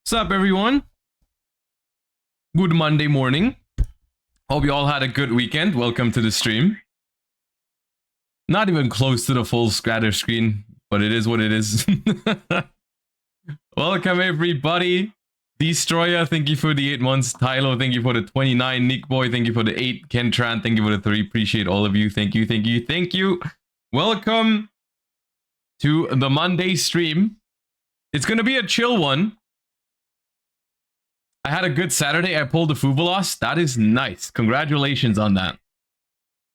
What's up, everyone? Good Monday morning. Hope you all had a good weekend. Welcome to the stream. Not even close to the full scatter screen, but it is what it is. Welcome, everybody. Destroyer, thank you for the 8 months. Tylo, thank you for the 29. Nick Boy, thank you for the 8. Kentran, thank you for the 3. Appreciate all of you. Thank you, thank you, thank you. Welcome to the Monday stream. It's going to be a chill one. I had a good Saturday. I pulled the Fuvalos. That is nice. Congratulations on that.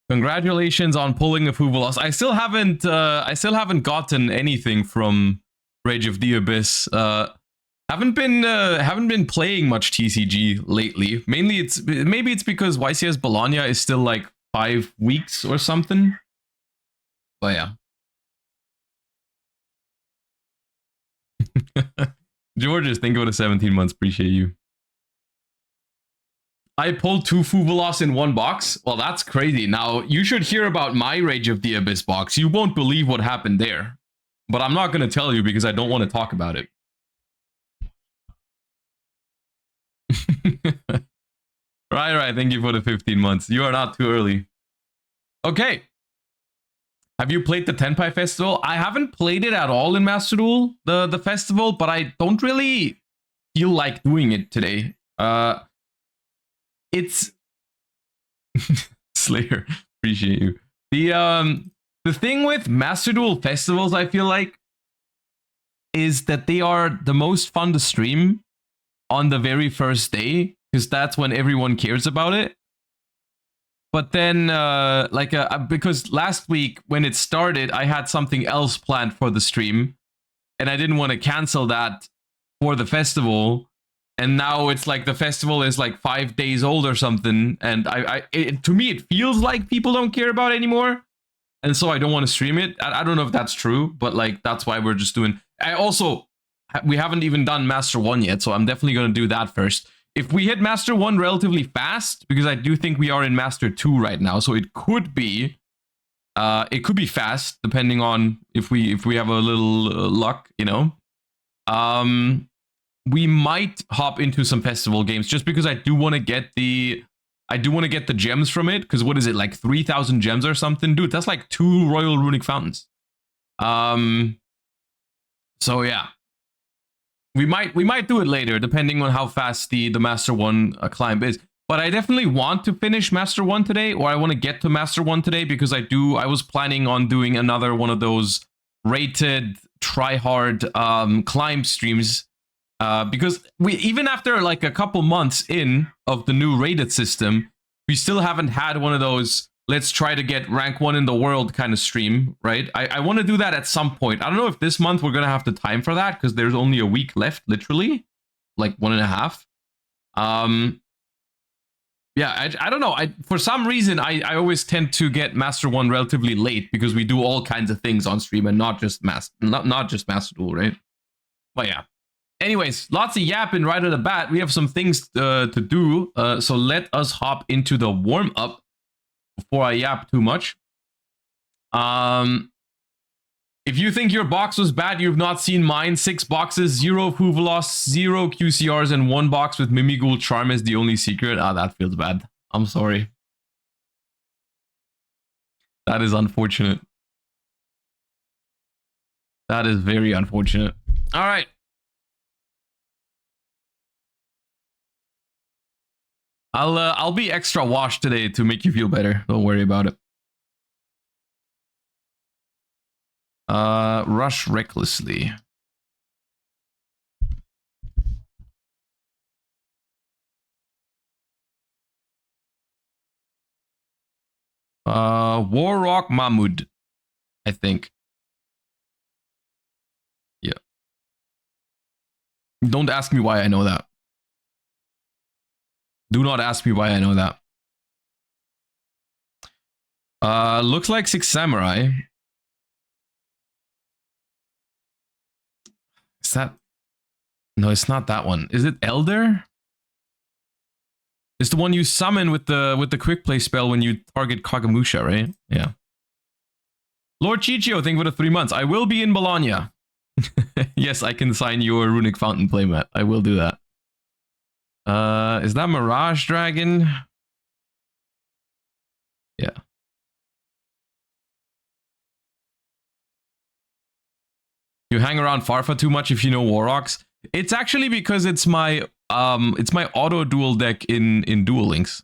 Congratulations on pulling the Fuvalos. I still haven't gotten anything from Rage of the Abyss. Haven't been playing much TCG lately. Mainly maybe it's because YCS Bologna is still like 5 weeks or something. But yeah. Georges, thank you for the 17 months. Appreciate you. I pulled 2 Fuvalos in 1 box. Well, that's crazy. Now, you should hear about my Rage of the Abyss box. You won't believe what happened there. But I'm not going to tell you because I don't want to talk about it. Right. Thank you for the 15 months. You are not too early. Okay. Have you played the Tenpai Festival? I haven't played it at all in Master Duel, the festival, but I don't really feel like doing it today. It's Slayer, appreciate you. The thing with Master Duel festivals, I feel like, is that they are the most fun to stream on the very first day, because that's when everyone cares about it. But then, because last week when it started, I had something else planned for the stream, and I didn't want to cancel that for the festival. And now it's like the festival is like 5 days old or something, and to me it feels like people don't care about it anymore, and so I don't want to stream it. I don't know if that's true, but like that's why we're just doing. We haven't even done Master 1 yet, so I'm definitely going to do that first. If we hit Master 1 relatively fast, because I do think we are in Master 2 right now, so it could be fast depending on if we have a little luck, you know. We might hop into some festival games just because I do want to get the gems from it, because what is it, like 3,000 gems or something? Dude, that's like 2 Royal Runic Fountains. So yeah. We might do it later, depending on how fast the Master 1 climb is. But I definitely want to finish Master 1 today, or I want to get to Master 1 today, because I was planning on doing another one of those rated try-hard climb streams. Because even after like a couple months in of the new rated system, we still haven't had one of those let's try to get rank 1 in the world kind of stream, right? I want to do that at some point. I don't know if this month we're going to have the time for that, because there's only a week left, literally. Like 1.5. Yeah, I don't know. For some reason, I always tend to get Master 1 relatively late, because we do all kinds of things on stream and not just Master Duel, right? But yeah. Anyways, lots of yapping right at the bat. We have some things to do, so let us hop into the warm-up before I yap too much. If you think your box was bad, you've not seen mine. 6 boxes, 0 Fuvalos, 0 QCRs, and 1 box with Mimighoul Charm as the only secret. Ah, that feels bad. I'm sorry. That is unfortunate. That is very unfortunate. All right. I'll be extra washed today to make you feel better. Don't worry about it. Rush recklessly. Warrock Mahmoud, I think. Yeah. Don't ask me why I know that. Do not ask me why I know that. Looks like 6 Samurai. Is that... No, it's not that one. Is it Elder? It's the one you summon with the quick play spell when you target Kagemusha, right? Yeah. Lord Chichio, thank you for the 3 months. I will be in Bologna. Yes, I can sign you a Runick Fountain playmat. I will do that. Is that Mirage Dragon? Yeah. You hang around Farfa too much if you know Warrocks. It's actually because it's my auto duel deck in Duel Links.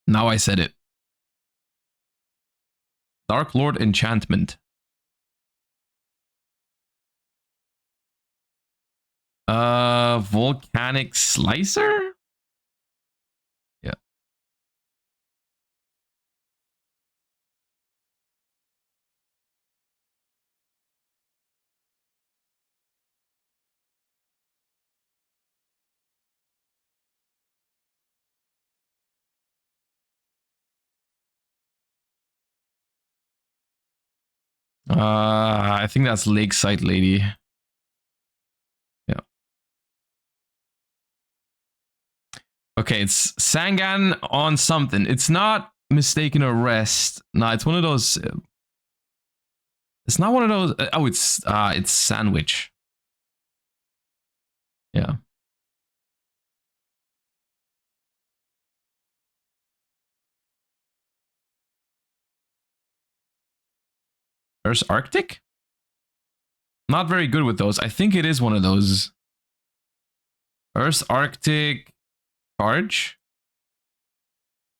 Now I said it. Dark Lord Enchantment. Volcanic Slicer? Yeah. I think that's Lakeside Lady. Yeah. Okay, it's Sangan on something. It's not Mistaken Arrest. No, it's one of those. It's not one of those. Oh, it's Sandwich. Yeah. There's Arctic? Not very good with those. I think it is one of those. Earth Arctic Charge?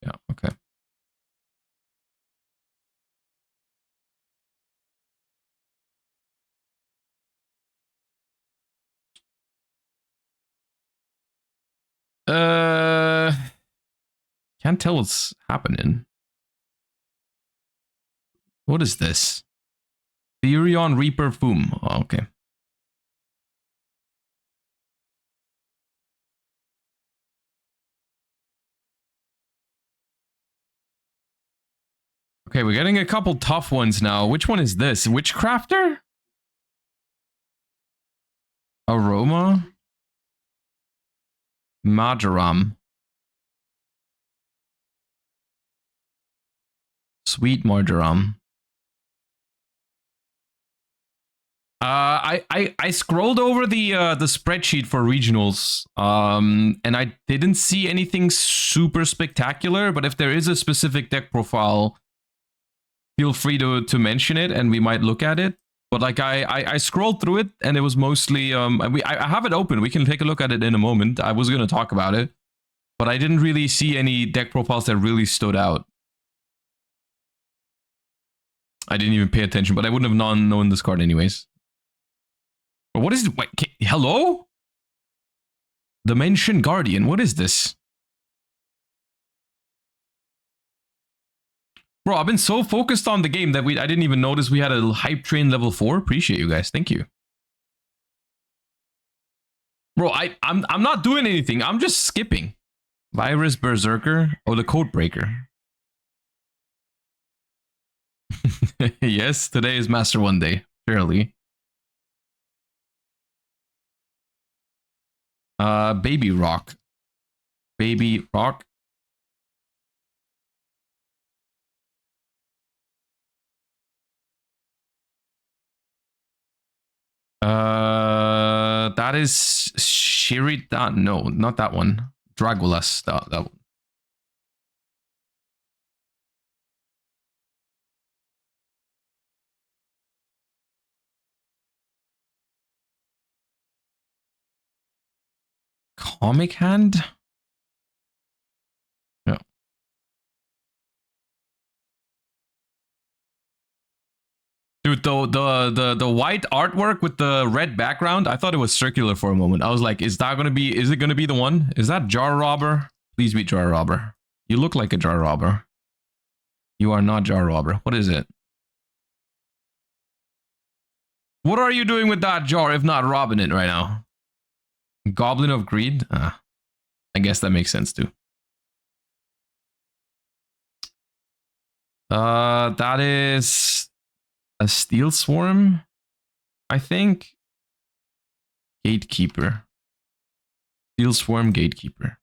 Yeah, okay. Can't tell what's happening. What is this? Therion Reaper Foom. Oh, okay. Okay, we're getting a couple tough ones now. Which one is this? Witchcrafter? Aroma? Marjoram. Sweet Marjoram. I scrolled over the spreadsheet for regionals, and I didn't see anything super spectacular. But if there is a specific deck profile, feel free to mention it, and we might look at it. But like I scrolled through it, and it was mostly I have it open. We can take a look at it in a moment. I was gonna talk about it, but I didn't really see any deck profiles that really stood out. I didn't even pay attention, but I wouldn't have known this card anyways. What is it? Wait, hello? Dimension Guardian. What is this? Bro, I've been so focused on the game that I didn't even notice we had a hype train level 4. Appreciate you guys. Thank you. Bro, I'm not doing anything. I'm just skipping. Virus Berserker. Oh, the Code Breaker. Yes, today is Master 1 day. Surely. Baby Rock. Baby Rock. That is Shiridan. No, not that one. Dragulas. That one. Comic Hand? Yeah. Dude, the white artwork with the red background, I thought it was circular for a moment. I was like, is it gonna be the one? Is that Jar Robber? Please be Jar Robber. You look like a Jar Robber. You are not Jar Robber. What is it? What are you doing with that jar if not robbing it right now? Goblin of Greed? I guess that makes sense too. That is a Steel Swarm, I think. Gatekeeper. Steel Swarm Gatekeeper.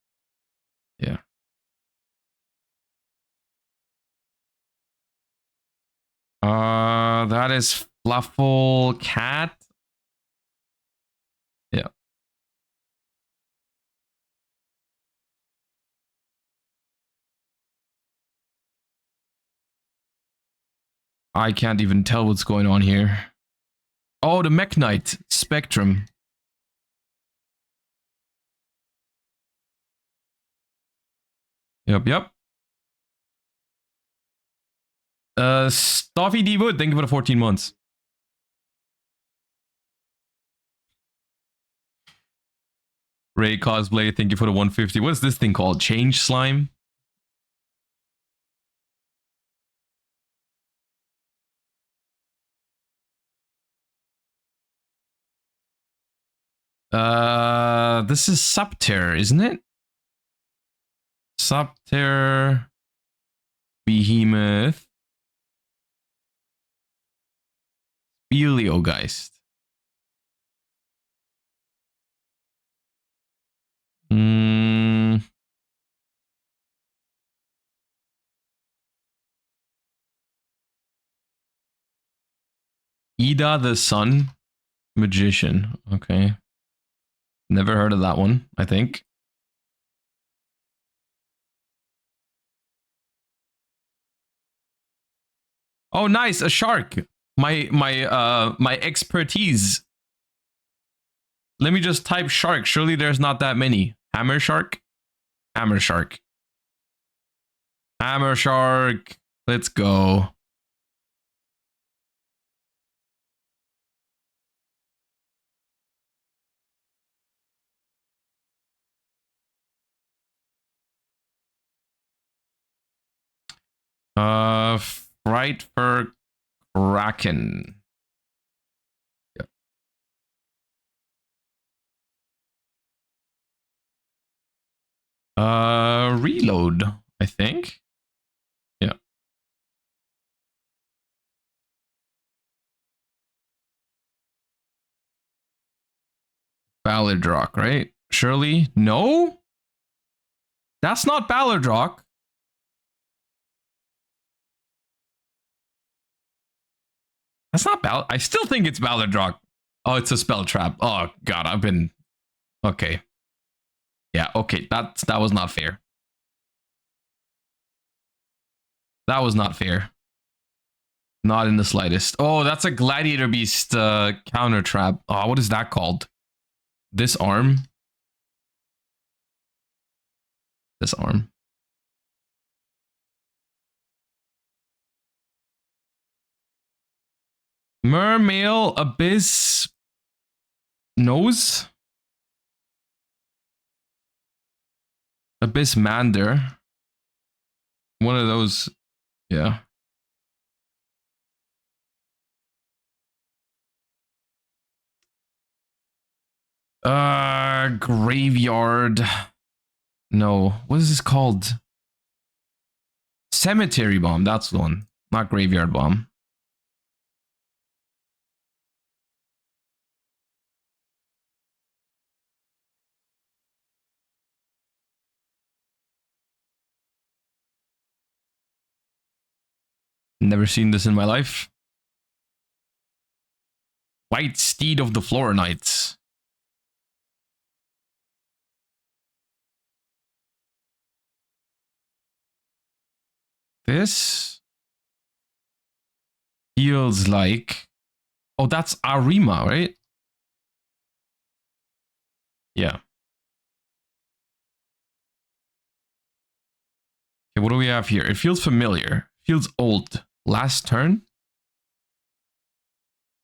Yeah. That is Fluffle cat. Yeah. I can't even tell what's going on here. Oh, the Mech Knight Spectrum. Yep. Stuffy D Wood, thank you for the 14 months. Ray Cosplay, thank you for the 150. What's this thing called? Change Slime? This is Subterror, isn't it? Subterror. Behemoth. Beliogeist. Ida the Sun Magician. Okay. Never heard of that one, I think. Oh, nice, a shark. My expertise. Let me just type shark. Surely there's not that many. Hammer shark? Hammer shark. Hammer shark. Let's go. Fright for Kraken. Reload, I think. Yeah. Ballad Rock, right? Surely? No? That's not Ballad Rock. That's not Ballad. I still think it's Ballad Rock. Oh, it's a spell trap. Oh god, I've been okay. Yeah, okay. That was not fair. That was not fair. Not in the slightest. Oh, that's a Gladiator Beast counter trap. Oh, what is that called? Disarm. Disarm. Mermail Abyss Nose. Abyss Mander. One of those. Yeah. Graveyard. No. What is this called? Cemetery Bomb. That's the one. Not Graveyard Bomb. Never seen this in my life. White Steed of the Floronites. This feels like... Oh, that's Arima, right? Yeah. Okay, what do we have here? It feels familiar. Feels old. Last turn?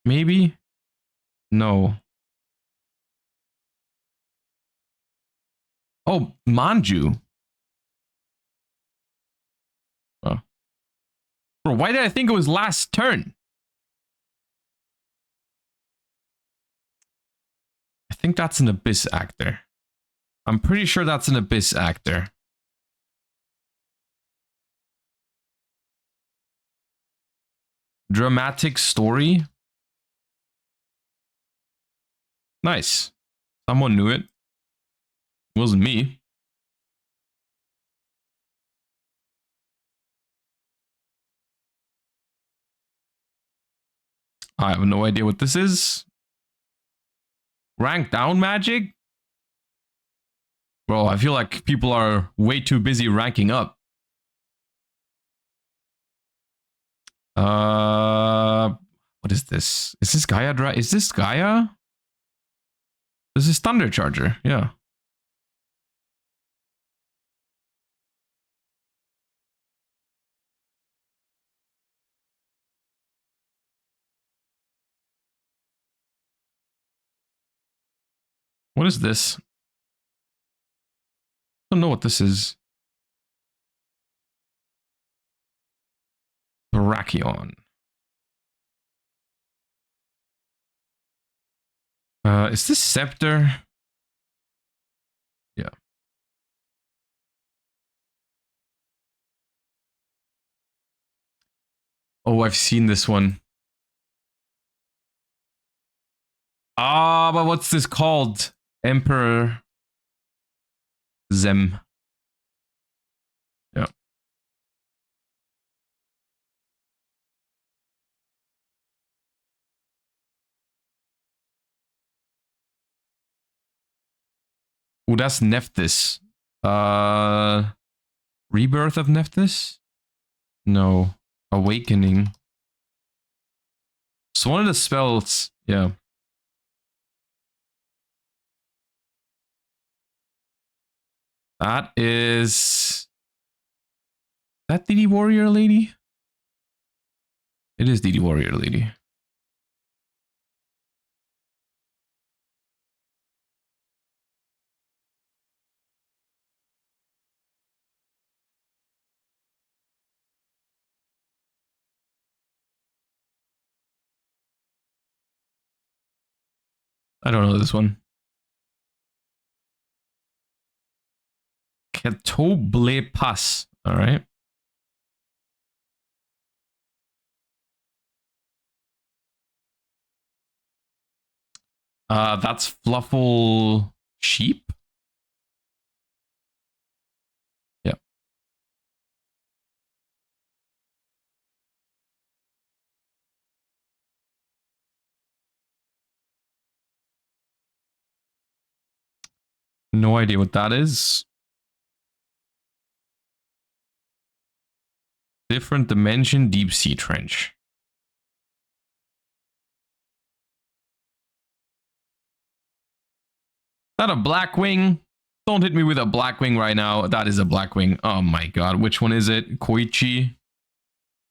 Maybe? No. Oh, Manju. Oh. Bro, why did I think it was last turn? I think that's an Abyss actor. I'm pretty sure that's an Abyss actor. Dramatic story. Nice. Someone knew it. It wasn't me. I have no idea what this is. Rank down magic? Bro, I feel like people are way too busy ranking up. What is this? Is this Gaia? Is this Gaia? This is Thunder Charger, yeah. What is this? I don't know what this is. Brachion. Is this Scepter? Yeah. Oh, I've seen this one. Ah, but what's this called? Emperor Zem. Yeah. Oh, that's Nephthys. Rebirth of Nephthys? No. Awakening. So one of the spells, yeah. That is that DD Warrior Lady? It is DD Warrior Lady. I don't know this one. Ketoble Pass. All right. That's Fluffle Sheep. Yeah. No idea what that is. Different dimension, deep sea trench. Is that a Blackwing? Don't hit me with a Blackwing right now. That is a Blackwing. Oh my god. Which one is it? Koichi?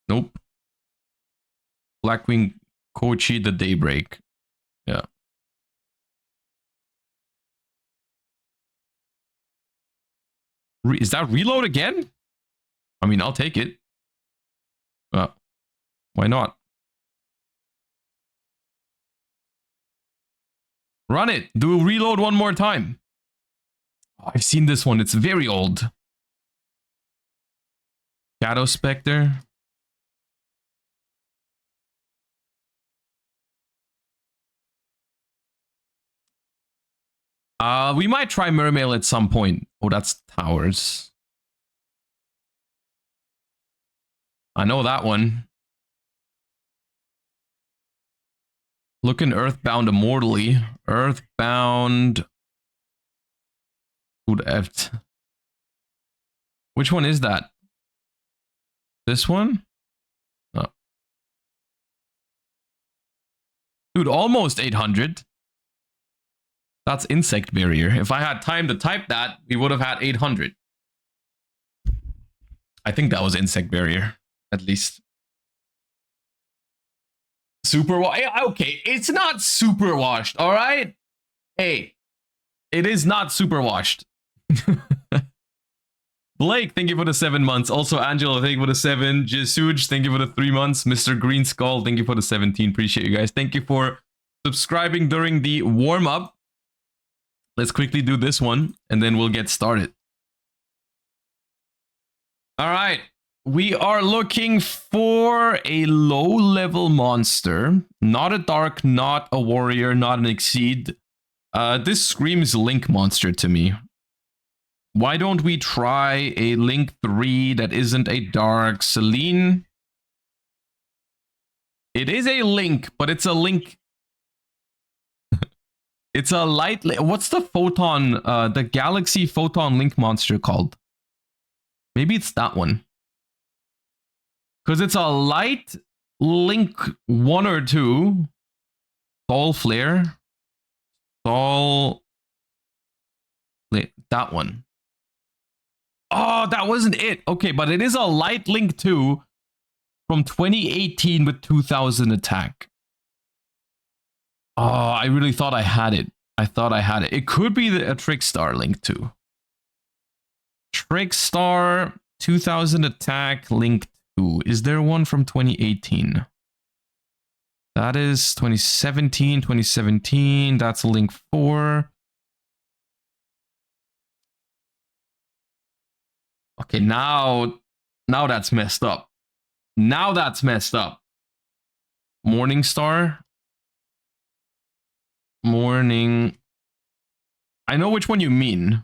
Nope. Blackwing Koichi the Daybreak. Yeah. Is that reload again? I mean, I'll take it. Why not? Run it. Do reload one more time. Oh, I've seen this one. It's very old. Shadow Spectre. We might try Mermail at some point. Oh, that's Towers. I know that one. Looking Earthbound Immortally. Earthbound. Which one is that? This one? Oh. Dude, almost 800. That's Insect Barrier. If I had time to type that, we would have had 800. I think that was Insect Barrier, at least. Super washed. Okay, it's not super washed, all right? Hey, it is not super washed. Blake, thank you for the 7 months. Also, Angelo, thank you for the 7. Jesuj, thank you for the 3 months. Mr. Green Skull, thank you for the 17. Appreciate you guys. Thank you for subscribing during the warm-up. Let's quickly do this one, and then we'll get started. All right. We are looking for a low-level monster. Not a dark, not a warrior, not an exceed. This screams Link monster to me. Why don't we try a Link 3 that isn't a dark? Celine It is a link, but it's a link. It's a light. What's the photon, the galaxy photon link monster called? Maybe it's that one. Because it's a light link 1 or 2. Sol flare. Sol. That one. Oh, that wasn't it. Okay, but it is a light link 2 from 2018 with 2000 attack. Oh, I really thought I had it. I thought I had it. It could be a Trickstar link 2. Trickstar 2000 attack link 2. Is there one from 2018? That is 2017. 2017. That's link 4. Okay, now that's messed up. Now that's messed up. Morningstar. Morning. I know which one you mean.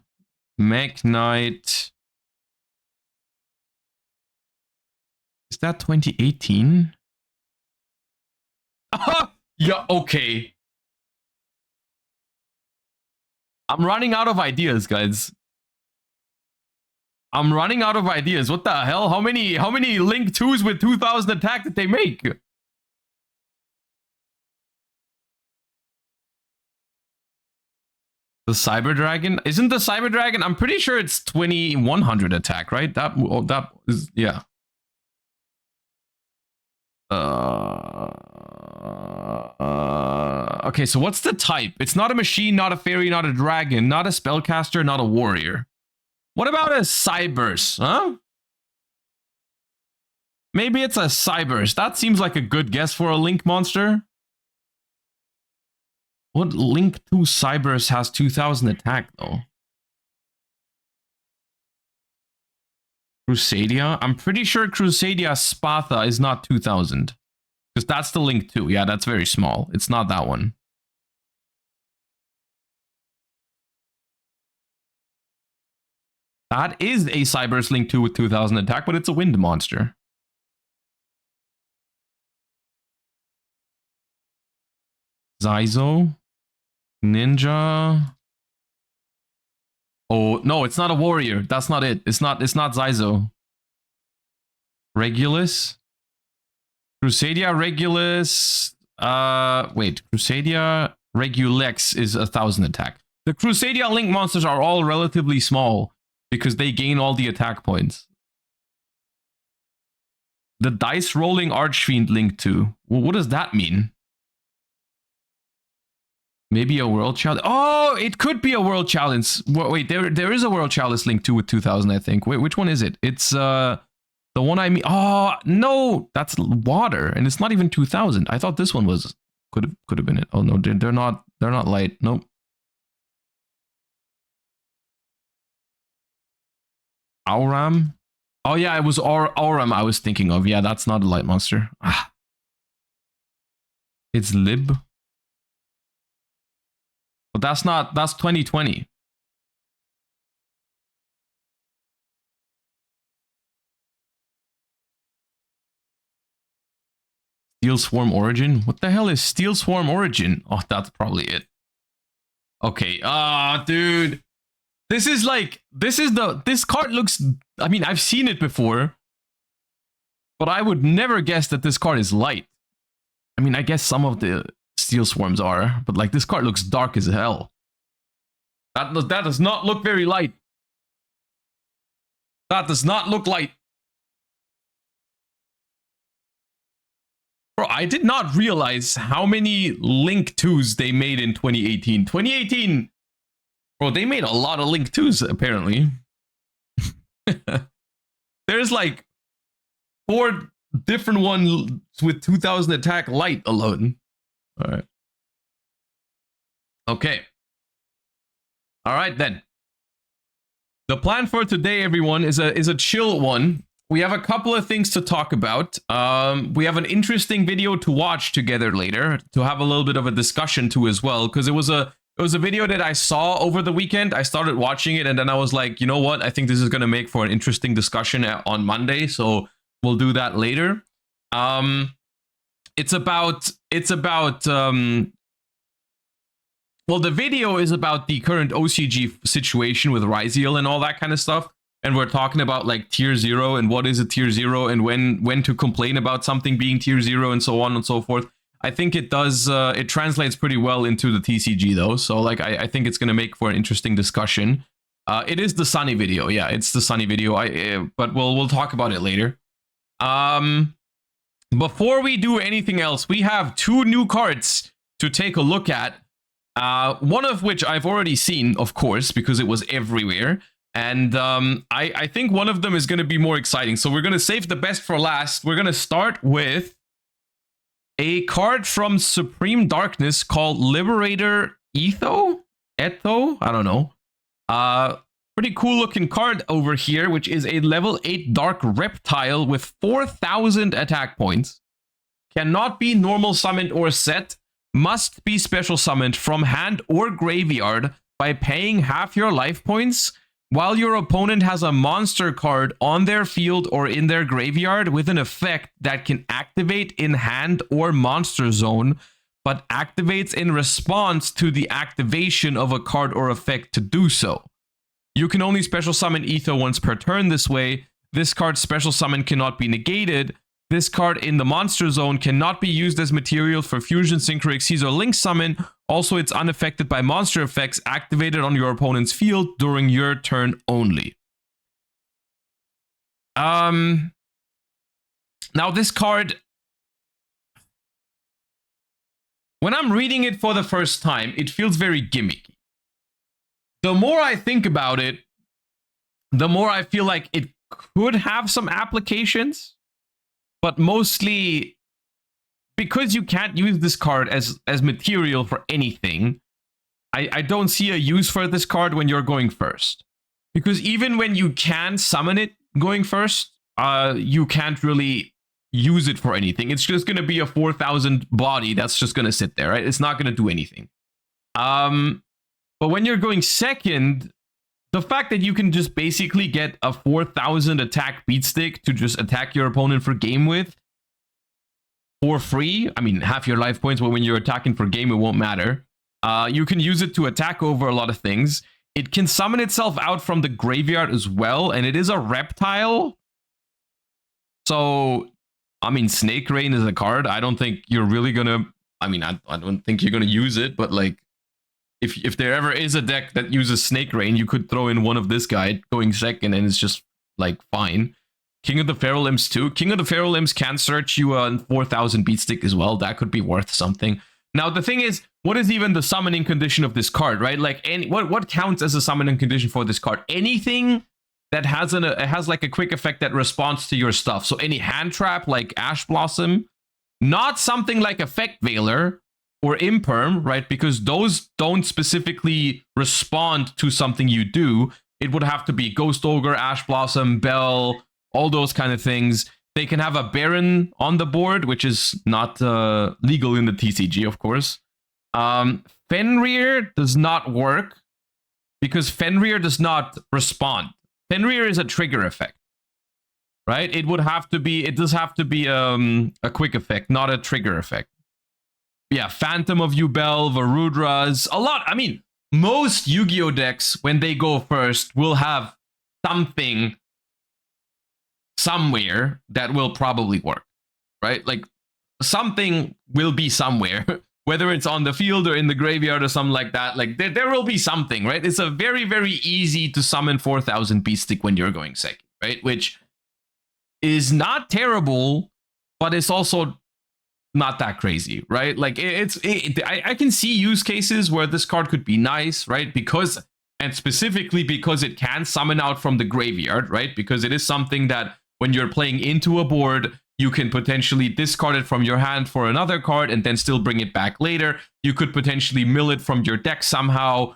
Mech Knight. Is that 2018? Yeah, okay. I'm running out of ideas, guys. I'm running out of ideas. What the hell? How many link 2s with 2000 attack did they make? The Cyber Dragon? Isn't the Cyber Dragon? I'm pretty sure it's 2100 attack, right? That is, yeah. Okay, so what's the type? It's not a machine, not a fairy, not a dragon, not a spellcaster, not a warrior. What about a Cybers, huh? Maybe it's a Cybers. That seems like a good guess for a Link monster. What Link 2 Cybers has 2000 attack, though? Crusadia? I'm pretty sure Crusadia Spatha is not 2000. Because that's the Link 2. Yeah, that's very small. It's not that one. That is a Cybers Link 2 with 2000 attack, but it's a wind monster. Zyzo. Ninja. Oh, no, it's not a warrior. That's not it. It's not Zyzo. Regulus. Crusadia Regulus. Wait. Crusadia Regulex is 1000 attack. The Crusadia Link monsters are all relatively small because they gain all the attack points. The Dice Rolling Archfiend Link 2. Well, what does that mean? Maybe a World Challenge. Oh, it could be a World Challenge. Wait, there is a World Challenge Link 2 with 2000, I think. Wait, which one is it? It's the one I mean. Oh, no, that's water, and it's not even 2000. I thought this one was could have been it. Oh no, they're not light. Nope. Auram. Oh yeah, it was Auram I was thinking of. Yeah, that's not a light monster. Ah. It's Lib. But that's 2020. Steel Swarm Origin? What the hell is Steel Swarm Origin? Oh, that's probably it. Okay. Dude. This card looks, I mean, I've seen it before, but I would never guess that this card is light. I mean, I guess some of the Steel Swarms are, but like this card looks dark as hell. That does not look very light. That does not look light. Bro, I did not realize how many Link 2s they made in 2018. 2018, bro, they made a lot of Link 2s, apparently. There's like 4 different ones with 2000 attack light alone. All right. Okay. All right, then. The plan for today, everyone, is a chill one. We have a couple of things to talk about. We have an interesting video to watch together later to have a little bit of a discussion to as well, because it was a video that I saw over the weekend. I started watching it and then I was like, you know what? I think this is going to make for an interesting discussion on Monday. So we'll do that later. It's about well, the video is about the current OCG situation with Ryziel and all that kind of stuff. And we're talking about like tier 0 and what is a tier 0 and when to complain about something being tier 0 and so on and so forth. I think it does, it translates pretty well into the TCG though. So like, I think it's going to make for an interesting discussion. It is the Sunny video. Yeah, it's the Sunny video. But we'll talk about it later. Before we do anything else, we have 2 new cards to take a look at. One of which I've already seen, of course, because it was everywhere. And I think one of them is going to be more exciting. So we're going to save the best for last. We're going to start with a card from Supreme Darkness called Liberator Etho? Etho? I don't know. Pretty cool looking card over here, which is a level 8 Dark Reptile with 4,000 attack points. Cannot be normal summoned or set. Must be special summoned from hand or graveyard by paying half your life points, while your opponent has a monster card on their field or in their graveyard with an effect that can activate in hand or monster zone, but activates in response to the activation of a card or effect to do so. You can only special summon Etho once per turn this way. This card's special summon cannot be negated. This card in the monster zone cannot be used as material for fusion, synchro, exceed, or link summon. Also, it's unaffected by monster effects activated on your opponent's field during your turn only. Now this card, when I'm reading it for the first time, it feels very gimmicky. The more I think about it, the more I feel like it could have some applications. But mostly, because you can't use this card as material for anything, I don't see a use for this card when you're going first. Because even when you can summon it going first, you can't really use it for anything. It's just going to be a 4,000 body that's just going to sit there, right? It's not going to do anything. But when you're going second, the fact that you can just basically get a 4,000 attack beatstick to just attack your opponent for game with for free. I mean, half your life points, but when you're attacking for game, it won't matter. You can use it to attack over a lot of things. It can summon itself out from the graveyard as well, and it is a reptile. So, I mean, Snake Rain is a card. I don't think you're really gonna... I mean, I don't think you're gonna use it, but like, if there ever is a deck that uses Snake Rain, you could throw in one of this guy going second, and it's just, like, fine. King of the Feral Imps too. King of the Feral Imps can search you a 4,000 beatstick as well. That could be worth something. Now, the thing is, what is even the summoning condition of this card, right? Like, what counts as a summoning condition for this card? Anything that has like a quick effect that responds to your stuff. So any hand trap like Ash Blossom, not something like Effect Veiler or Imperm, right? Because those don't specifically respond to something you do. It would have to be Ghost Ogre, Ash Blossom, Bell, all those kind of things. They can have a Baron on the board, which is not legal in the TCG, of course. Fenrir does not work because Fenrir does not respond. Fenrir is a trigger effect, right? It does have to be a quick effect, not a trigger effect. Yeah, Phantom of Yubel, Varudras, a lot. I mean, most Yu-Gi-Oh decks, when they go first, will have something somewhere that will probably work, right? Like, something will be somewhere, whether it's on the field or in the graveyard or something like that. Like, there will be something, right? It's a very, very easy to summon 4,000 Beaststick when you're going second, right? Which is not terrible, but it's also not that crazy, right? Like, I can see use cases where this card could be nice, right? Because, and specifically because it can summon out from the graveyard, right? Because it is something that when you're playing into a board, you can potentially discard it from your hand for another card and then still bring it back later. You could potentially mill it from your deck somehow.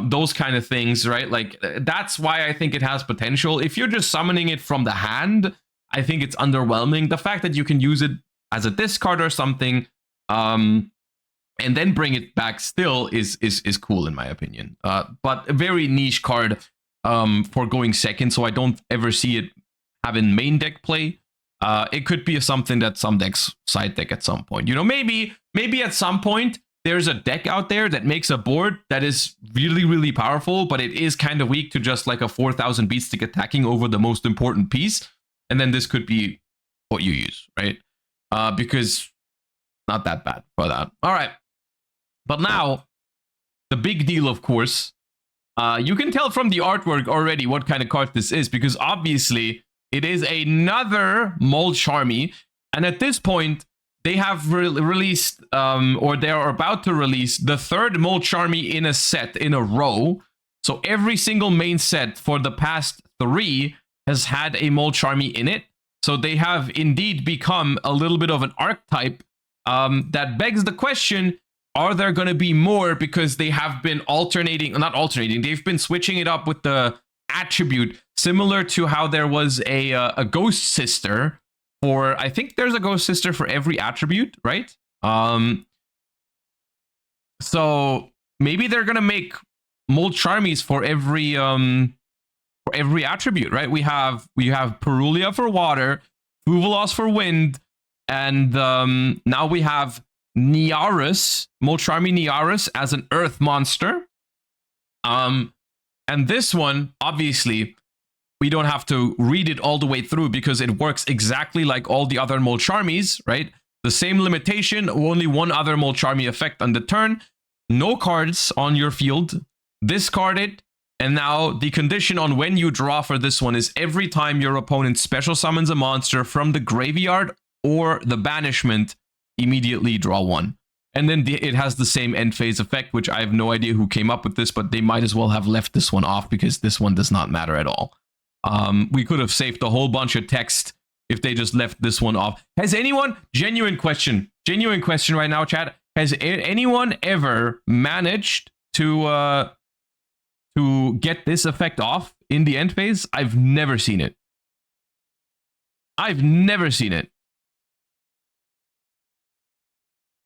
Those kind of things, right? Like, that's why I think it has potential. If you're just summoning it from the hand, I think it's underwhelming. The fact that you can use it as a discard or something, and then bring it back still is cool in my opinion. But a very niche card for going second, so I don't ever see it having main deck play. It could be something that some decks side deck at some point. You know, maybe at some point there's a deck out there that makes a board that is really, really powerful, but it is kind of weak to just like a 4,000 beat stick attacking over the most important piece. And then this could be what you use, right? Because not that bad for that. All right. But now, the big deal, of course, you can tell from the artwork already what kind of card this is, because obviously it is another Molcharmy. And at this point, they have released, or they are about to release, the third Molcharmy in a set in a row. So every single main set for the past 3 has had a Molcharmy in it. So they have indeed become a little bit of an archetype. That begs the question, are there going to be more, because they have been they've been switching it up with the attribute, similar to how there was a Ghost Sister for, I think there's a Ghost Sister for every attribute, right? So maybe they're going to make Molcharmies for every attribute, right? We have Parulia for water, Fuvalos for wind, and now we have Niarus, Molcharmy Niarus as an earth monster. And this one, obviously, we don't have to read it all the way through because it works exactly like all the other Molcharmies, right? The same limitation, only one other Molcharmy effect on the turn. No cards on your field. Discard it. And now the condition on when you draw for this one is every time your opponent special summons a monster from the graveyard or the banishment, immediately draw 1. And then it has the same end phase effect, which I have no idea who came up with this, but they might as well have left this one off because this one does not matter at all. We could have saved a whole bunch of text if they just left this one off. Has anyone, genuine question right now, chat, has anyone ever managed to get this effect off in the end phase? I've never seen it. I've never seen it.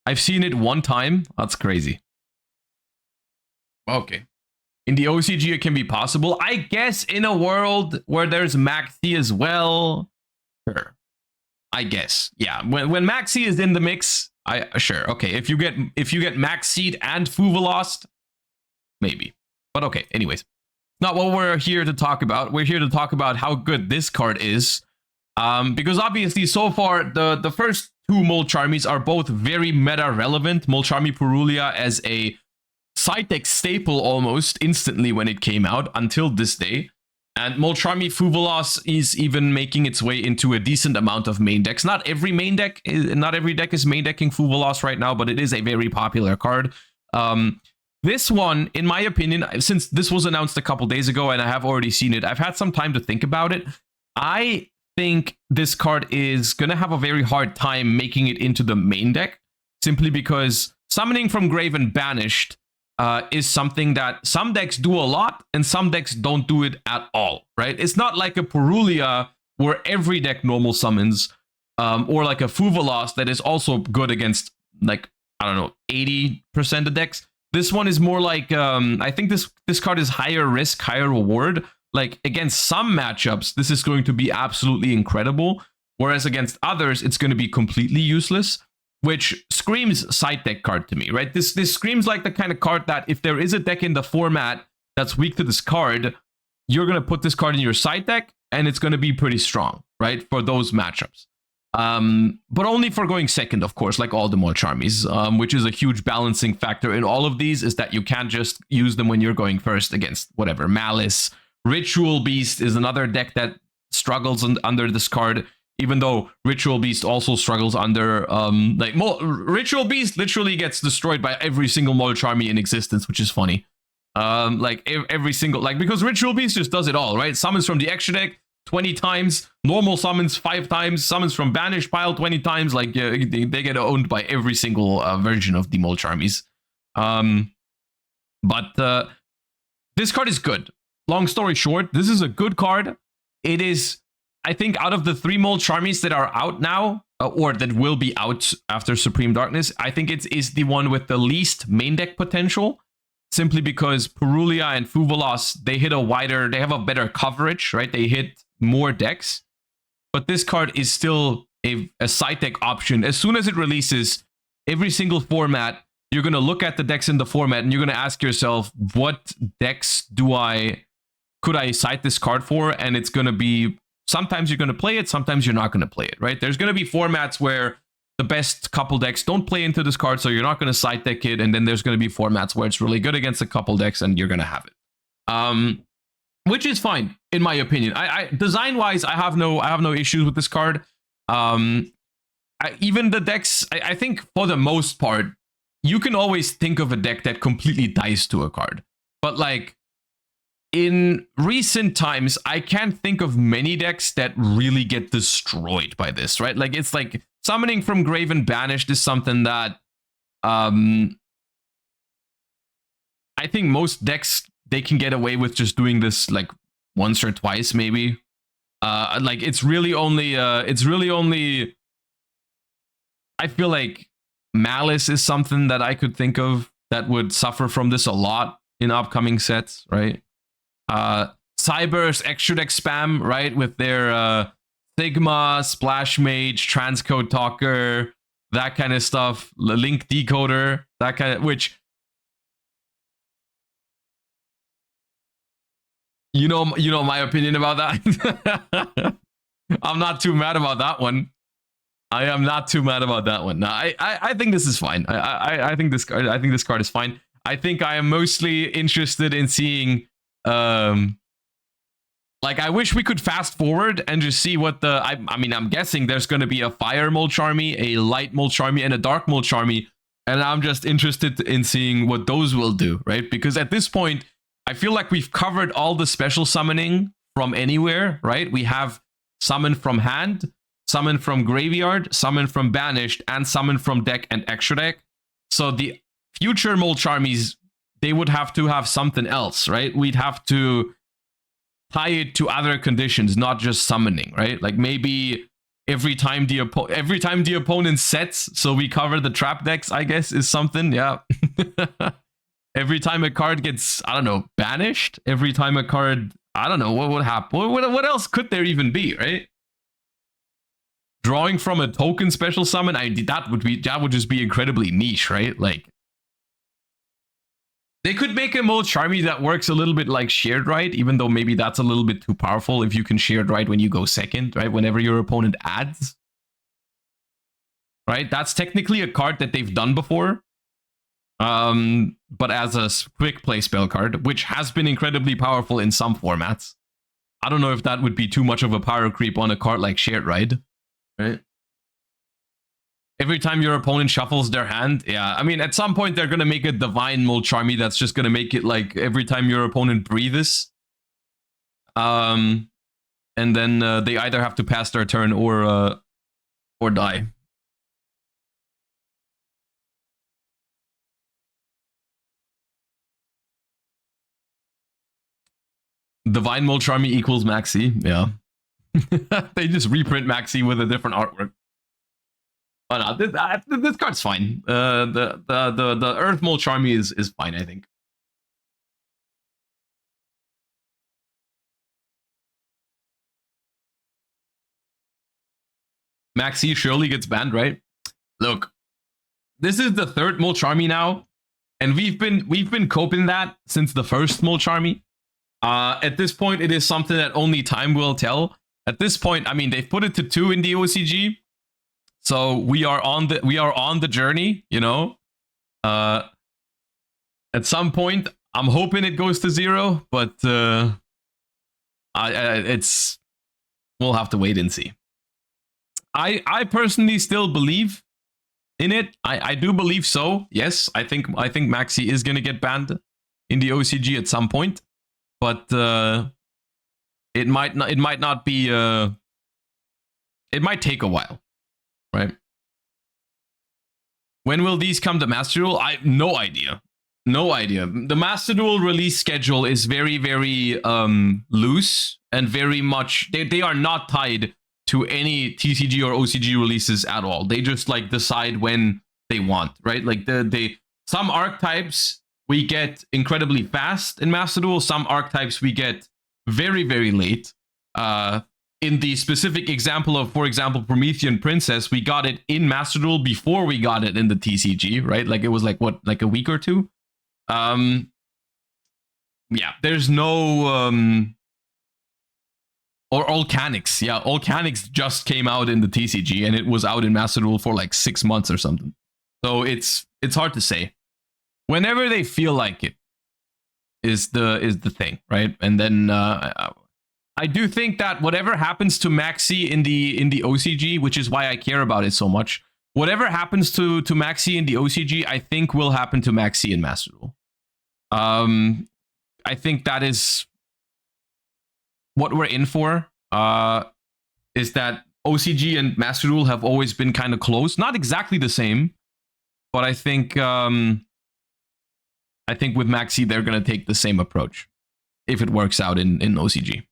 I've seen it one time. That's crazy. Okay. In the OCG, it can be possible. I guess in a world where there's Maxi as well. Sure. I guess. Yeah. When Maxi is in the mix, sure. Okay. If you get Maxi and Fuvalos, maybe. But okay. Anyways, not what we're here to talk about. We're here to talk about how good this card is. Because obviously so far the first 2 Molcharmies are both very meta relevant. Molcharmy Parulia as a side deck staple almost instantly when it came out until this day. And Molcharmy Fuvalos is even making its way into a decent amount of main decks. Not every deck is main decking Fuvalos right now, but it is a very popular card. This one, in my opinion, since this was announced a couple days ago and I have already seen it, I've had some time to think about it. I think this card is going to have a very hard time making it into the main deck, simply because summoning from grave and banished is something that some decks do a lot and some decks don't do it at all, right? It's not like a Parulia where every deck normal summons, or like a Fuvalos that is also good against, like, I don't know, 80% of decks. This one is more like, I think this card is higher risk, higher reward. Like, against some matchups, this is going to be absolutely incredible, whereas against others, it's going to be completely useless, which screams side deck card to me, right? This screams like the kind of card that if there is a deck in the format that's weak to this card, you're going to put this card in your side deck, and it's going to be pretty strong, right, for those matchups. But only for going second, of course, like all the Molcharmies, which is a huge balancing factor in all of these, is that you can't just use them when you're going first against whatever, Malice. Ritual Beast is another deck that struggles under this card, even though Ritual Beast also struggles under, Ritual Beast literally gets destroyed by every single Molcharmy in existence, which is funny. Every single, because Ritual Beast just does it all, right? Summons from the extra deck 20 times, normal summons 5 times, summons from banished pile 20 times, they get owned by every single version of the Molcharmies. But this card is good. Long story short, this is a good card. It is, I think, out of the 3 Molcharmies that are out now, or that will be out after Supreme Darkness, I think it is the one with the least main deck potential, simply because Parulia and Fuvalos, they have a better coverage, right? They hit more decks. but this card is still a side deck option. As soon as it releases, every single format, you're going to look at the decks in the format and you're going to ask yourself, what decks could I cite this card for? And it's going to be, sometimes you're going to play it, sometimes you're not going to play it, right? There's going to be formats where the best couple decks don't play into this card, so you're not going to side deck it. And then there's going to be formats where it's really good against a couple decks and you're going to have it. Which is fine, in my opinion. Design-wise, I have no issues with this card. Even the decks, I think for the most part, you can always think of a deck that completely dies to a card. But like, in recent times, I can't think of many decks that really get destroyed by this, right? Like, it's like summoning from grave and banished is something that I think most decks, they can get away with just doing this like once or twice, maybe. Like, it's really only I feel like Malice is something that I could think of that would suffer from this a lot in upcoming sets, right? Cyber's extra deck spam, right? With their Sigma, Splash Mage, Transcode Talker, that kind of stuff, Link Decoder, that kind of, which, you know my opinion about that. I'm not too mad about that one. I am not too mad about that one. No, I think this is fine. I think this card is fine. I think I am mostly interested in seeing like, I wish we could fast forward and just see what the I mean, I'm guessing there's going to be a fire Molcharmy, a light Molcharmy, and a dark Molcharmy, and I'm just interested in seeing what those will do, right? Because at this point, I feel like we've covered all the special summoning from anywhere, right? We have summon from hand, summon from graveyard, summon from banished, and summon from deck and extra deck. So the future Molcharmies, they would have to have something else, right? We'd have to tie it to other conditions, not just summoning, right? Like, maybe every time the opponent sets, so we cover the trap decks, I guess, is something. Yeah. Every time a card gets, I don't know, banished. Every time a card, I don't know, what would happen? What else could there even be, right? Drawing from a token special summon, that would just be incredibly niche, right? Like, they could make a Molcharmy that works a little bit like Shared Right, even though maybe that's a little bit too powerful if you can Shared Right when you go second, right? Whenever your opponent adds. Right? That's technically a card that they've done before. But as a quick play spell card, which has been incredibly powerful in some formats. I don't know if that would be too much of a power creep on a card like Shared Right. Right? Every time your opponent shuffles their hand, yeah. I mean, at some point, they're going to make a Divine Molcharmy that's just going to make it like every time your opponent breathes. And then they either have to pass their turn or die. Divine Molcharmy equals Maxi, yeah. They just reprint Maxi with a different artwork. Oh no, this card's fine. The Earth Molcharmy is fine, I think. Maxi surely gets banned, right? Look, this is the third Molcharmy now, and we've been coping that since the first Molcharmy. At this point, it is something that only time will tell. At this point, I mean, they've put it to 2 in the OCG, so we are on the journey, you know. At some point, I'm hoping it goes to 0, but it's, we'll have to wait and see. I personally still believe in it. I do believe so. Yes, I think Maxi is gonna get banned in the OCG at some point, but it might not be. It might take a while, right? When will these come to Master Duel? I have no idea. No idea. The Master Duel release schedule is very, very loose and very much. They are not tied to any TCG or OCG releases at all. They just like decide when they want, right? Like some archetypes we get incredibly fast in Master Duel. Some archetypes we get very, very late. in the specific example of, for example, Promethean Princess, we got it in Master Duel before we got it in the TCG, right? Like it was like what, like a week or two. Yeah, there's no or Volcanics. Yeah, Volcanics just came out in the TCG and it was out in Master Duel for like 6 months or something. So it's hard to say. Whenever they feel like it is the thing, right? And then I do think that whatever happens to Maxi in the OCG, which is why I care about it so much, whatever happens to Maxi in the OCG, I think will happen to Maxi in Master Duel. I think that is what we're in for. Is that OCG and Master Duel have always been kind of close, not exactly the same, but I think with Maxi they're gonna take the same approach if it works out in OCG.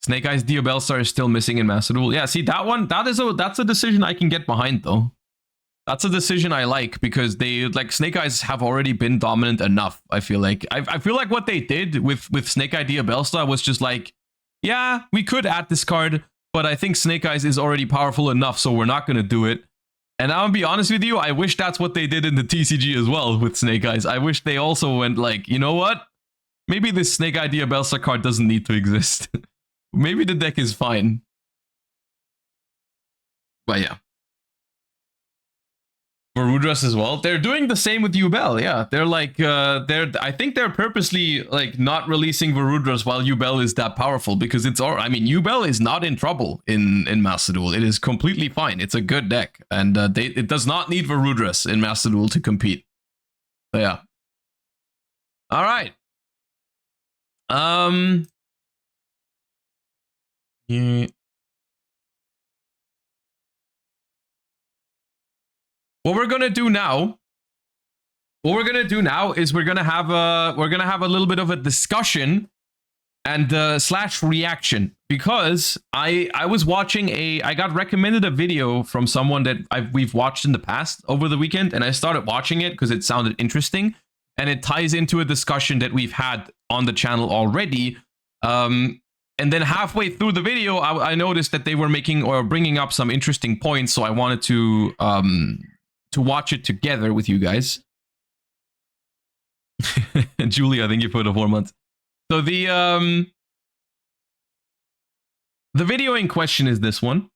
Snake Eyes Diabellstar is still missing in Master Duel. Yeah, see that one, that's a decision I can get behind though. That's a decision I like because they like Snake Eyes have already been dominant enough. I feel like I feel like what they did with Snake Eye Diabellstar was just like, yeah, we could add this card, but I think Snake Eyes is already powerful enough, so we're not gonna do it. And I'll be honest with you, I wish that's what they did in the TCG as well with Snake Eyes. I wish they also went like, you know what? Maybe this Snake Eye Diabellstar card doesn't need to exist. Maybe the deck is fine. But yeah. Varudras as well. They're doing the same with Yubel, yeah. They're like, I think they're purposely like not releasing Varudras while Yubel is that powerful because it's all, I mean, Yubel is not in trouble in Master Duel. It is completely fine. It's a good deck. And it does not need Varudras in Master Duel to compete. So yeah. All right. Yeah. What we're gonna do now is we're gonna have a little bit of a discussion and slash reaction because I was watching I got recommended a video from someone that we've watched in the past over the weekend, and I started watching it because it sounded interesting and it ties into a discussion that we've had on the channel already. And then halfway through the video, I noticed that they were making or bringing up some interesting points, so I wanted to watch it together with you guys. Julia, thank you for the 4 months. So the video in question is this one,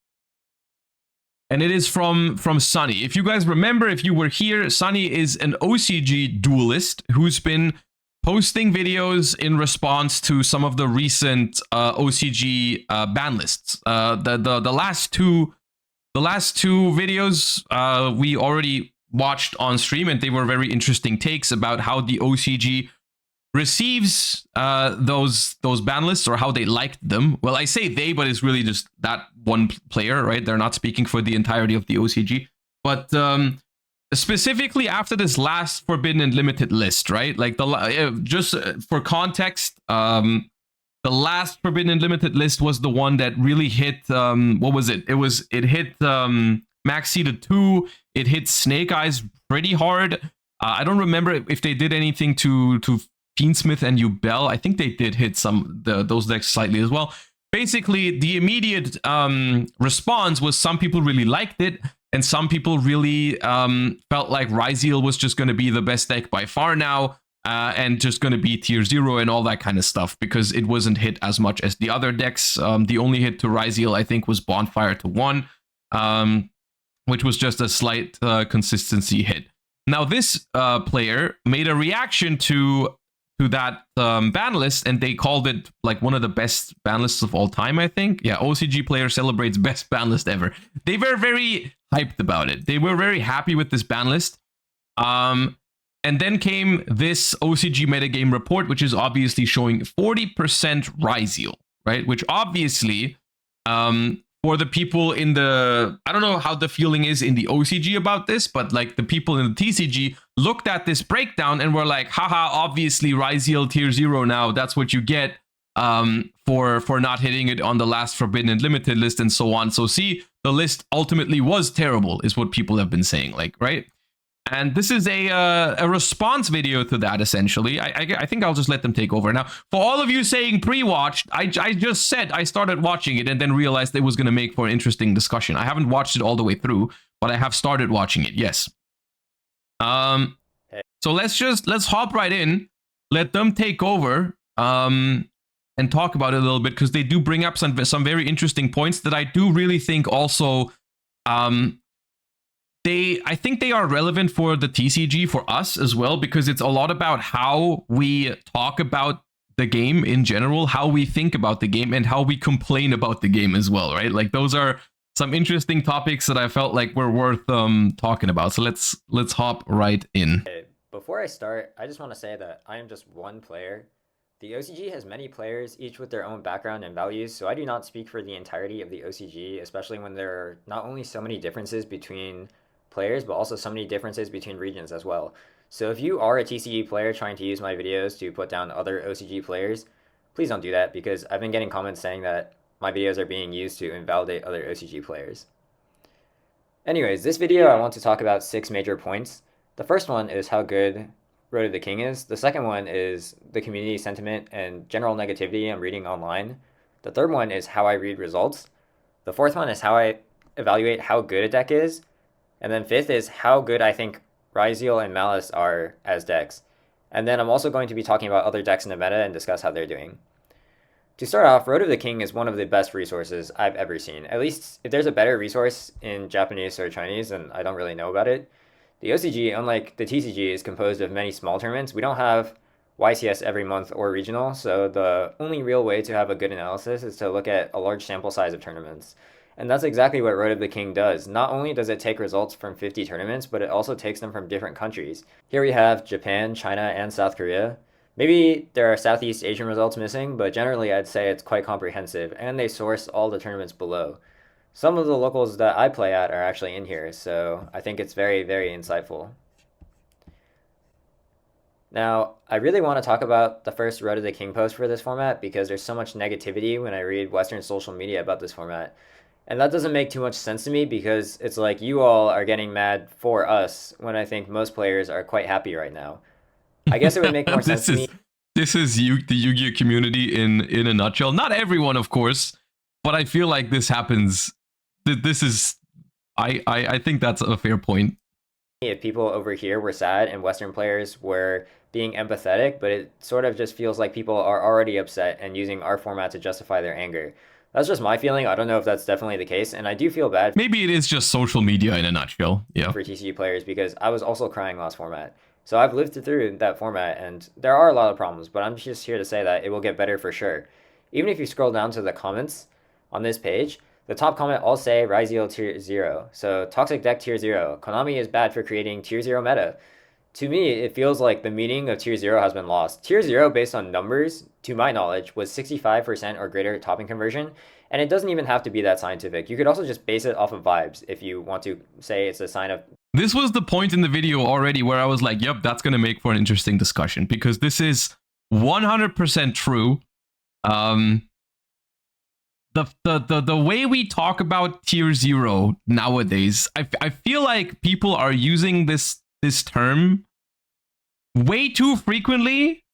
and it is from Sunny. If you guys remember, if you were here, Sunny is an OCG duelist who's been posting videos in response to some of the recent OCG ban lists. The last two videos we already watched on stream, and they were very interesting takes about how the OCG receives those ban lists or how they liked them. Well, I say they, but it's really just that one player, right? They're not speaking for the entirety of the OCG, but specifically after this last Forbidden and Limited list, right? Like just for context, the last Forbidden and Limited list was the one that really hit, what was it? It hit Maxi to 2. It hit Snake Eyes pretty hard. I don't remember if they did anything to Fiendsmith and Yubel. I think they did hit those decks slightly as well. Basically, the immediate response was some people really liked it, and some people really felt like Ryzeal was just going to be the best deck by far now, and just going to be tier 0 and all that kind of stuff, because it wasn't hit as much as the other decks. The only hit to Ryzeal, I think, was Bonfire to 1, which was just a slight consistency hit. Now, this player made a reaction to that ban list, and they called it like one of the best ban lists of all time, I think. Yeah, OCG player celebrates best ban list ever. They were very hyped about it. They were very happy with this ban list. And then came this OCG metagame report, which is obviously showing 40% Ryzeal, right? Which obviously, for the people in the, I don't know how the feeling is in the OCG about this, but like the people in the TCG looked at this breakdown and were like, haha, obviously Ryzeal tier 0 now, that's what you get for not hitting it on the last Forbidden and Limited list and so on. So see, the list ultimately was terrible, is what people have been saying, like, right? And this is a response video to that, essentially. I think I'll just let them take over. Now, for all of you saying pre-watched, I just said I started watching it and then realized it was going to make for an interesting discussion. I haven't watched it all the way through, but I have started watching it, yes. So let's hop right in, let them take over, and talk about it a little bit, because they do bring up some very interesting points that I do really think also... I think they are relevant for the TCG, for us as well, because it's a lot about how we talk about the game in general, how we think about the game, and how we complain about the game as well, right? Like, those are some interesting topics that I felt like were worth talking about. So let's hop right in. Okay, before I start, I just want to say that I am just one player. The OCG has many players, each with their own background and values, so I do not speak for the entirety of the OCG, especially when there are not only so many differences between players, but also so many differences between regions as well. So if you are a TCG player trying to use my videos to put down other OCG players, please don't do that, because I've been getting comments saying that my videos are being used to invalidate other OCG players. Anyways, this video I want to talk about 6 major points. The first one is how good Road of the King is. The second one is the community sentiment and general negativity I'm reading online. The third one is how I read results. The fourth one is how I evaluate how good a deck is. And then fifth is how good I think Ryzeal and Malice are as decks. And then I'm also going to be talking about other decks in the meta and discuss how they're doing. To start off, Road of the King is one of the best resources I've ever seen. At least if there's a better resource in Japanese or Chinese, then I don't really know about it. The OCG, unlike the TCG, is composed of many small tournaments. We don't have YCS every month or regional, so the only real way to have a good analysis is to look at a large sample size of tournaments. And that's exactly what Road of the King does. Not only does it take results from 50 tournaments, but it also takes them from different countries. Here we have Japan, China, and South Korea. Maybe there are Southeast Asian results missing, but generally I'd say it's quite comprehensive, and they source all the tournaments below. Some of the locals that I play at are actually in here, so I think it's very, very insightful. Now, I really want to talk about the first Road of the King post for this format, because there's so much negativity when I read Western social media about this format. And that doesn't make too much sense to me, because it's like you all are getting mad for us when I think most players are quite happy right now. I guess it would make more sense to me. This is the Yu-Gi-Oh community in a nutshell. Not everyone, of course, but I feel like this happens. This is, I think that's a fair point. If people over here were sad and Western players were being empathetic, but it sort of just feels like people are already upset and using our format to justify their anger. That's just my feeling. I don't know if that's definitely the case, and I do feel bad. Maybe it is just social media in a nutshell. Yeah. For TCG players, because I was also crying last format. So I've lived through that format, and there are a lot of problems, but I'm just here to say that it will get better for sure. Even if you scroll down to the comments on this page, the top comment all say Ryzeal tier 0. So toxic deck tier 0. Konami is bad for creating tier 0 meta. To me, it feels like the meaning of tier 0 has been lost. Tier 0, based on numbers, to my knowledge, was 65% or greater topping conversion, and it doesn't even have to be that scientific. You could also just base it off of vibes if you want to say it's a sign of... This was the point in the video already where I was like, yep, that's going to make for an interesting discussion, because this is 100% true. The way we talk about tier 0 nowadays, I feel like people are using this term way too frequently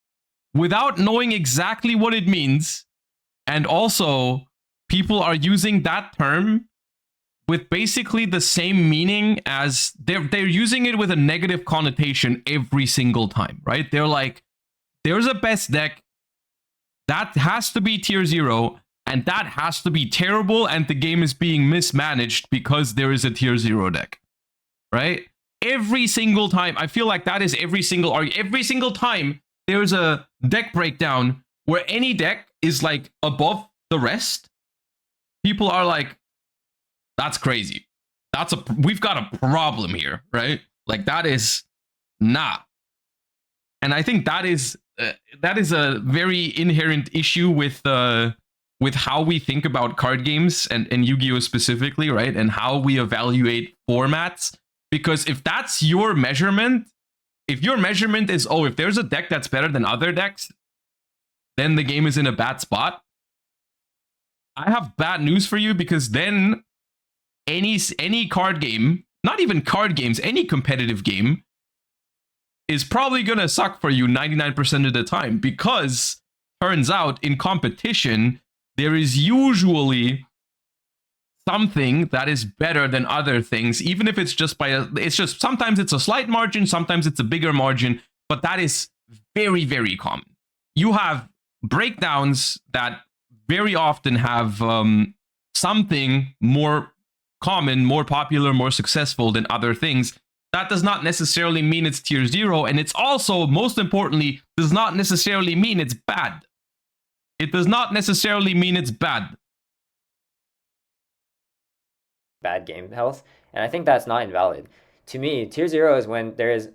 without knowing exactly what it means. And also, people are using that term with basically the same meaning as they're using it with a negative connotation every single time, right? They're like, there's a best deck that has to be tier 0, and that has to be terrible, and the game is being mismanaged because there is a tier 0 deck, right? Every single time, I feel like that is every single argument. Every single time there's a deck breakdown where any deck is like above the rest, people are like, that's crazy. We've got a problem here, right? Like, that is nah. And I think that is a very inherent issue with how we think about card games and Yu-Gi-Oh specifically, right? And how we evaluate formats. Because if that's your measurement, if your measurement is, oh, if there's a deck that's better than other decks, then the game is in a bad spot. I have bad news for you, because then any card game, not even card games, any competitive game is probably going to suck for you 99% of the time, because turns out in competition, there is usually something that is better than other things, even if it's just sometimes it's a slight margin, sometimes it's a bigger margin, but that is very, very common. You have breakdowns that very often have something more common, more popular, more successful than other things. That does not necessarily mean it's tier 0, and it's also, most importantly, does not necessarily mean it's bad. It does not necessarily mean it's bad. Bad game health, and I think that's not invalid. To me, tier 0 is when there is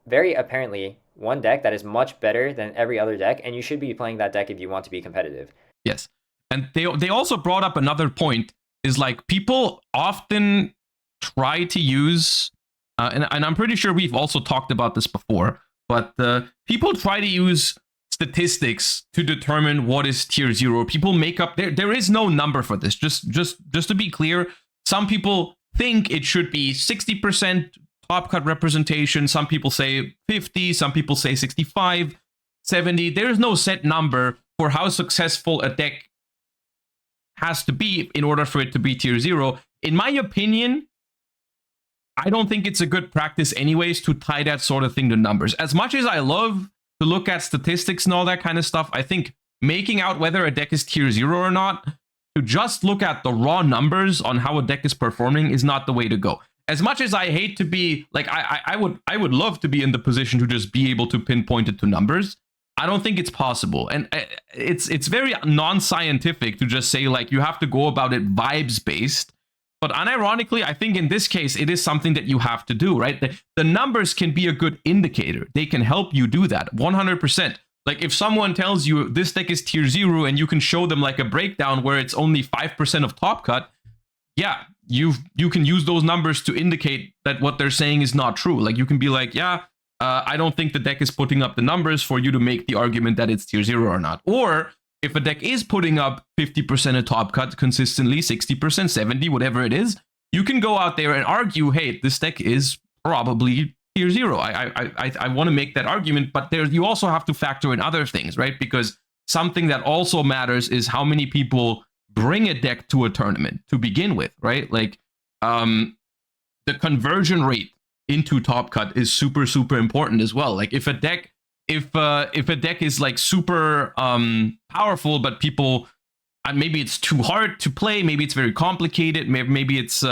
very apparently one deck that is much better than every other deck, and you should be playing that deck if you want to be competitive. Yes. And they also brought up another point, is like people often try to use, and I'm pretty sure we've also talked about this before, but people try to use statistics to determine what is tier 0. People make up, there is no number for this. Just to be clear, some people think it should be 60% top cut representation. Some people say 50, some people say 65, 70. There is no set number for how successful a deck has to be in order for it to be tier 0. In my opinion, I don't think it's a good practice anyways to tie that sort of thing to numbers. As much as I love to look at statistics and all that kind of stuff, I think making out whether a deck is tier 0 or not, to just look at the raw numbers on how a deck is performing, is not the way to go. As much as I hate to be, like, I would love to be in the position to just be able to pinpoint it to numbers, I don't think it's possible. And it's very non-scientific to just say, like, you have to go about it vibes-based. But unironically, I think in this case, it is something that you have to do, right? The numbers can be a good indicator. They can help you do that, 100%. Like, if someone tells you this deck is tier 0 and you can show them like a breakdown where it's only 5% of top cut, yeah, you can use those numbers to indicate that what they're saying is not true. Like, you can be like, yeah, I don't think the deck is putting up the numbers for you to make the argument that it's tier 0 or not. Or if a deck is putting up 50% of top cut consistently, 60%, 70, whatever it is, you can go out there and argue, hey, this deck is probably tier 0. I want to make that argument, but you also have to factor in other things, right? Because something that also matters is how many people bring a deck to a tournament to begin with, right? Like, the conversion rate into top cut is super, super important as well. Like, if a deck is like super powerful, but people, maybe it's too hard to play, maybe it's very complicated, maybe it's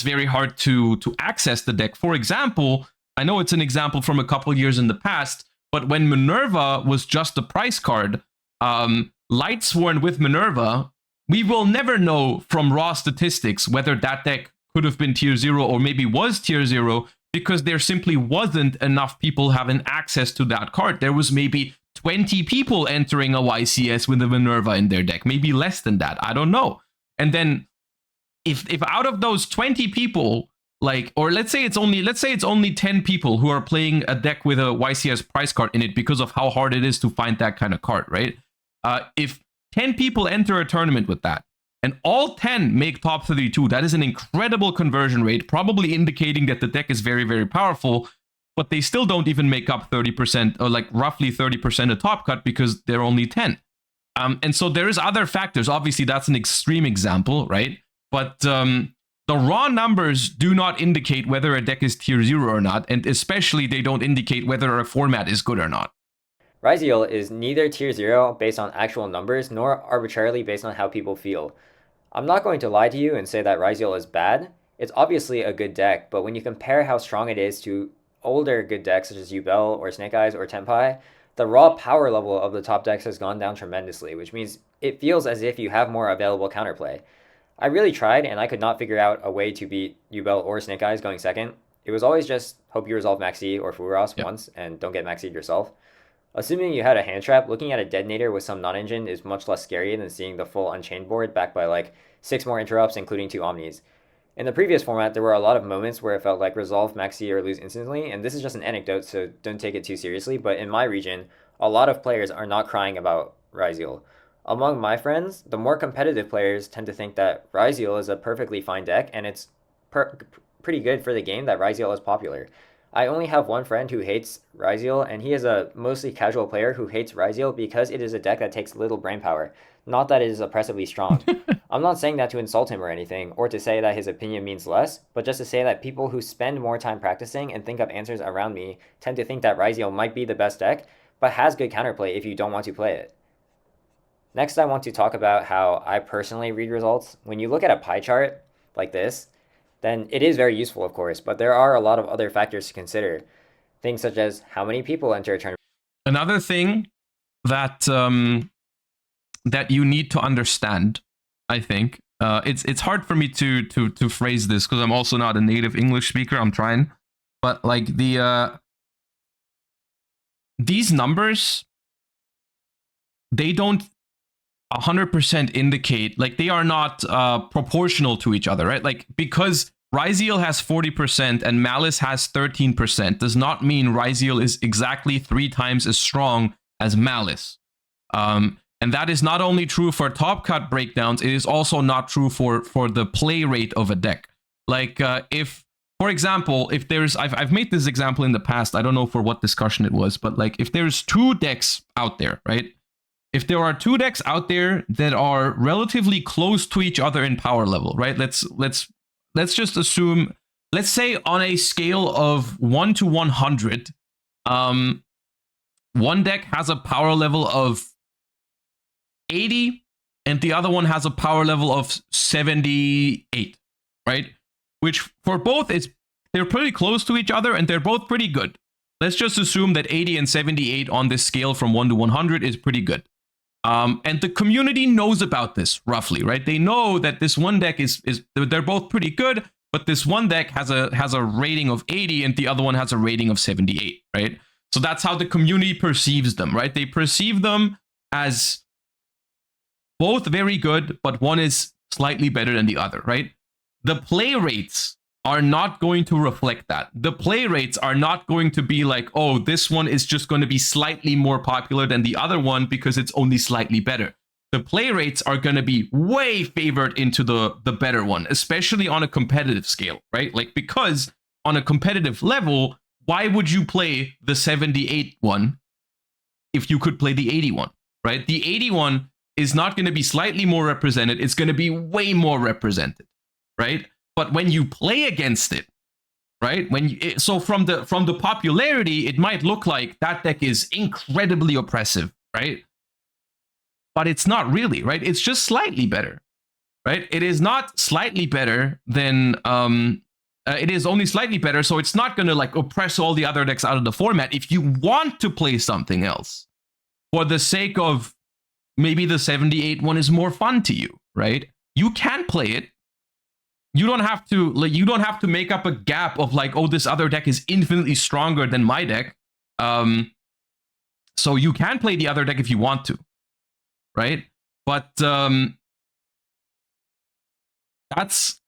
very hard to access the deck. For example, I know it's an example from a couple years in the past, but when Minerva was just a price card, Lightsworn with Minerva, we will never know from raw statistics whether that deck could have been tier 0 or maybe was tier 0, because there simply wasn't enough people having access to that card. There was maybe 20 people entering a YCS with a Minerva in their deck, maybe less than that, I don't know. And then if out of those 20 people, like, or let's say it's only 10 people who are playing a deck with a YCS price card in it because of how hard it is to find that kind of card, right? If 10 people enter a tournament with that, and all 10 make top 32, that is an incredible conversion rate, probably indicating that the deck is very, very powerful, but they still don't even make up 30%, or like roughly 30% of top cut, because they're only 10. And so there is other factors. Obviously, that's an extreme example, right? But the raw numbers do not indicate whether a deck is tier 0 or not, and especially they don't indicate whether a format is good or not. Ryziel is neither tier 0 based on actual numbers, nor arbitrarily based on how people feel. I'm not going to lie to you and say that Ryziel is bad. It's obviously a good deck, but when you compare how strong it is to older good decks such as Yubel or Snake Eyes or Tenpai, the raw power level of the top decks has gone down tremendously, which means it feels as if you have more available counterplay. I really tried, and I could not figure out a way to beat Yubel or Snake Eyes going second. It was always just hope you resolve Maxi or Furos once and don't get Maxi'd yourself. Assuming you had a hand trap, looking at a detonator with some non-engine is much less scary than seeing the full Unchained board backed by like 6 more interrupts, including 2 Omnis. In the previous format, there were a lot of moments where it felt like resolve Maxi or lose instantly, and this is just an anecdote, so don't take it too seriously, but in my region, a lot of players are not crying about Ryziel. Among my friends, the more competitive players tend to think that Ryziel is a perfectly fine deck, and it's pretty good for the game that Ryziel is popular. I only have one friend who hates Ryzeal, and he is a mostly casual player who hates Ryzeal because it is a deck that takes little brain power, not that it is oppressively strong. I'm not saying that to insult him or anything, or to say that his opinion means less, but just to say that people who spend more time practicing and think up answers around me tend to think that Ryzeal might be the best deck, but has good counterplay if you don't want to play it. Next, I want to talk about how I personally read results. When you look at a pie chart like this, then it is very useful, of course, but there are a lot of other factors to consider. Things such as how many people enter a tournament. Another thing that that you need to understand, I think, it's hard for me to phrase this because I'm also not a native English speaker. I'm trying, but like these numbers, they don't 100% indicate, like they are not proportional to each other, right? Like because Ryzeal has 40% and Malice has 13% does not mean Ryzeal is exactly 3 times as strong as Malice. And that is not only true for top cut breakdowns, it is also not true for the play rate of a deck. Like if, for example, if there's, I've made this example in the past, I don't know for what discussion it was, but like if there's 2 decks out there, right? If there are 2 decks out there that are relatively close to each other in power level, right? Let's just assume, let's say on a scale of 1 to 100, one deck has a power level of 80 and the other one has a power level of 78, right? Which for both is, they're pretty close to each other and they're both pretty good. Let's just assume that 80 and 78 on this scale from 1 to 100 is pretty good. And the community knows about this roughly, right? They know that this one deck is they're both pretty good, but this one deck has a rating of 80 and the other one has a rating of 78, right? So that's how the community perceives them, right? They perceive them as both very good, but one is slightly better than the other, right? The play rates are not going to reflect that. The play rates are not going to be like, oh, this one is just going to be slightly more popular than the other one because it's only slightly better. The play rates are going to be way favored into the better one, especially on a competitive scale, right? Like, because on a competitive level, why would you play the 78 one if you could play the 81, right? The 81 is not going to be slightly more represented. It's going to be way more represented, right? But when you play against it, right? So from the popularity, it might look like that deck is incredibly oppressive, right? But it's not really, right? It's just slightly better, right? It is not slightly better than it is only slightly better, so it's not going to like oppress all the other decks out of the format. If you want to play something else, for the sake of maybe the 78 one is more fun to you, right? You can play it. You don't have to make up a gap of like, oh, this other deck is infinitely stronger than my deck. So you can play the other deck if you want to, right? But that's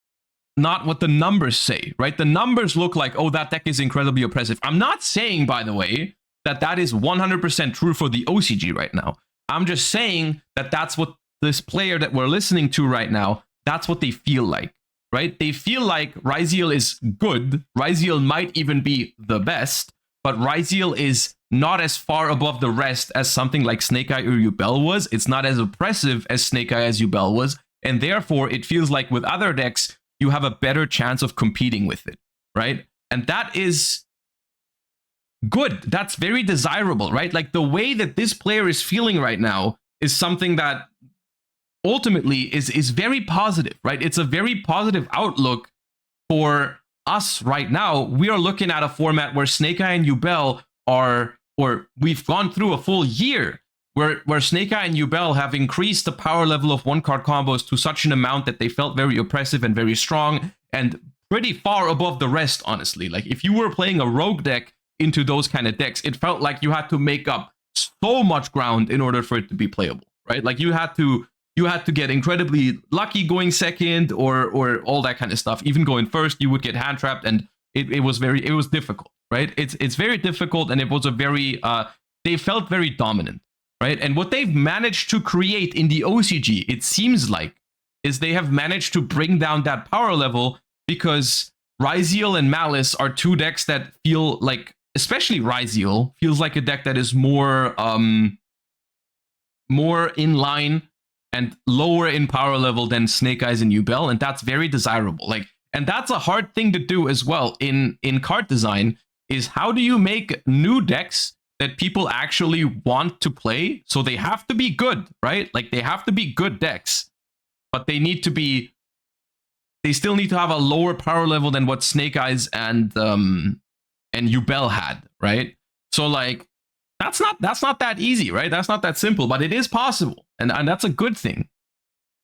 not what the numbers say, right? The numbers look like, oh, that deck is incredibly oppressive. I'm not saying, by the way, that that is 100% true for the OCG right now. I'm just saying that that's what this player that we're listening to right now, that's what they feel like. Right? They feel like Ryzeal is good. Ryzeal might even be the best, but Ryzeal is not as far above the rest as something like Snake Eye or Yubel was. It's not as oppressive as Snake Eye as Yubel was, and therefore it feels like with other decks, you have a better chance of competing with it, right? And that is good. That's very desirable, right? Like the way that this player is feeling right now is something that ultimately is very positive, right? It's a very positive outlook for us right now. We are looking at a format where Snake Eye and Yubel are, or we've gone through a full year where Snake Eye and Yubel have increased the power level of one card combos to such an amount that they felt very oppressive and very strong and pretty far above the rest, honestly. Like if you were playing a rogue deck into those kind of decks, it felt like you had to make up so much ground in order for it to be playable, right? Like you had to get incredibly lucky going second or all that kind of stuff. Even going first, you would get hand trapped, and it was difficult, right? It's very difficult, and it was a very they felt very dominant, right? And what they've managed to create in the OCG, it seems like, is they have managed to bring down that power level because Ryziel and Malice are two decks that feel like, especially Ryziel, feels like a deck that is more in line and lower in power level than Snake Eyes and Yubel, and that's very desirable. Like, and that's a hard thing to do as well in card design, is how do you make new decks that people actually want to play? So they have to be good, right? Like, they have to be good decks, but they still need to have a lower power level than what Snake Eyes and Yubel had, right? So like, that's not that easy, right? That's not that simple, but it is possible, and that's a good thing.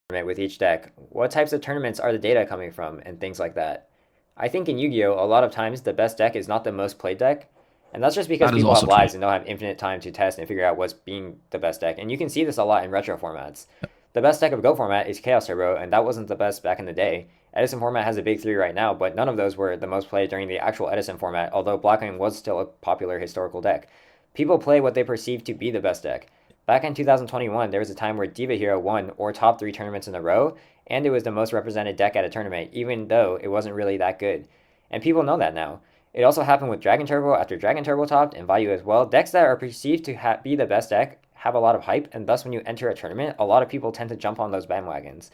With each deck, what types of tournaments are the data coming from, and things like that. I think in Yu-Gi-Oh, a lot of times the best deck is not the most played deck, and that's just because people have lives and don't have infinite time to test and figure out what's being the best deck. And you can see this a lot in retro formats. The best deck of Go format is Chaos Turbo, and that wasn't the best back in the day. Edison format has a big three right now, but none of those were the most played during the actual Edison format, although Blackwing was still a popular historical deck. People play what they perceive to be the best deck. Back in 2021, there was a time where Diva Hero won or top 3 tournaments in a row, and it was the most represented deck at a tournament, even though it wasn't really that good. And people know that now. It also happened with Dragon Turbo after Dragon Turbo topped, and Value as well. Decks that are perceived to be the best deck have a lot of hype, and thus when you enter a tournament, a lot of people tend to jump on those bandwagons.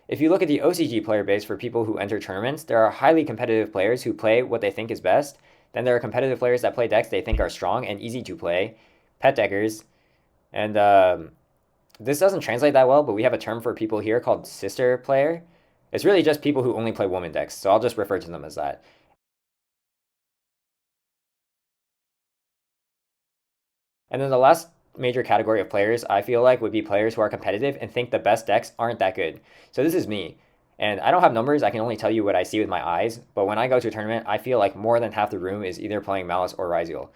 If you look at the OCG player base for people who enter tournaments, there are highly competitive players who play what they think is best. Then there are competitive players that play decks they think are strong and easy to play, pet deckers. And this doesn't translate that well, but we have a term for people here called sister player. It's really just people who only play woman decks, so I'll just refer to them as that. And then the last major category of players I feel like would be players who are competitive and think the best decks aren't that good. So this is me. And I don't have numbers, I can only tell you what I see with my eyes, but when I go to a tournament, I feel like more than half the room is either playing Malice or Ryziel.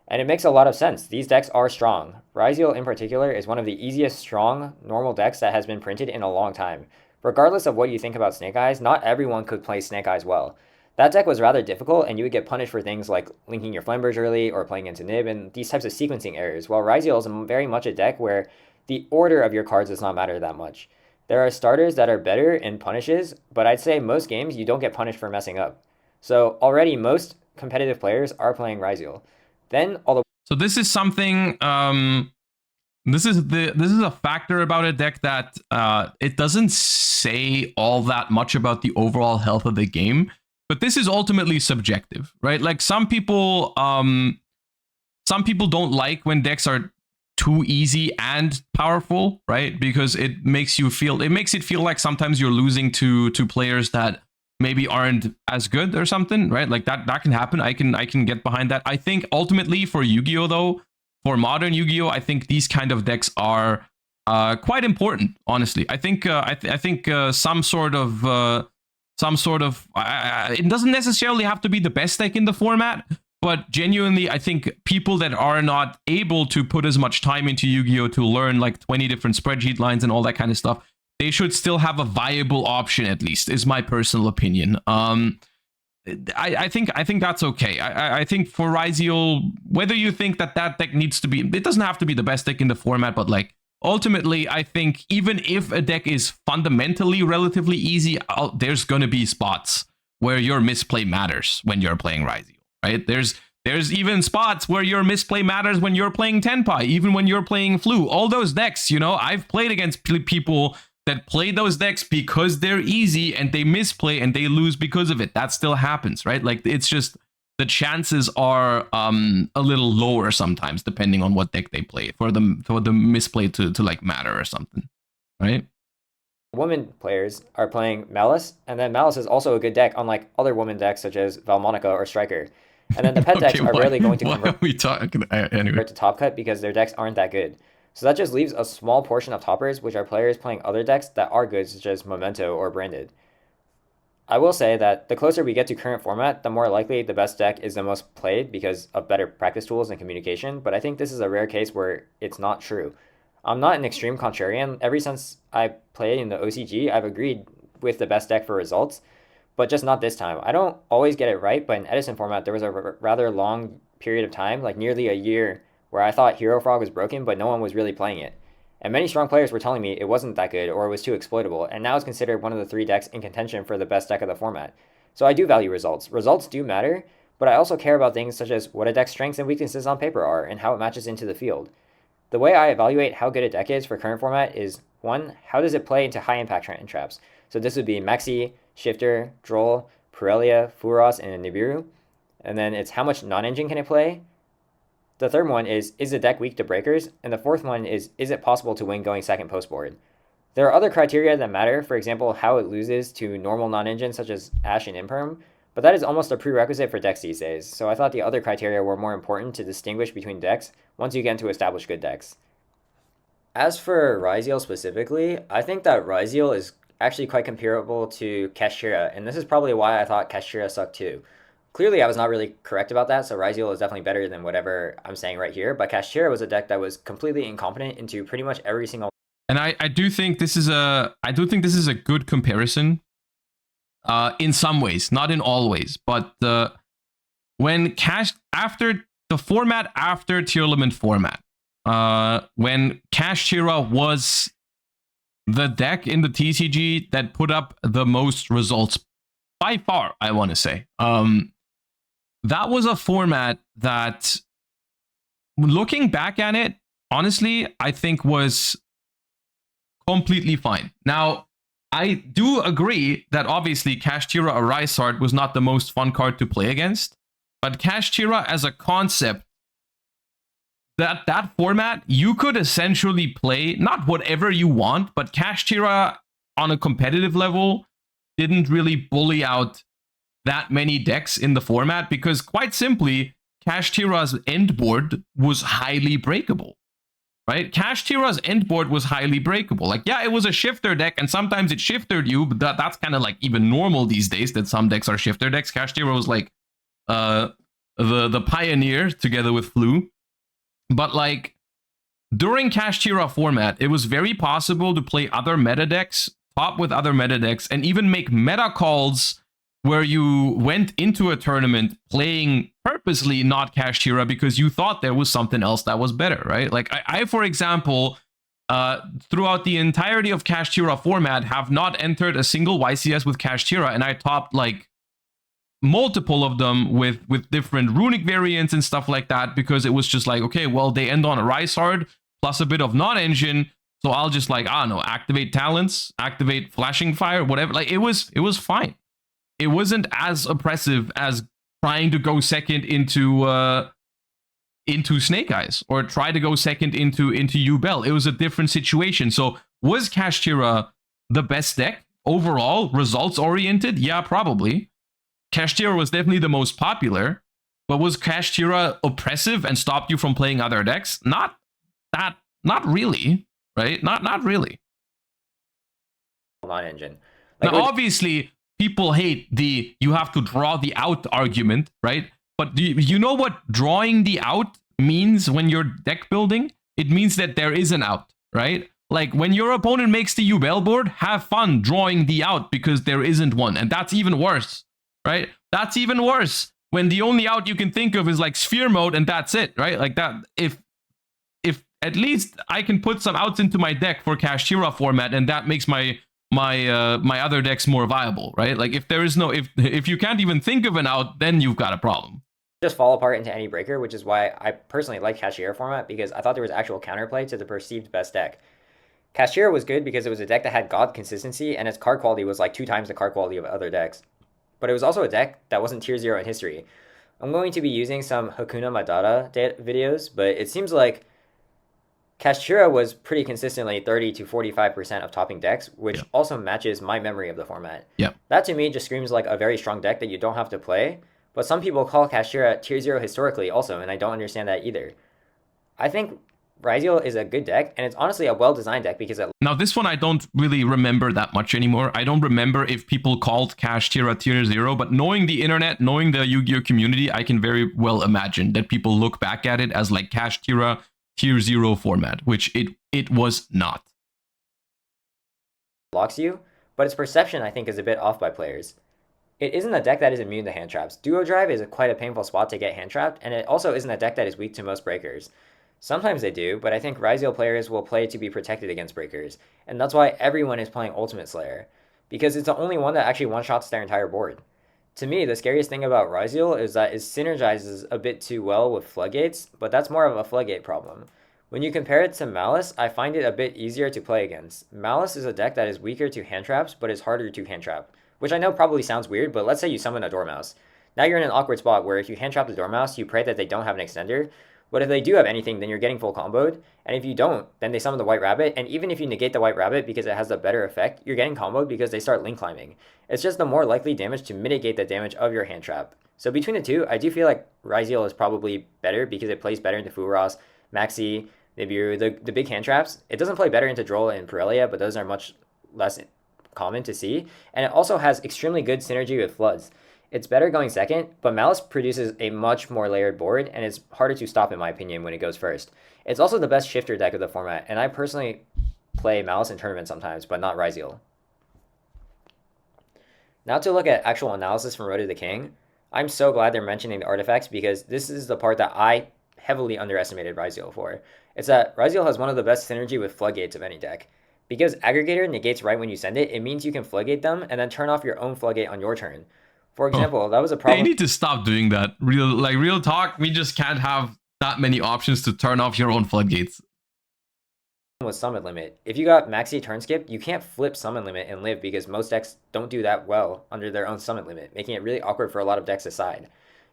And it makes a lot of sense. These decks are strong. Ryziel in particular is one of the easiest strong normal decks that has been printed in a long time. Regardless of what you think about Snake Eyes, not everyone could play Snake Eyes well. That deck was rather difficult, and you would get punished for things like linking your Flamberge early or playing into Nib and these types of sequencing errors, while Ryziel is very much a deck where the order of your cards does not matter that much. There are starters that are better in punishes, but I'd say most games you don't get punished for messing up. So already most competitive players are playing Ryziel. Then although so this is something this is a factor about a deck that it doesn't say all that much about the overall health of the game, but this is ultimately subjective, right? Like some people don't like when decks are too easy and powerful, right? Because it makes it feel like sometimes you're losing to players that maybe aren't as good or something, right? Like that can happen. I can get behind that. I think ultimately for Yu-Gi-Oh though, for modern Yu-Gi-Oh, I think these kind of decks are quite important, honestly. I think some sort of it doesn't necessarily have to be the best deck in the format, but genuinely, I think people that are not able to put as much time into Yu-Gi-Oh to learn like 20 different spreadsheet lines and all that kind of stuff, they should still have a viable option, at least, is my personal opinion. I think that's okay. I think for Ryziel, whether you think that deck needs to be, it doesn't have to be the best deck in the format, but like ultimately, I think even if a deck is fundamentally relatively easy, there's gonna be spots where your misplay matters when you're playing Ryziel, right? There's even spots where your misplay matters when you're playing Tenpai, even when you're playing Flu. All those decks, you know, I've played against people that play those decks because they're easy and they misplay and they lose because of it. That still happens, right? Like it's just the chances are a little lower sometimes depending on what deck they play for the misplay to like matter or something, right? Women players are playing Malice, and then Malice is also a good deck, unlike other women decks such as Valmonica or Striker. And then the pet decks are rarely going to convert to top cut because their decks aren't that good. So that just leaves a small portion of toppers, which are players playing other decks that are good, such as Memento or Branded. I will say that the closer we get to current format, the more likely the best deck is the most played because of better practice tools and communication, but I think this is a rare case where it's not true. I'm not an extreme contrarian. Ever since I played in the OCG, I've agreed with the best deck for results, but just not this time. I don't always get it right, but in Edison format, there was a rather long period of time, like nearly a year, where I thought Hero Frog was broken, but no one was really playing it. And many strong players were telling me it wasn't that good or it was too exploitable, and now it's considered one of the 3 decks in contention for the best deck of the format. So I do value results. Results do matter, but I also care about things such as what a deck's strengths and weaknesses on paper are and how it matches into the field. The way I evaluate how good a deck is for current format is 1. How does it play into high impact traps? So this would be Maxi, Shifter, Droll, Purelia, Furos, and Nibiru. And then it's how much non-engine can it play? The third one is the deck weak to breakers? And the fourth one is it possible to win going second post board? There are other criteria that matter, for example, how it loses to normal non-engines such as Ash and Imperm, but that is almost a prerequisite for decks these days, so I thought the other criteria were more important to distinguish between decks once you get into established good decks. As for Ryzeal specifically, I think that Ryzeal is actually quite comparable to Kashtira, and this is probably why I thought Kashtira sucked too. Clearly, I was not really correct about that, so Ryzeal is definitely better than whatever I'm saying right here, but Kashtira was a deck that was completely incompetent into pretty much every single. And I do think this is a good comparison. In some ways, not in all ways, but when after the format after tier limit format, when Kashtira was the deck in the TCG that put up the most results by far, I want to say. That was a format that, looking back at it, honestly, I think was completely fine. Now, I do agree that obviously Kashtira or Rysart was not the most fun card to play against, but Kashtira as a concept, that format, you could essentially play not whatever you want, but Kashtira on a competitive level didn't really bully out that many decks in the format because, quite simply, Kashtira's end board was highly breakable. Right? Kashtira's end board was highly breakable. Like, yeah, it was a shifter deck, and sometimes it shiftered you, but that's kind of like even normal these days that some decks are shifter decks. Kashtira was like the pioneer together with Flu. But like during Kashtira format, it was very possible to play other meta decks, top with other meta decks, and even make meta calls where you went into a tournament playing purposely not Kashtira because you thought there was something else that was better, right? Like I for example, throughout the entirety of Kashtira format, have not entered a single YCS with Kashtira, and I topped like multiple of them with different runic variants and stuff like that because it was just like, okay, well, they end on a Rysard plus a bit of non-engine, so I'll just like, I don't know, activate talents, activate flashing fire, whatever. Like it was fine. It wasn't as oppressive as trying to go second into Snake Eyes or try to go second into Yubel. It was a different situation. So was Kashtira the best deck overall, results oriented? Yeah, probably. Kashtira was definitely the most popular, but was Kashtira oppressive and stopped you from playing other decks? Not really, right? Not really. Non-engine. Like, now, obviously, people hate the you have to draw the out argument, right? But do you know what drawing the out means when you're deck building? It means that there is an out, right? Like when your opponent makes the Yubel board, have fun drawing the out because there isn't one. And that's even worse, right? That's even worse when the only out you can think of is like sphere mode and that's it, right? Like that, if at least I can put some outs into my deck for Kashtira format and that makes my other decks more viable, right? Like if there is no, if you can't even think of an out, then you've got a problem. Just fall apart into any breaker, which is why I personally like Kashtira format because I thought there was actual counterplay to the perceived best deck. Kashtira was good because it was a deck that had god consistency and its card quality was like 2 times the card quality of other decks. But it was also a deck that wasn't tier 0 in history. I'm going to be using some Hakuna Matata videos, but it seems like Kashtira was pretty consistently 30 to 45% of topping decks, which also matches my memory of the format. Yeah. That to me just screams like a very strong deck that you don't have to play, but some people call Kashtira tier 0 historically also, and I don't understand that either. I think Ryzeal is a good deck, and it's honestly a well-designed deck because it... Now, this one I don't really remember that much anymore. I don't remember if people called Kashtira tier 0, but knowing the internet, knowing the Yu-Gi-Oh community, I can very well imagine that people look back at it as like Kashtira tier 0 format, which it was not. Blocks you, but its perception, I think, is a bit off by players. It isn't a deck that is immune to hand traps. Duo Drive is quite a painful spot to get hand trapped, and it also isn't a deck that is weak to most breakers. Sometimes they do, but I think Ryzeal players will play to be protected against breakers, and that's why everyone is playing Ultimate Slayer, because it's the only one that actually one-shots their entire board. To me, the scariest thing about Ryzeal is that it synergizes a bit too well with Floodgates, but that's more of a Floodgate problem. When you compare it to Malice, I find it a bit easier to play against. Malice is a deck that is weaker to hand traps, but is harder to hand trap, which I know probably sounds weird, but let's say you summon a Dormouse. Now you're in an awkward spot where if you hand trap the Dormouse, you pray that they don't have an extender, but if they do have anything, then you're getting full comboed, and if you don't, then they summon the White Rabbit, and even if you negate the White Rabbit because it has the better effect, you're getting comboed because they start link climbing. It's just the more likely damage to mitigate the damage of your hand trap. So between the two, I do feel like Ryzeal is probably better because it plays better into Furos, Maxi, Nibiru, the big hand traps. It doesn't play better into Droll and Pirellia, but those are much less common to see. And it also has extremely good synergy with Floods. It's better going second, but Malice produces a much more layered board, and it's harder to stop in my opinion when it goes first. It's also the best shifter deck of the format, and I personally play Malice in tournaments sometimes, but not Ryzeal. Now to look at actual analysis from Road to the King, I'm so glad they're mentioning the artifacts because this is the part that I heavily underestimated Ryzeal for. It's that Ryzeal has one of the best synergy with Floodgates of any deck. Because Aggregator negates right when you send it, it means you can Floodgate them and then turn off your own Floodgate on your turn. For example, that was a problem. They need to stop doing that. Real talk, we just can't have that many options to turn off your own floodgates. With Summon Limit. If you got Maxi turn skip, you can't flip Summon Limit and live because most decks don't do that well under their own Summon Limit, making it really awkward for a lot of decks aside.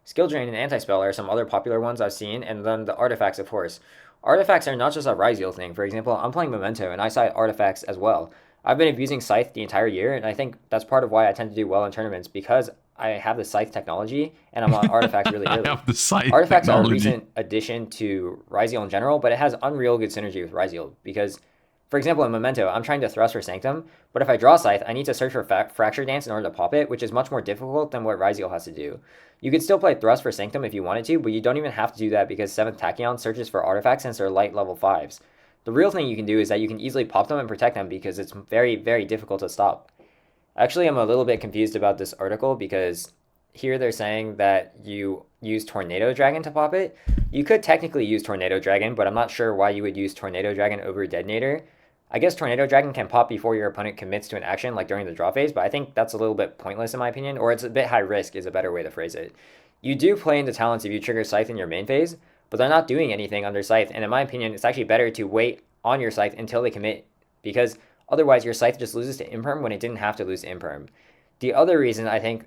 Skill Drain and Anti-Spell are some other popular ones I've seen, and then the artifacts, of course. Artifacts are not just a Ryzeal thing. For example, I'm playing Memento and I cite artifacts as well. I've been abusing Scythe the entire year, and I think that's part of why I tend to do well in tournaments because I have the Scythe technology and I'm on artifacts really early. I have the Scythe Artifacts technology. are a recent addition to Ryzeal in general, but it has unreal good synergy with Ryzeal because, for example, in Memento, I'm trying to thrust for Sanctum, but if I draw Scythe, I need to search for Fracture Dance in order to pop it, which is much more difficult than what Ryzeal has to do. You could still play Thrust for Sanctum if you wanted to, but you don't even have to do that because 7th Tachyon searches for artifacts since they're light level 5s. The real thing you can do is that you can easily pop them and protect them because it's very, very difficult to stop. Actually, I'm a little bit confused about this article because here they're saying that you use Tornado Dragon to pop it. You could technically use Tornado Dragon, but I'm not sure why you would use Tornado Dragon over Detonator. I guess Tornado Dragon can pop before your opponent commits to an action, like during the draw phase, but I think that's a little bit pointless in my opinion, or it's a bit high risk is a better way to phrase it. You do play into talents if you trigger Scythe in your main phase, but they're not doing anything under Scythe, and in my opinion, it's actually better to wait on your Scythe until they commit, because otherwise your Scythe just loses to Imperm when it didn't have to lose to Imperm. The other reason I think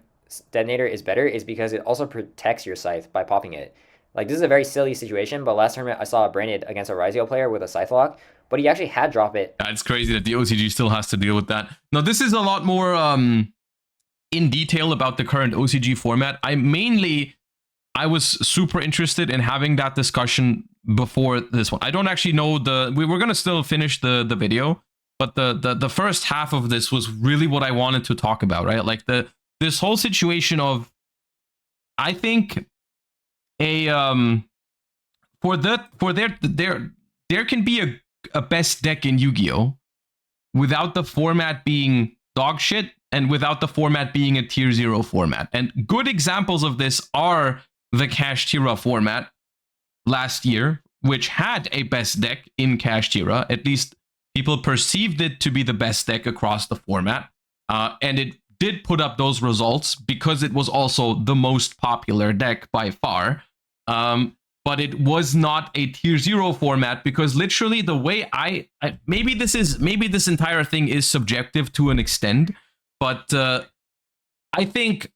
Detonator is better is because it also protects your Scythe by popping it. Like, this is a very silly situation, but last tournament I saw a Branded against a Ryzeal player with a Scythe lock, but he actually had drop it. It's crazy that the OCG still has to deal with that. Now, this is a lot more in detail about the current OCG format. I was super interested in having that discussion before this one. I don't actually know we were going to still finish the video, but the first half of this was really what I wanted to talk about, right? Like this whole situation of, I think there can be a best deck in Yu-Gi-Oh! Without the format being dog shit and without the format being a tier 0 format. And good examples of this are the Kashtira format last year, which had a best deck in Kashtira. At least people perceived it to be the best deck across the format. And it did put up those results because it was also the most popular deck by far. But it was not a tier 0 format because literally the way maybe this entire thing is subjective to an extent, but I think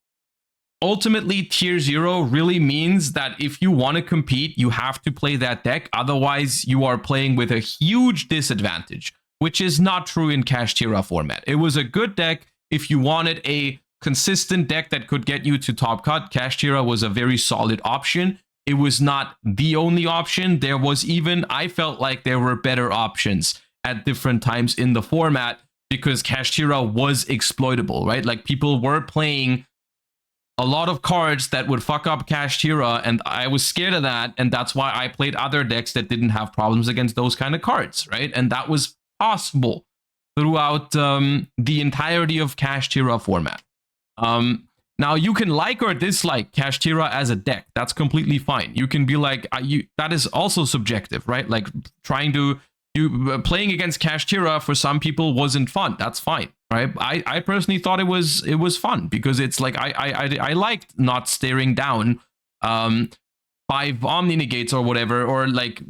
ultimately tier 0 really means that if you want to compete, you have to play that deck. Otherwise, you are playing with a huge disadvantage, which is not true in Kashtira format. It was a good deck if you wanted a consistent deck that could get you to top cut. Kashtira was a very solid option. It was not the only option. There was I felt like there were better options at different times in the format because Kashtira was exploitable, right? Like, people were playing a lot of cards that would fuck up Kashtira, and I was scared of that, and that's why I played other decks that didn't have problems against those kind of cards, right? And that was possible throughout the entirety of Kashtira format. Now, you can like or dislike Kashtira as a deck. That's completely fine. You can be like, that is also subjective, right? Like, playing against Kashtira for some people wasn't fun. That's fine. right? I personally thought it was fun because it's like I liked not staring down 5 Omni Negates or whatever, or like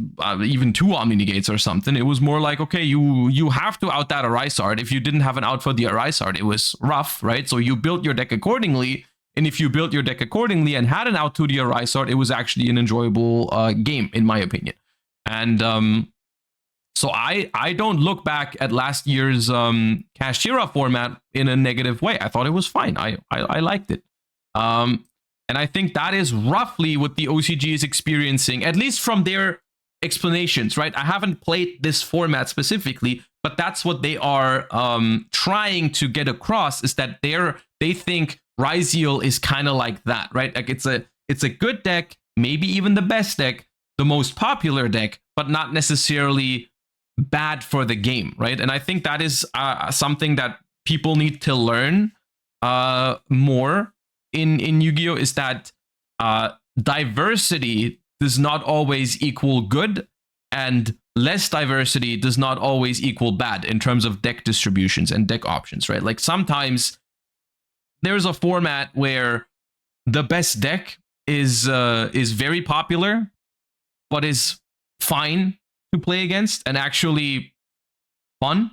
even 2 Omni Negates or something. It was more like, okay, you have to out that Arisard. If you didn't have an out for the Arisard, it was rough, right? So you built your deck accordingly. And if you built your deck accordingly and had an out to the Arisard, it was actually an enjoyable game, in my opinion. And so I don't look back at last year's Kashtira format in a negative way. I thought it was fine. I liked it. And I think that is roughly what the OCG is experiencing, at least from their explanations, right? I haven't played this format specifically, but that's what they are trying to get across, is that they think Ryziel is kind of like that, right? Like it's a good deck, maybe even the best deck, the most popular deck, but not necessarily bad for the game, right? And I think that is something that people need to learn more in Yu-Gi-Oh! Is that diversity does not always equal good, and less diversity does not always equal bad in terms of deck distributions and deck options, right? Like sometimes there's a format where the best deck is very popular, but is fine to play against and actually fun.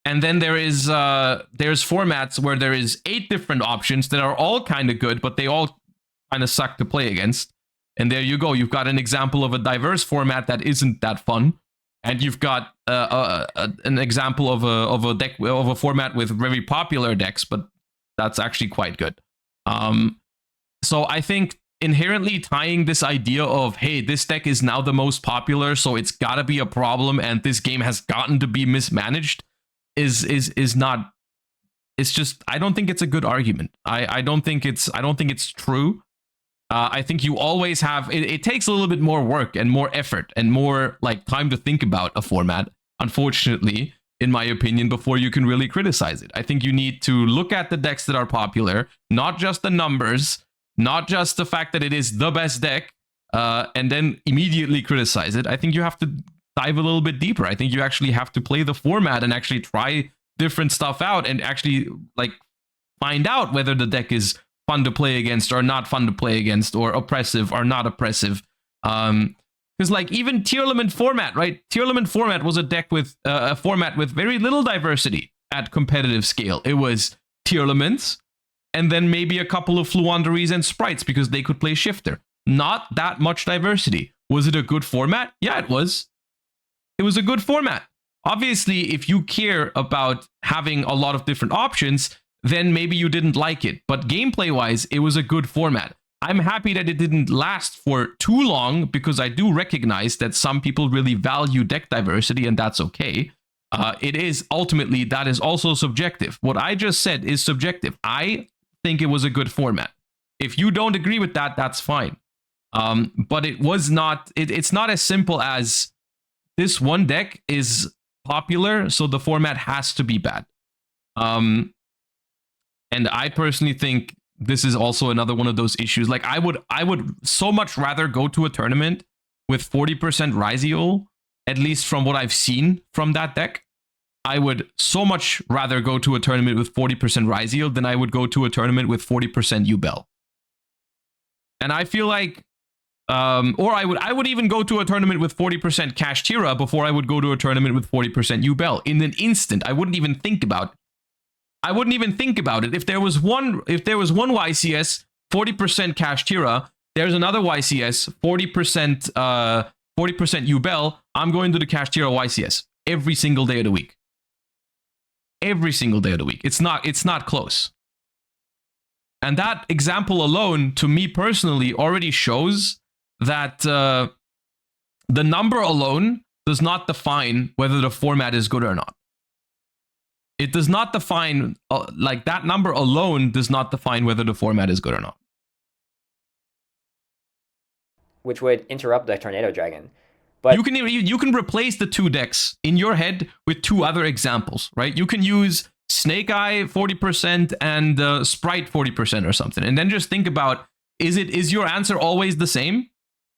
And then there's formats where there is 8 different options that are all kind of good, but they all kind of suck to play against. And there you go. You've got an example of a diverse format that isn't that fun, and you've got an example of a format with very popular decks, but that's actually quite good. So I think inherently tying this idea of, hey, this deck is now the most popular, so it's got to be a problem, and this game has gotten to be mismanaged, is not. It's just, I don't think it's a good argument. I don't think it's true. I think you always have, it takes a little bit more work and more effort and more like time to think about a format, unfortunately, in my opinion, before you can really criticize it. I think you need to look at the decks that are popular, not just the numbers, not just the fact that it is the best deck, and then immediately criticize it. I think you have to dive a little bit deeper. I think you actually have to play the format and actually try different stuff out and actually like find out whether the deck is fun to play against or not fun to play against, or oppressive or not oppressive. Because like even Tier Element format, right? Tier Element format was a deck with a format with very little diversity at competitive scale. It was Tier Elements and then maybe a couple of Fluanderies and Sprites because they could play Shifter. Not that much diversity. Was it a good format? Yeah, it was. It was a good format. Obviously, if you care about having a lot of different options, then maybe you didn't like it. But gameplay-wise, it was a good format. I'm happy that it didn't last for too long because I do recognize that some people really value deck diversity, and that's okay. It is ultimately, that is also subjective. What I just said is subjective. I think it was a good format. If you don't agree with that, that's fine. But it was not, it's not as simple as this one deck is popular, so the format has to be bad. And I personally think this is also another one of those issues. Like I would so much rather go to a tournament with 40% Ryziel, at least from what I've seen from that deck. I would so much rather go to a tournament with 40% Ryziel than I would go to a tournament with 40% Yubel. And I feel like or I would even go to a tournament with 40% Kashtira before I would go to a tournament with 40% Yubel in an instant. I wouldn't even think about it. If there was one YCS 40% Kashtira, there's another YCS 40% Yubel. I'm going to the Kashtira YCS every single day of the week. Every single day of the week. It's not close. And that example alone, to me personally, already shows that the number alone does not define whether the format is good or not. It does not define, like that number alone does not define whether the format is good or not. Which would interrupt the Tornado Dragon. But you can replace the 2 decks in your head with 2 other examples, right? You can use Snake Eye 40% and Sprite 40% or something, and then just think about, is your answer always the same?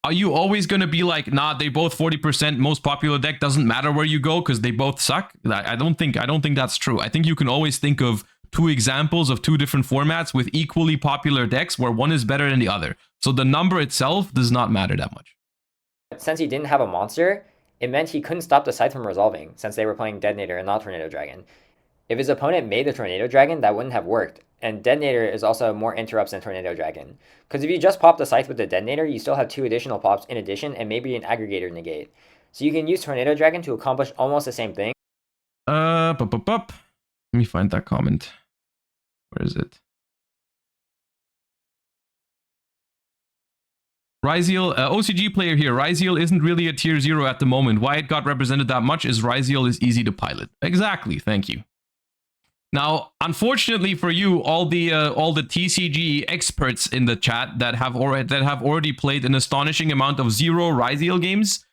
are you always going to be like, nah, they both 40% most popular deck, doesn't matter where you go because they both suck? I don't think that's true. I think you can always think of two examples of two different formats with equally popular decks where one is better than the other. So the number itself does not matter that much. Since he didn't have a monster, it meant he couldn't stop the Scythe from resolving, since they were playing Detonator and not Tornado Dragon. If his opponent made the Tornado Dragon, that wouldn't have worked, and Detonator is also more interrupts than Tornado Dragon. Because if you just pop the Scythe with the Detonator, you still have 2 additional pops in addition and maybe an Aggregator negate. So you can use Tornado Dragon to accomplish almost the same thing. Let me find that comment. Where is it? Ryziel, OCG player here. Ryziel isn't really a tier 0 at the moment. Why it got represented that much is Ryziel is easy to pilot. Exactly, thank you. Now, unfortunately for you, all the TCG experts in the chat that have already played an astonishing amount of 0 Ryziel games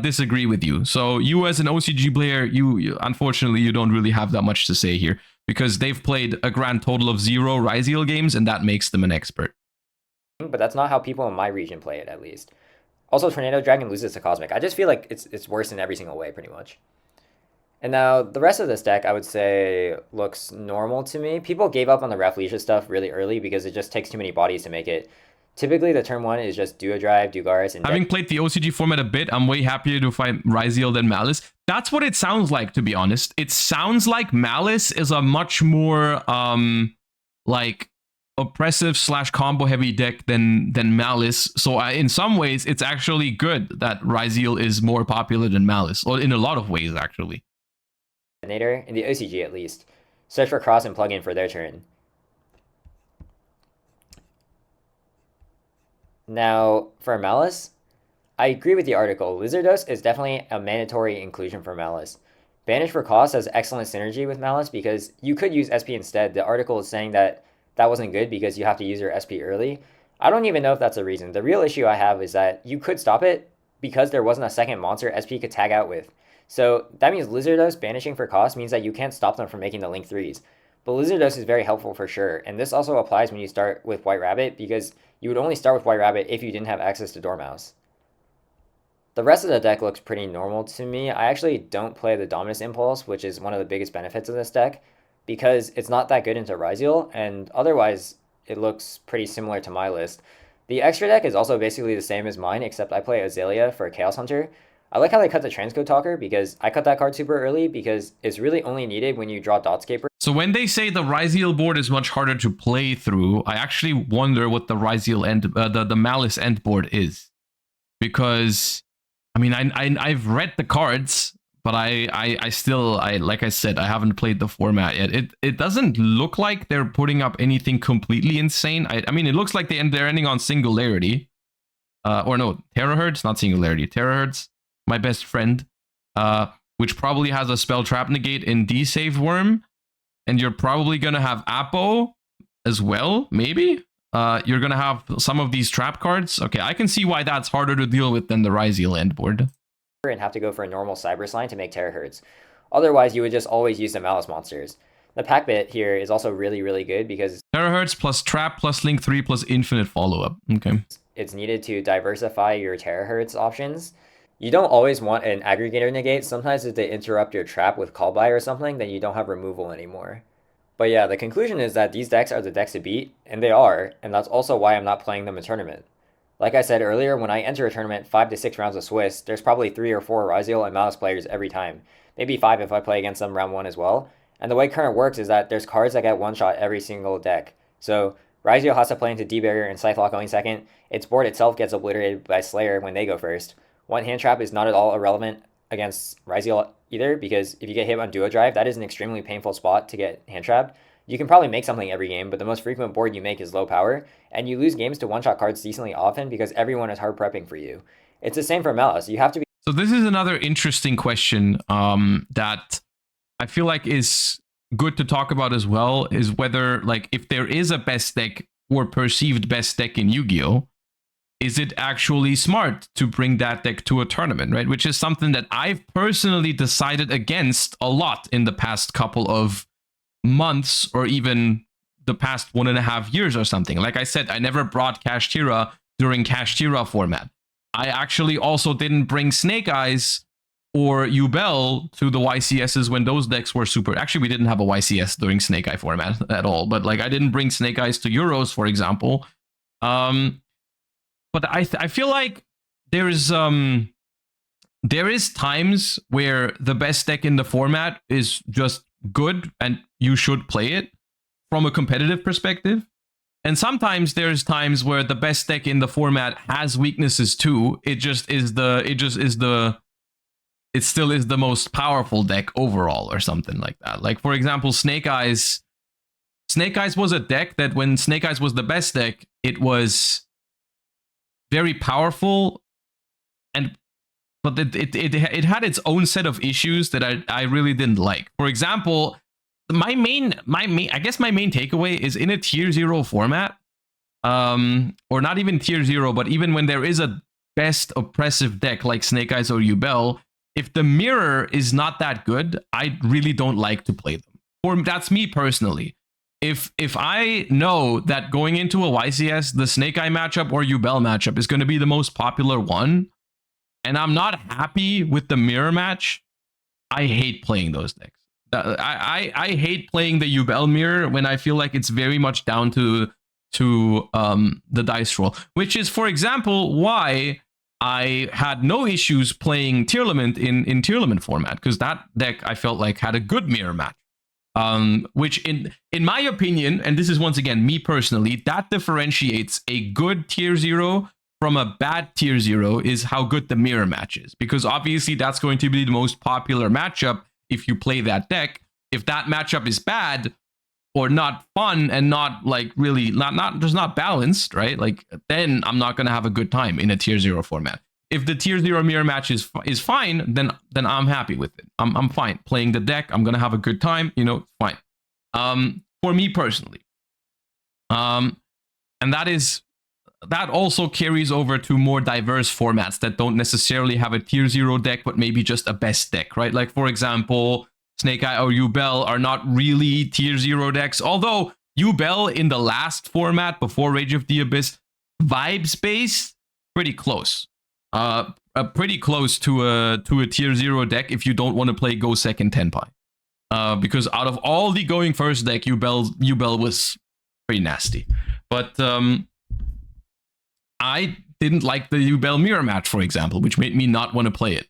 disagree with you. So you as an OCG player, you unfortunately you don't really have that much to say here because they've played a grand total of 0 Ryziel games and that makes them an expert. But that's not how people in my region play it, at least. Also, Tornado Dragon loses to Cosmic. I just feel like it's worse in every single way, pretty much. And now, the rest of this deck, I would say, looks normal to me. People gave up on the Rafflesia stuff really early because it just takes too many bodies to make it. Typically, the turn 1 is just Duo Drive, Dugaris, and... Having played the OCG format a bit, I'm way happier to fight Ryziel than Malice. That's what it sounds like, to be honest. It sounds like Malice is a much more, like... oppressive / combo heavy deck than Malice. So in some ways it's actually good that Ryziel is more popular than Malice, or in a lot of ways actually. In the OCG at least. Search for cross and plug in for their turn. Now for Malice, I agree with the article. Lizardos is definitely a mandatory inclusion for Malice. Banish for cost has excellent synergy with Malice because you could use SP instead. The article is saying that wasn't good because you have to use your SP early. I don't even know if that's a reason. The real issue I have is that you could stop it because there wasn't a second monster SP could tag out with. So that means Lizardos banishing for cost means that you can't stop them from making the Link 3s. But Lizardos is very helpful for sure, and this also applies when you start with White Rabbit because you would only start with White Rabbit if you didn't have access to Dormouse. The rest of the deck looks pretty normal to me. I actually don't play the Dominus Impulse, which is one of the biggest benefits of this deck, because it's not that good into Ryziel, and otherwise it looks pretty similar to my list. The extra deck is also basically the same as mine, except I play Azalea for Chaos Hunter. I like how they cut the Transcode Talker, because I cut that card super early, because it's really only needed when you draw Dotscaper. So when they say the Ryziel board is much harder to play through, I actually wonder what the Ryziel end, the Malice end board is. Because, I mean, I've read the cards, but I still, like I said, I haven't played the format yet. It doesn't look like they're putting up anything completely insane. I mean, it looks like they're ending on Singularity. Or no, Terahertz, not Singularity. Terahertz, my best friend, which probably has a spell trap negate in D-Save Worm. And you're probably going to have Apo as well, maybe? You're going to have some of these trap cards. Okay, I can see why that's harder to deal with than the Ryziel end board. And have to go for a normal Cyber Slime to make Terahertz. Otherwise, you would just always use the Malice monsters. The pack bit here is also really, really good because Terahertz plus Trap plus Link 3 plus Infinite Follow-up. Okay. It's needed to diversify your Terahertz options. You don't always want an Aggregator negate. Sometimes if they interrupt your trap with Call By or something, then you don't have removal anymore. But yeah, the conclusion is that these decks are the decks to beat, and they are, and that's also why I'm not playing them in tournament. Like I said earlier, when I enter a tournament 5 to 6 rounds of Swiss, there's probably 3 or 4 Ryziel and Malice players every time. Maybe 5 if I play against them round 1 as well. And the way current works is that there's cards that get one-shot every single deck. So Ryziel has to play into D-Barrier and Scythe Lock going second. Its board itself gets obliterated by Slayer when they go first. One hand trap is not at all irrelevant against Ryziel either, because if you get hit on Duo Drive, that is an extremely painful spot to get hand trapped. You can probably make something every game, but the most frequent board you make is low power, and you lose games to one-shot cards decently often because everyone is hard prepping for you. It's the same for Malice. You have to be... So this is another interesting question that I feel like is good to talk about as well, is whether, like, if there is a best deck or perceived best deck in Yu-Gi-Oh!, is it actually smart to bring that deck to a tournament, right? Which is something that I've personally decided against a lot in the past couple of months, or even the past 1.5 years or something. Like I said, I never brought Kashtira during Kashtira format. I actually also didn't bring Snake Eyes or Yubel to the YCSs when those decks were super. Actually, we didn't have a YCS during Snake Eye format at all. But like, I didn't bring Snake Eyes to Euros, for example. But I feel like there is times where the best deck in the format is just good and you should play it from a competitive perspective. And sometimes there's times where the best deck in the format has weaknesses too. It still is the most powerful deck overall or something like that. Like, for example, Snake Eyes. Snake Eyes was a deck that when Snake Eyes was the best deck, it was very powerful, but it had its own set of issues that I really didn't like. For example, my main takeaway is in a tier 0 format, or not even tier 0, but even when there is a best oppressive deck like Snake Eyes or Yubel, if the mirror is not that good, I really don't like to play them. Or that's me personally. If I know that going into a YCS, the Snake Eye matchup or Yubel matchup is going to be the most popular one, and I'm not happy with the mirror match, I hate playing those decks. I hate playing the Yubel mirror when I feel like it's very much down to the dice roll, which is, for example, why I had no issues playing Tearlament in Tearlament format, because that deck I felt like had a good mirror match. Which in my opinion, and this is once again me personally, that differentiates a good tier 0 from a bad tier 0 is how good the mirror match is, because obviously that's going to be the most popular matchup if you play that deck. If that matchup is bad or not fun and not like really not balanced, right? Like, then I'm not going to have a good time in a tier 0 format. If the tier 0 mirror match is fine, then I'm happy with it. I'm fine playing the deck. I'm going to have a good time, fine. For me personally. And that also carries over to more diverse formats that don't necessarily have a tier 0 deck, but maybe just a best deck, right? Like, for example, Snake Eye or Yubel are not really tier 0 decks, although Yubel in the last format before Rage of the Abyss, vibes based, pretty close. Pretty close to a tier 0 deck if you don't want to play Go Second Tenpai. Because out of all the going first deck, Yubel was pretty nasty. But I didn't like the Yubel mirror match, for example, which made me not want to play it.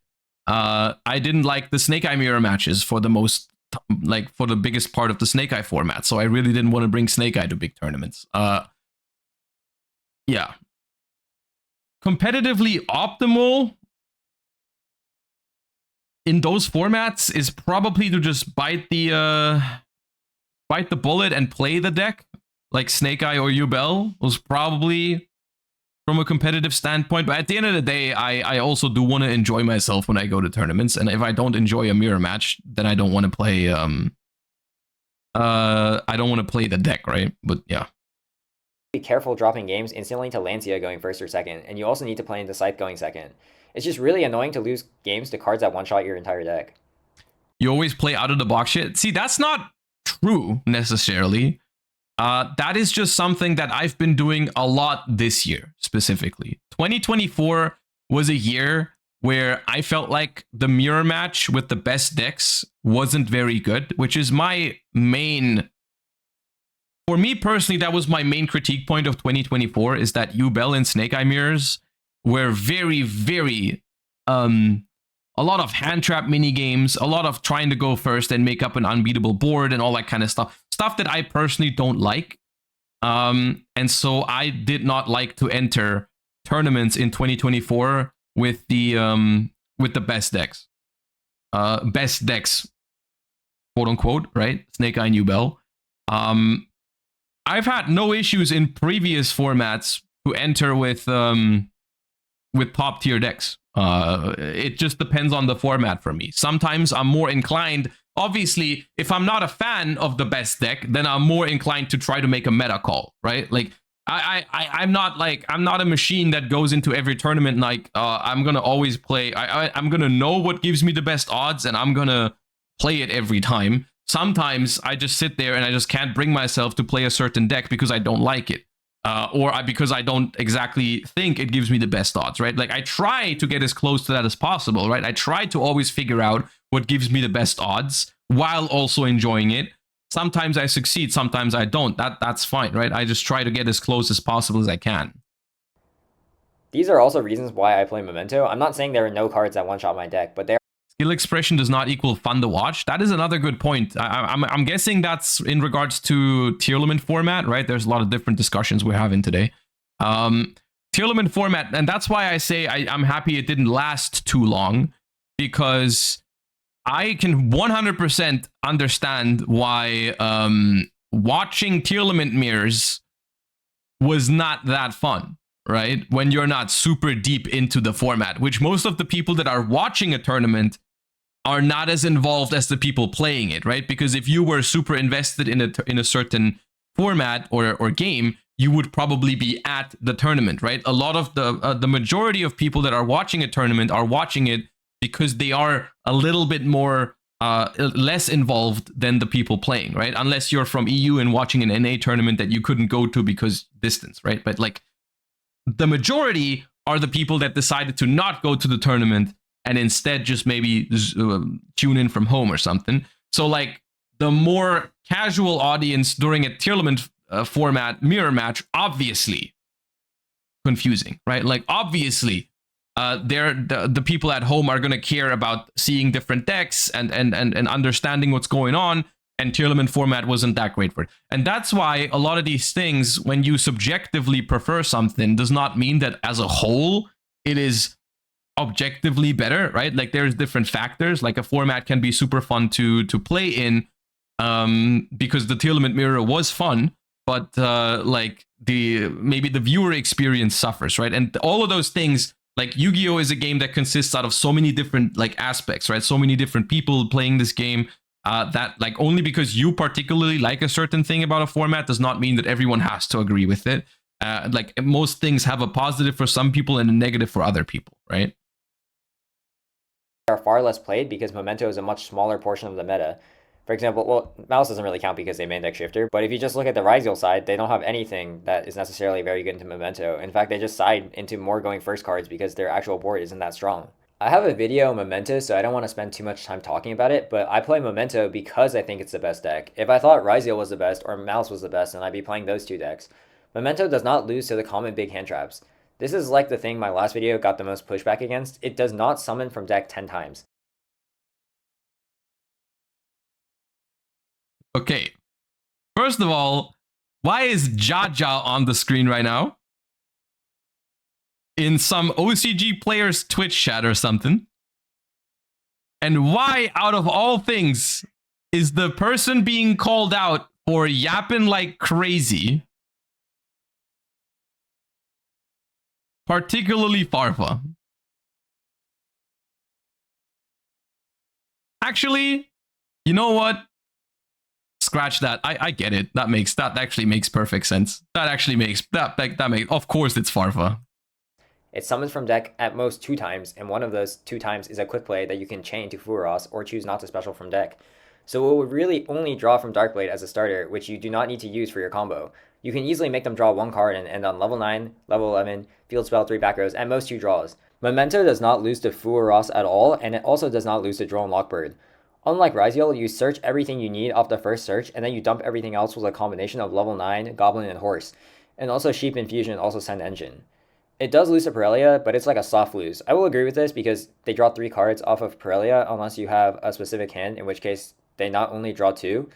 I didn't like the Snake Eye mirror matches for the biggest part of the Snake Eye format, so I really didn't want to bring Snake Eye to big tournaments. Yeah. Competitively optimal in those formats is probably to just bite the bullet and play the deck, like Snake Eye or Yubel was probably from a competitive standpoint. But at the end of the day, I also do want to enjoy myself when I go to tournaments, and if I don't enjoy a mirror match, then I don't want to play I don't want to play the deck, right? But yeah. Be careful dropping games instantly to Lancia going first or second, and you also need to play into Scythe going second. It's just really annoying to lose games to cards that one-shot your entire deck. You always play out of the box shit. See, that's not true necessarily. That is just something that I've been doing a lot this year, specifically. 2024 was a year where I felt like the mirror match with the best decks wasn't very good, which is my main... For me personally, that was my main critique point of 2024, is that Yubel and Snake Eye mirrors were very, very... a lot of hand trap mini games, a lot of trying to go first and make up an unbeatable board and all that kind of stuff. Stuff that I personally don't like. And so I did not like to enter tournaments in 2024 with the best decks. Best decks, quote unquote, right? Snake Eye and Yubel. I've had no issues in previous formats to enter with top tier decks. It just depends on the format for me. Sometimes I'm more inclined, obviously, if I'm not a fan of the best deck, then I'm more inclined to try to make a meta call, right? Like I'm not a machine that goes into every tournament like I'm gonna always play. I'm gonna know what gives me the best odds and I'm gonna play it every time. Sometimes I just sit there and I just can't bring myself to play a certain deck because I don't like it. because I don't exactly think it gives me the best odds, right? Like I try to get as close to that as possible, right? I try to always figure out what gives me the best odds while also enjoying it. Sometimes I succeed, sometimes I don't. That's fine, right? I just try to get as close as possible as I can. These are also reasons why I play Memento. I'm not saying there are no cards that one-shot my deck, but there Skill expression does not equal fun to watch. That is another good point. I'm guessing that's in regards to tier limit format, right? There's a lot of different discussions we're having today. Tier limit format, and that's why I say I'm happy it didn't last too long, because I can 100% understand why watching tier limit mirrors was not that fun, right? When you're not super deep into the format, which most of the people that are watching a tournament are not as involved as the people playing it, right? Because if you were super invested in a certain format or game, you would probably be at the tournament, right? A lot of the majority of people that are watching a tournament are watching it because they are a little bit more less involved than the people playing, right? Unless you're from EU and watching an NA tournament that you couldn't go to because distance, right? But like the majority are the people that decided to not go to the tournament and instead just maybe tune in from home or something. So like the more casual audience during a tournament format mirror match, obviously confusing, right? Like obviously the people at home are going to care about seeing different decks and understanding what's going on, and tournament format wasn't that great for it. And that's why a lot of these things, when you subjectively prefer something, does not mean that as a whole it is objectively better, right? Like there's different factors. Like a format can be super fun to play in because the tournament mirror was fun, but like maybe the viewer experience suffers, right? And all of those things, like Yu-Gi-Oh is a game that consists out of so many different like aspects, right? So many different people playing this game. That like only because you particularly like a certain thing about a format does not mean that everyone has to agree with it. Like most things have a positive for some people and a negative for other people, right? are far less played because Memento is a much smaller portion of the meta. For example, well, Mouse doesn't really count because they main deck Shifter, but if you just look at the Ryzeal side, they don't have anything that is necessarily very good into Memento. In fact, they just side into more going first cards because their actual board isn't that strong. I have a video on Memento, so I don't want to spend too much time talking about it, but I play Memento because I think it's the best deck. If I thought Ryzeal was the best or Mouse was the best, then I'd be playing those two decks. Memento does not lose to the common big hand traps. This is like the thing my last video got the most pushback against. It does not summon from deck 10 times. Okay. First of all, why is Jaja on the screen right now? In some OCG player's Twitch chat or something? And why, out of all things, is the person being called out for yapping like crazy particularly Farfa? Actually, you know what? Scratch that. I get it. That actually makes perfect sense. That actually makes that makes, of course it's Farfa. It summons from deck at most 2 times, and one of those 2 times is a quick play that you can chain to Furos or choose not to special from deck. So it would really only draw from Darkblade as a starter, which you do not need to use for your combo. You can easily make them draw 1 card and end on level 9, level 11, field spell, 3 back rows, at most 2 draws. Memento does not lose to Furos at all, and it also does not lose to Drone Lockbird. Unlike Ryzeal, you search everything you need off the first search, and then you dump everything else with a combination of level 9, Goblin, and Horse. And also Sheep Infusion, also Send Engine. It does lose to Parelia, but it's like a soft lose. I will agree with this because they draw 3 cards off of Parelia unless you have a specific hand, in which case they not only draw 2,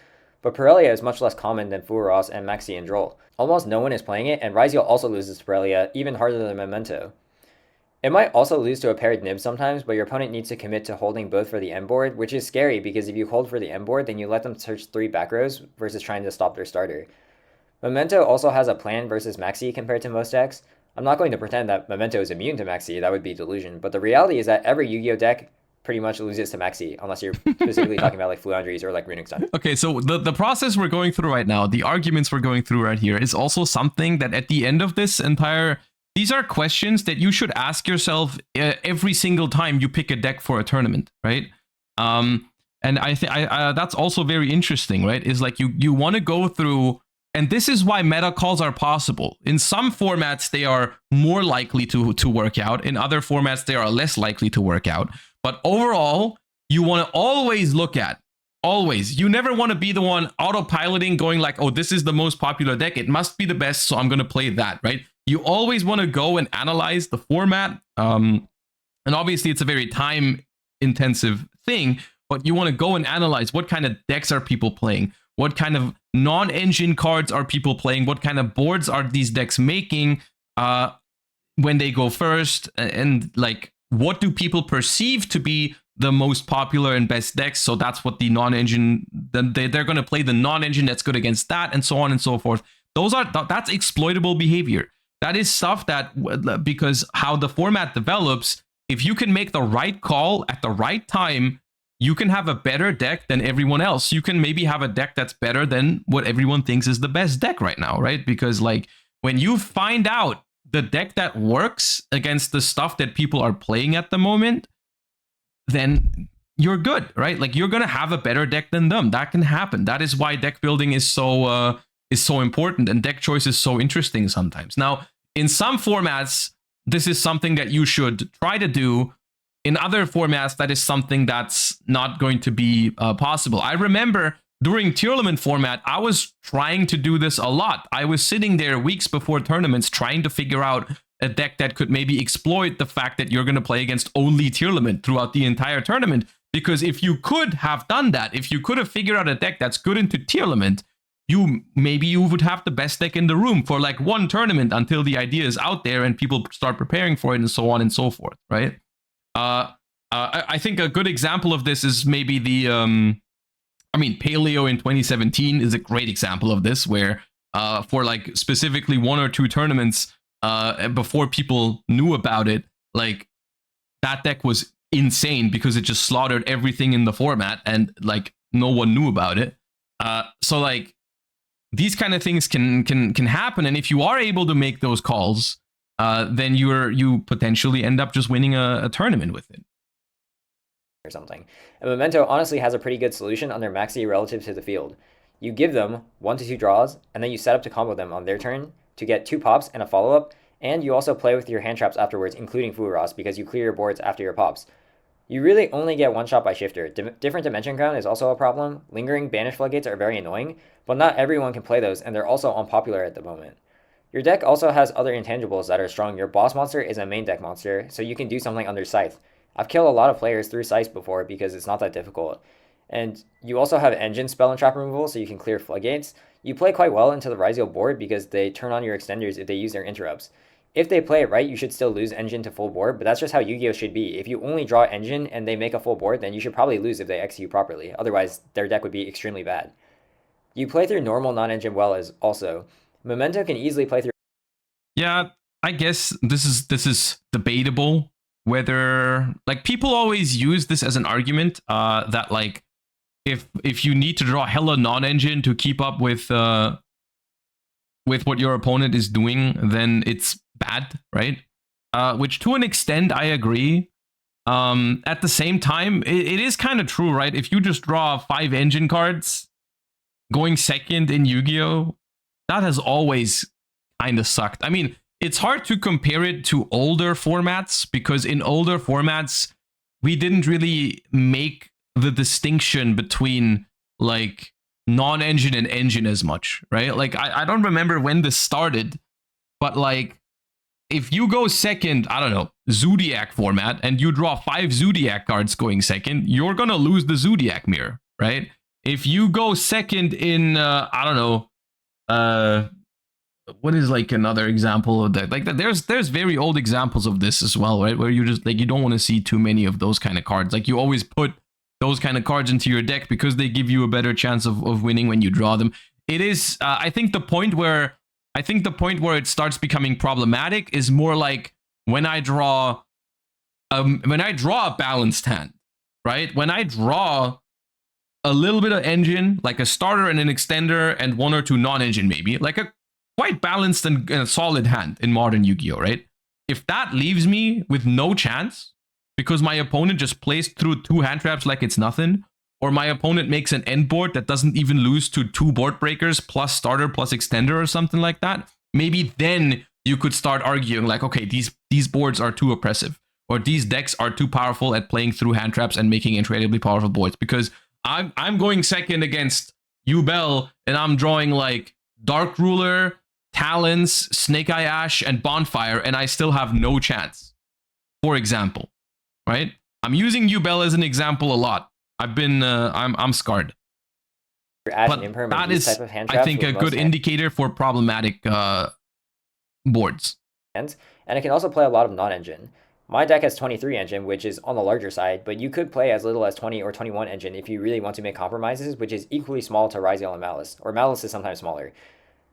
but Parelia is much less common than Furos and Maxi and Droll. Almost no one is playing it, and Ryzeal also loses to Parelia, even harder than Memento. It might also lose to a paired Nib sometimes, but your opponent needs to commit to holding both for the end board, which is scary because if you hold for the end board, then you let them search 3 back rows versus trying to stop their starter. Memento also has a plan versus Maxi compared to most decks. I'm not going to pretend that Memento is immune to Maxi, that would be delusion, but the reality is that every Yu-Gi-Oh deck pretty much loses to Maxi, unless you're specifically talking about like Fluandries or like Runick Sun. Okay, so the process we're going through right now, the arguments we're going through right here, is also something that at the end of this entire... These are questions that you should ask yourself every single time you pick a deck for a tournament, right? And I think that's also very interesting, right? Is like you want to go through And this is why meta calls are possible. In some formats, they are more likely to work out. In other formats, they are less likely to work out. But overall, you want to always look at, you never want to be the one autopiloting going like, oh, this is the most popular deck. It must be the best, so I'm going to play that, right? You always want to go and analyze the format. And obviously, it's a very time-intensive thing, but you want to go and analyze what kind of decks are people playing? What kind of non-engine cards are people playing? What kind of boards are these decks making when they go first? And like, what do people perceive to be the most popular and best decks? So that's what the non-engine, they're going to play the non-engine that's good against that, and so on and so forth. That's exploitable behavior. That is stuff that, because how the format develops, if you can make the right call at the right time, you can have a better deck than everyone else. You can maybe have a deck that's better than what everyone thinks is the best deck right now, right? Because like when you find out the deck that works against the stuff that people are playing at the moment, then you're good, right? Like you're gonna have a better deck than them. That can happen. That is why deck building is so important, and deck choice is so interesting sometimes. Now, in some formats, this is something that you should try to do. In other formats, that is something that's not going to be possible. I remember during tournament format, I was trying to do this a lot. I was sitting there weeks before tournaments trying to figure out a deck that could maybe exploit the fact that you're going to play against only tournament throughout the entire tournament. Because if you could have done that, if you could have figured out a deck that's good into tournament, maybe you would have the best deck in the room for like one tournament until the idea is out there and people start preparing for it and so on and so forth, right? I think a good example of this is maybe the, Paleo in 2017 is a great example of this, where for like specifically 1 or 2 tournaments before people knew about it, like that deck was insane because it just slaughtered everything in the format and like no one knew about it. So like these kind of things can happen, and if you are able to make those calls, then you potentially end up just winning a tournament with it. Or something. And Memento honestly has a pretty good solution on their maxi relative to the field. You give them 1 to 2 draws, and then you set up to combo them on their turn to get 2 pops and a follow-up, and you also play with your hand traps afterwards, including Furos, because you clear your boards after your pops. You really only get 1 shot by shifter. Different Dimension Crown is also a problem. Lingering Banish Floodgates are very annoying, but not everyone can play those, and they're also unpopular at the moment. Your deck also has other intangibles that are strong. Your boss monster is a main deck monster, so you can do something under Scythe. I've killed a lot of players through Scythe before because it's not that difficult. And you also have engine spell and trap removal, so you can clear floodgates. You play quite well into the Ryzeo board because they turn on your extenders if they use their interrupts. If they play it right, you should still lose engine to full board, but that's just how Yu-Gi-Oh should be. If you only draw engine and they make a full board, then you should probably lose if they execute properly. Otherwise, their deck would be extremely bad. You play through normal non-engine well as also. Memento can easily play through. Yeah, I guess this is debatable whether, like, people always use this as an argument that like if you need to draw hella non-engine to keep up with what your opponent is doing, then it's bad, right? Which to an extent I agree. At the same time, it is kind of true, right? If you just draw 5 engine cards going second in Yu-Gi-Oh, that has always kind of sucked. I mean, it's hard to compare it to older formats because in older formats, we didn't really make the distinction between like non-engine and engine as much, right? Like, I don't remember when this started, but like, if you go second, I don't know, Zodiac format, and you draw 5 Zodiac cards going second, you're gonna lose the Zodiac mirror, right? If you go second in, I don't know, what is like another example of that? Like there's very old examples of this as well, right? Where you just like, you don't want to see too many of those kind of cards. Like you always put those kind of cards into your deck because they give you a better chance of winning when you draw them. It is, I think the point where it starts becoming problematic is more like when I draw a balanced hand, right? When I draw a little bit of engine, like a starter and an extender and 1 or 2 non-engine, maybe like a quite balanced and a solid hand in modern Yu-Gi-Oh, right? If that leaves me with no chance because my opponent just plays through 2 hand traps like it's nothing, or my opponent makes an end board that doesn't even lose to 2 board breakers plus starter plus extender or something like that, maybe then you could start arguing like, okay, these boards are too oppressive, or these decks are too powerful at playing through hand traps and making incredibly powerful boards. Because I'm going second against Yubel, and I'm drawing like Dark Ruler, Talons, Snake Eye Ash, and Bonfire, and I still have no chance. For example, right? I'm using Yubel as an example a lot. I'm scarred. Ash But and Imperm that and these is, type of hand I traps think, with a most good indicator for problematic boards. hands, and it can also play a lot of non-engine. My deck has 23 engine, which is on the larger side, but you could play as little as 20 or 21 engine if you really want to make compromises, which is equally small to Ryziel and Malice, or Malice is sometimes smaller.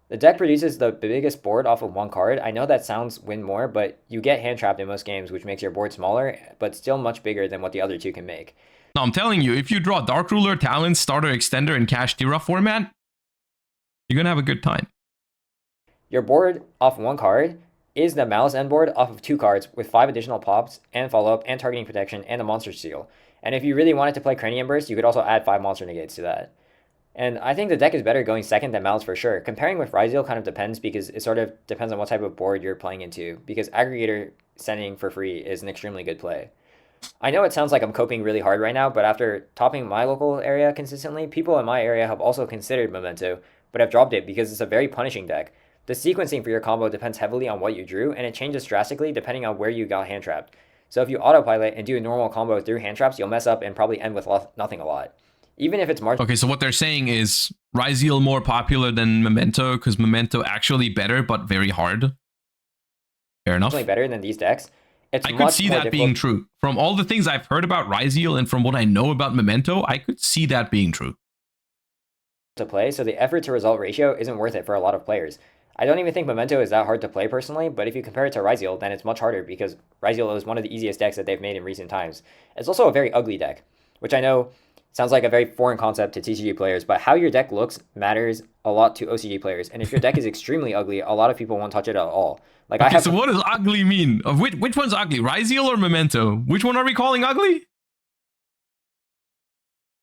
The deck produces the biggest board off of 1 card. I know that sounds win more, but you get hand trapped in most games, which makes your board smaller, but still much bigger than what the other 2 can make. No, I'm telling you, if you draw Dark Ruler, Talon, Starter, Extender, and Cash Tira format, you're gonna have a good time. Your board off 1 card is the Malice end board off of 2 cards with 5 additional pops and follow-up and targeting protection and a monster seal. And if you really wanted to play Cranium Burst, you could also add 5 monster negates to that. And I think the deck is better going second than Malice for sure. Comparing with Ryziel kind of depends, because it sort of depends on what type of board you're playing into, because Aggregator sending for free is an extremely good play. I know it sounds like I'm coping really hard right now, but after topping my local area consistently, people in my area have also considered Memento, but have dropped it because it's a very punishing deck. The sequencing for your combo depends heavily on what you drew, and it changes drastically depending on where you got hand trapped. So if you autopilot and do a normal combo through hand traps, you'll mess up and probably end with nothing a lot. Even if it's marginal. Okay, so what they're saying is Ryziel more popular than Memento because Memento actually better, but very hard. Fair enough. Better than these decks. I could see that being true. From all the things I've heard about Ryziel and from what I know about Memento, I could see that being true. To play, so the effort to result ratio isn't worth it for a lot of players. I don't even think Memento is that hard to play personally, but if you compare it to Ryziel, then it's much harder because Ryziel is one of the easiest decks that they've made in recent times. It's also a very ugly deck, which I know sounds like a very foreign concept to TCG players, but how your deck looks matters a lot to OCG players. And if your deck is extremely ugly, a lot of people won't touch it at all. Like okay, so what does ugly mean? Which one's ugly? Ryziel or Memento? Which one are we calling ugly?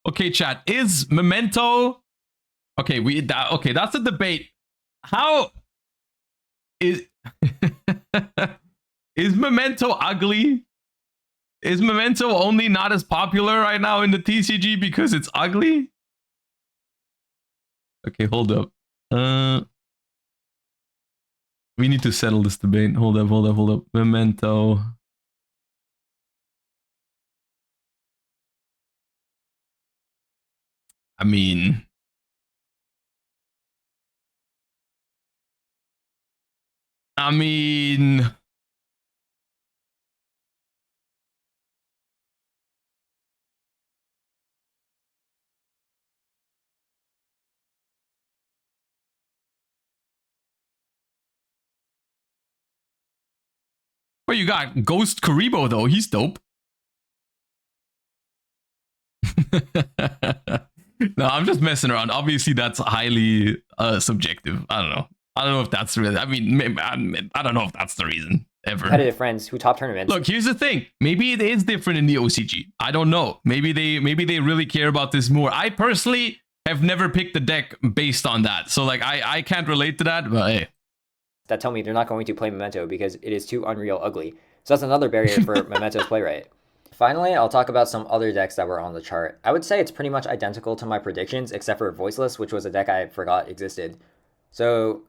Okay, chat. Is Memento... Okay, okay, that's a debate. How is is Memento ugly? Is Memento only not as popular right now in the TCG because it's ugly? Okay, hold up. We need to settle this debate. Hold up. Memento. I mean... Well, you got Ghost Karibo, though. He's dope. No, I'm just messing around. Obviously, that's highly subjective. I don't know. I don't know if that's really... I mean, I don't know if that's the reason ever. Competitive friends who top tournaments. Look, here's the thing. Maybe it is different in the OCG. I don't know. Maybe they really care about this more. I personally have never picked a deck based on that. So, like, I can't relate to that, but hey. That tell me they're not going to play Memento because it is too unreal ugly. So that's another barrier for Memento's play rate. Finally, I'll talk about some other decks that were on the chart. I would say it's pretty much identical to my predictions, except for Voiceless, which was a deck I forgot existed. So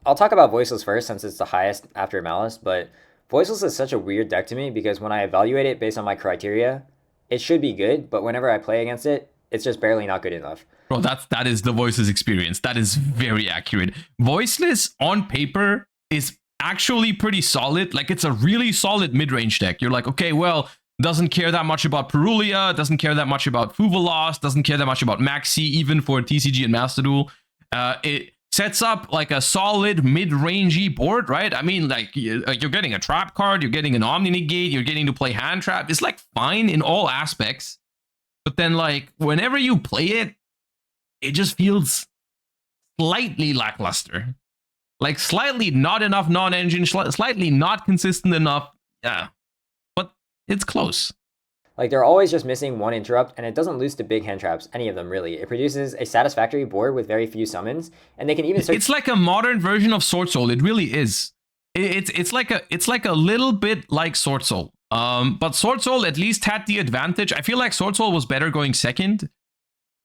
I'll talk about Voiceless first, since it's the highest after Malice, but Voiceless is such a weird deck to me because when I evaluate it based on my criteria, it should be good, but whenever I play against it, it's just barely not good enough. Bro, that is the Voiceless experience. That is very accurate. Voiceless on paper is actually pretty solid. Like, it's a really solid mid-range deck. You're like, okay, well, doesn't care that much about Perulia, doesn't care that much about Fuvalos, doesn't care that much about Maxi, even for TCG and Master Duel. It sets up like a solid mid-rangey board, right? I mean, like you're getting a trap card, you're getting an Omni Negate, you're getting to play hand trap. It's like fine in all aspects. But then, like, whenever you play it, it just feels slightly lackluster. Like, slightly not enough non-engine, slightly not consistent enough. Yeah. But it's close. Like they're always just missing one interrupt, and it doesn't lose to big hand traps, any of them really. It produces a satisfactory board with very few summons, and they can even It's like a modern version of Sword Soul. It really is. It's like a little bit like Sword Soul. But Sword Soul at least had the advantage. I feel like Sword Soul was better going second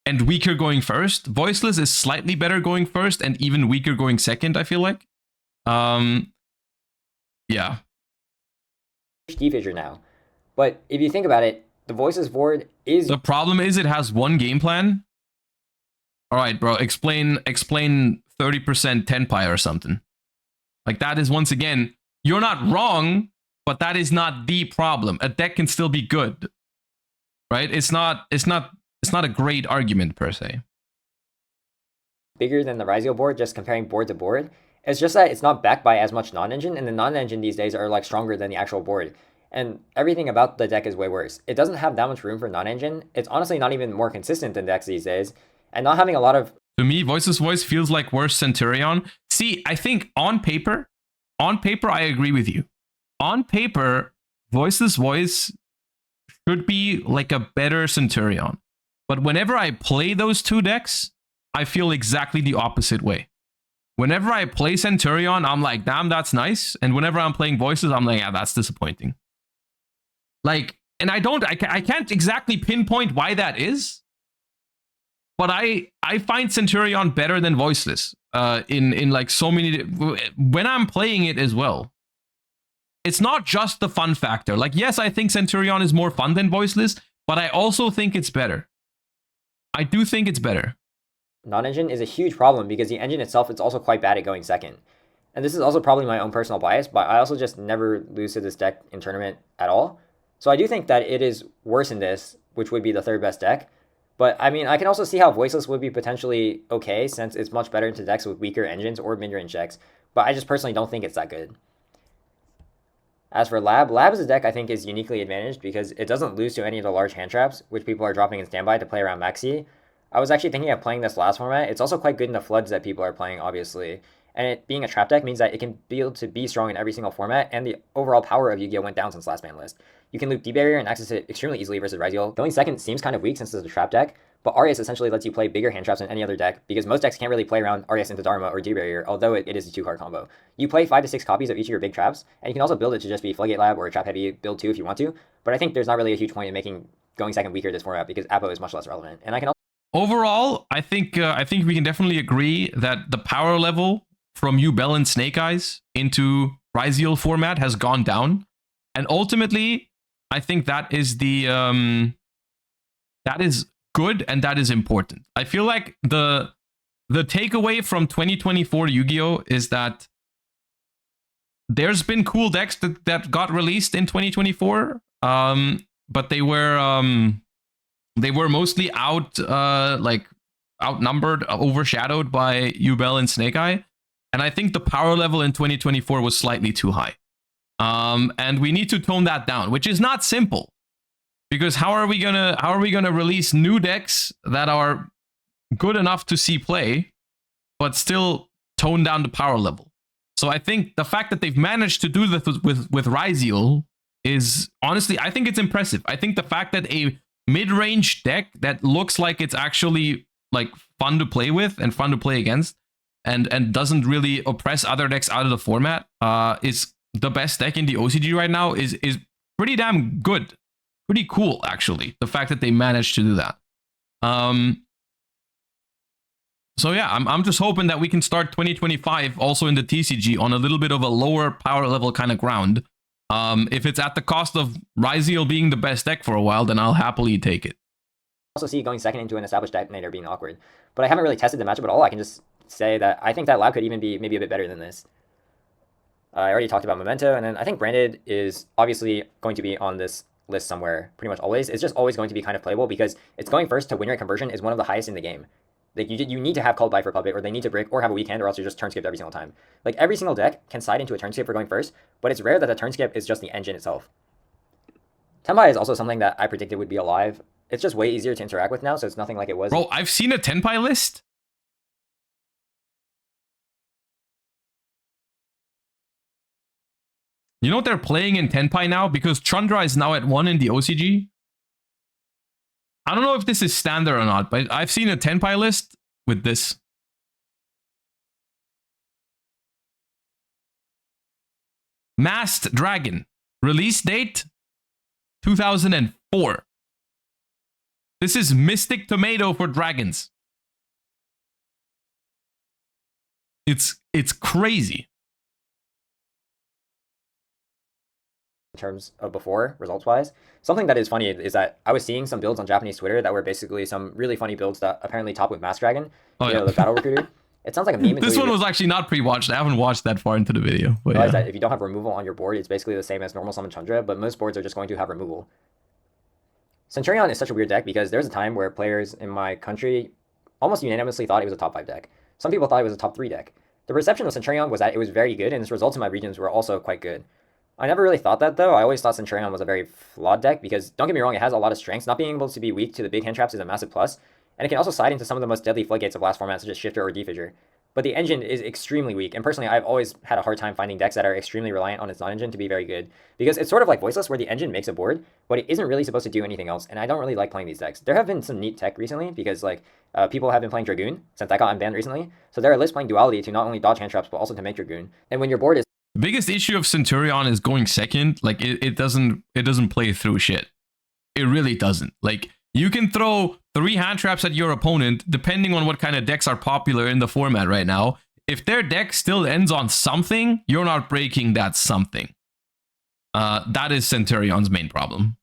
and weaker going first. Voiceless is slightly better going first and even weaker going second, I feel like. Yeah. D-Fissure now. But if you think about it, the Voiceless board is... The problem is it has one game plan. All right, bro, explain 30% Tenpai or something. Like that is, once again, you're not wrong, but that is not the problem. A deck can still be good. Right? It's not a great argument per se. Bigger than the Ryzeo board, just comparing board to board. It's just that it's not backed by as much non-engine, and the non-engine these days are like stronger than the actual board. And everything about the deck is way worse. It doesn't have that much room for non-engine. It's honestly not even more consistent than decks these days. And not having a lot of... To me, Voiceless Voice feels like worse Centurion. See, I think on paper, I agree with you. On paper, Voiceless Voice should be like a better Centurion. But whenever I play those two decks, I feel exactly the opposite way. Whenever I play Centurion, I'm like, damn, that's nice. And whenever I'm playing Voices, I'm like, yeah, that's disappointing. Like, and I can't exactly pinpoint why that is. But I find Centurion better than Voiceless in like so many... When I'm playing it as well. It's not just the fun factor. Like, yes, I think Centurion is more fun than Voiceless, but I also think it's better. I do think it's better. Non-engine is a huge problem because the engine itself is also quite bad at going second. And this is also probably my own personal bias, but I also just never lose to this deck in tournament at all. So I do think that it is worse in this, which would be the third best deck. But I mean, I can also see how Voiceless would be potentially okay since it's much better into decks with weaker engines or mid-range decks. But I just personally don't think it's that good. As for Lab as a deck I think is uniquely advantaged because it doesn't lose to any of the large hand traps, which people are dropping in standby to play around Maxi. I was actually thinking of playing this last format. It's also quite good in the floods that people are playing, obviously. And it being a trap deck means that it can be able to be strong in every single format, and the overall power of Yu-Gi-Oh! Went down since last ban list. You can loop D-Barrier and access it extremely easily versus Ryzeo. Going second seems kind of weak since it's a trap deck, but Arias essentially lets you play bigger hand traps than any other deck, because most decks can't really play around Arias into Dharma or D-Barrier, although it is a 2-card combo. You play 5 to 6 copies of each of your big traps, and you can also build it to just be Floodgate Lab or a trap-heavy build too if you want to, but I think there's not really a huge point in making going second weaker this format, because Apo is much less relevant. And I can also... Overall, I think we can definitely agree that the power level from Yubel and Snake Eyes into Ryziel format has gone down, and ultimately, I think that is the that is good and that is important. I feel like the takeaway from 2024 Yu-Gi-Oh is that there's been cool decks that got released in 2024, but they were mostly outnumbered, overshadowed by Yubel and Snake Eye. And I think the power level in 2024 was slightly too high. And we need to tone that down, which is not simple. Because how are we gonna release new decks that are good enough to see play, but still tone down the power level? So I think the fact that they've managed to do this with Ryziel is, honestly, I think it's impressive. I think the fact that a mid-range deck that looks like it's actually like fun to play with and fun to play against and doesn't really oppress other decks out of the format is the best deck in the OCG right now is pretty damn good. Pretty cool, actually, the fact that they managed to do that. So yeah, I'm just hoping that we can start 2025 also in the TCG on a little bit of a lower power level kind of ground. If it's at the cost of Ryziel being the best deck for a while, then I'll happily take it. Also see going second into an established detonator being awkward. But I haven't really tested the matchup at all. I can just say that I think that Lab could even be maybe a bit better than this. I already talked about Memento, and then I think Branded is obviously going to be on this list somewhere pretty much always. It's just always going to be kind of playable because it's going first to win rate conversion is one of the highest in the game. Like you need to have called by for Club or they need to break or have a weak hand, or else you're just turn skipped every single time. Like every single deck can side into a turn skip for going first, but it's rare that the turn skip is just the engine itself. Tenpai is also something that I predicted would be alive. It's just way easier to interact with now, so it's nothing like it was. Bro, I've seen a Tenpai list. You know what they're playing in Tenpai now? Because Chandra is now at 1 in the OCG. I don't know if this is standard or not, but I've seen a Tenpai list with this. Masked Dragon. Release date 2004. This is Mystic Tomato for dragons. It's crazy. In terms of before, results-wise. Something that is funny is that I was seeing some builds on Japanese Twitter that were basically some really funny builds that apparently top with Masked Dragon. Oh, yeah. The battle recruiter. It sounds like a meme. This one was actually not pre-watched. I haven't watched that far into the video. But realize that if you don't have removal on your board, it's basically the same as normal summon Chandra, but most boards are just going to have removal. Centurion is such a weird deck because there's a time where players in my country almost unanimously thought it was a top 5 deck. Some people thought it was a top 3 deck. The perception of Centurion was that it was very good, and its results in my regions were also quite good. I never really thought that, though. I always thought Centurion was a very flawed deck because, don't get me wrong, it has a lot of strengths. Not being able to be weak to the big hand traps is a massive plus, and it can also side into some of the most deadly floodgates of last format, such as Shifter or Defissure. But the engine is extremely weak, and personally, I've always had a hard time finding decks that are extremely reliant on its non-engine to be very good. Because it's sort of like Voiceless, where the engine makes a board, but it isn't really supposed to do anything else, and I don't really like playing these decks. There have been some neat tech recently, because people have been playing Dragoon, since I got unbanned recently, so there are lists playing Duality to not only dodge hand traps, but also to make Dragoon. And when your board is... The biggest issue of Centurion is going second. Like, it doesn't play through shit. It really doesn't. Like, you can throw 3 hand traps at your opponent, depending on what kind of decks are popular in the format right now. If their deck still ends on something, you're not breaking that something. That is Centurion's main problem.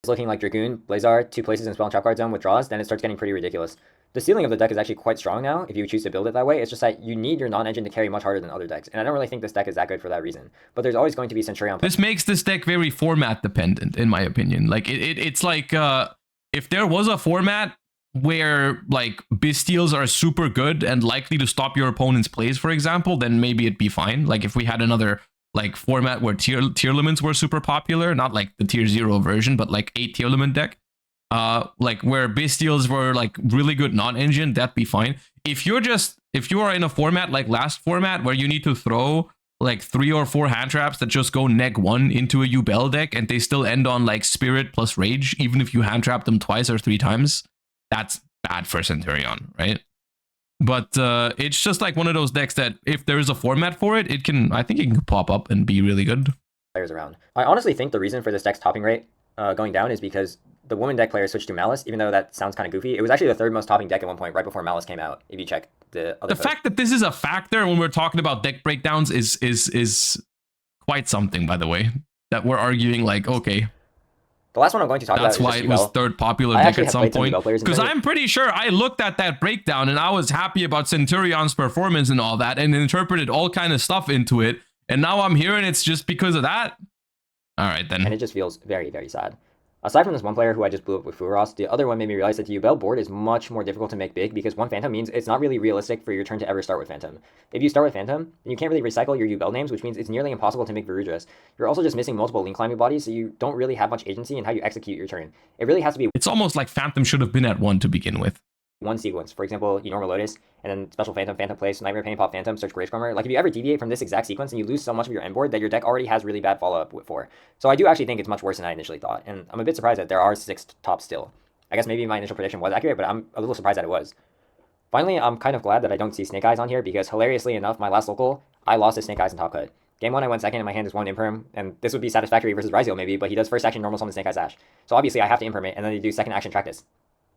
It's looking like Dragoon, Blazar, 2 places in Spell and Trap Card Zone with draws, then it starts getting pretty ridiculous. The ceiling of the deck is actually quite strong now, if you choose to build it that way. It's just that you need your non-engine to carry much harder than other decks, and I don't really think this deck is that good for that reason. But there's always going to be Centurion. This makes this deck very format dependent, in my opinion. Like, it's like, if there was a format where like Bestials are super good and likely to stop your opponent's plays, for example, then maybe it'd be fine. Like if we had another like format where tier limits were super popular, not like the tier 0 version, but like a tier limit deck, like where Bestials were like really good non-engine, that'd be fine. If you are in a format like last format where you need to throw like 3 or 4 hand traps that just go neg1 into a Yubel deck and they still end on like Spirit plus Rage, even if you hand trap them 2 or 3 times, that's bad for Centurion, right? But it's just like one of those decks that if there is a format for it, I think it can pop up and be really good. Players around. I honestly think the reason for this deck's topping rate going down is because the woman deck players switched to Malice, even though that sounds kind of goofy. It was actually the 3rd most topping deck at one point, right before Malice came out, if you check the other posts. Fact that this is a factor when we're talking about deck breakdowns is quite something, by the way, that we're arguing like, okay, the last one I'm going to talk about that's why it was 3rd popular deck at some point. Because I'm pretty sure I looked at that breakdown and I was happy about Centurion's performance and all that and interpreted all kind of stuff into it. And now I'm here and it's just because of that. All right, then. And it just feels very, very sad. Aside from this one player who I just blew up with Furos, the other one made me realize that the Yubel board is much more difficult to make big because 1 Phantom means it's not really realistic for your turn to ever start with Phantom. If you start with Phantom, then you can't really recycle your Yubel names, which means it's nearly impossible to make Varudras. You're also just missing multiple link climbing bodies, so you don't really have much agency in how you execute your turn. It really has to be... It's almost like Phantom should have been at 1 to begin with. 1 sequence. For example, you normal Lotus, and then special Phantom, Phantom Place, Nightmare Pain, Pop Phantom, search Graveformer. Like if you ever deviate from this exact sequence and you lose so much of your end board that your deck already has really bad follow-up for. So I do actually think it's much worse than I initially thought, and I'm a bit surprised that there are 6 tops still. I guess maybe my initial prediction was accurate, but I'm a little surprised that it was. Finally, I'm kind of glad that I don't see Snake Eyes on here because hilariously enough, my last local, I lost to Snake Eyes in top cut. Game 1 I went second and my hand is 1 Imperm, and this would be satisfactory versus Ryzeal maybe, but he does first action normal summon Snake Eyes Ash. So obviously I have to Imperm it, and then they do second action Tractus.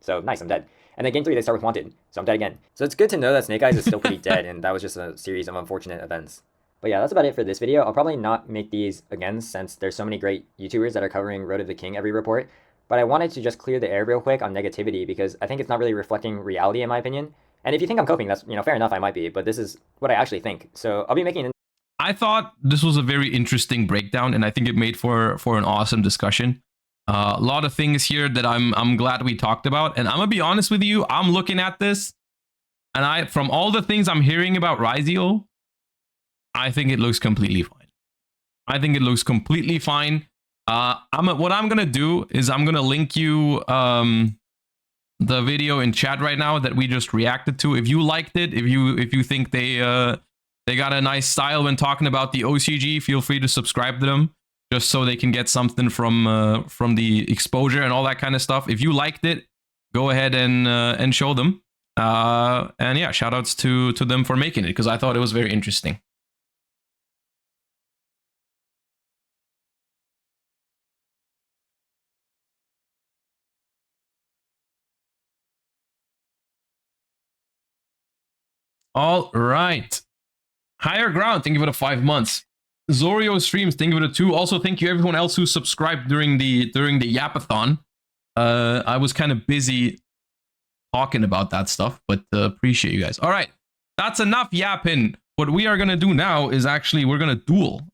So nice, I'm dead. And then game 3 they start with Wanted, so I'm dead again. So it's good to know that Snake Eyes is still pretty dead, and that was just a series of unfortunate events. But yeah, that's about it for this video. I'll probably not make these again since there's so many great YouTubers that are covering Road of the King every report. But I wanted to just clear the air real quick on negativity because I think it's not really reflecting reality in my opinion. And if you think I'm coping, that's, fair enough, I might be, but this is what I actually think. So I'll be making an... I thought this was a very interesting breakdown, and I think it made for an awesome discussion. A lot of things here that I'm glad we talked about, and I'm gonna be honest with you, I'm looking at this, and from all the things I'm hearing about Ryzeal, I think it looks completely fine. I think it looks completely fine. What I'm gonna do is I'm gonna link you the video in chat right now that we just reacted to. If you liked it, if you think they got a nice style when talking about the OCG, feel free to subscribe to them. just so they can get something from the exposure and all that kind of stuff. If you liked it, go ahead and show them. And yeah, shout outs to them for making it, because I thought it was very interesting. All right. Higher Ground, thank you for the 5 months. Zorio Streams, thank you for the 2. Also, thank you everyone else who subscribed during the Yapathon. I was kind of busy talking about that stuff, but appreciate you guys. All right, that's enough yapping. What we are gonna do now is actually we're gonna duel.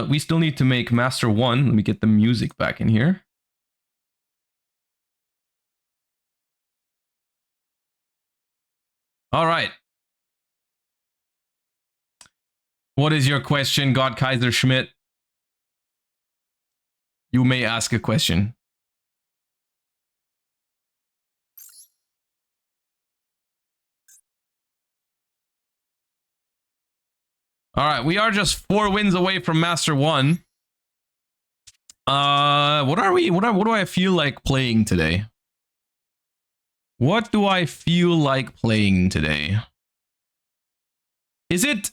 We still need to make Master 1. Let me get the music back in here. All right. What is your question, God Kaiser Schmidt? You may ask a question. All right, we are just 4 wins away from Master 1. What are we? What do I feel like playing today? What do I feel like playing today? Is it?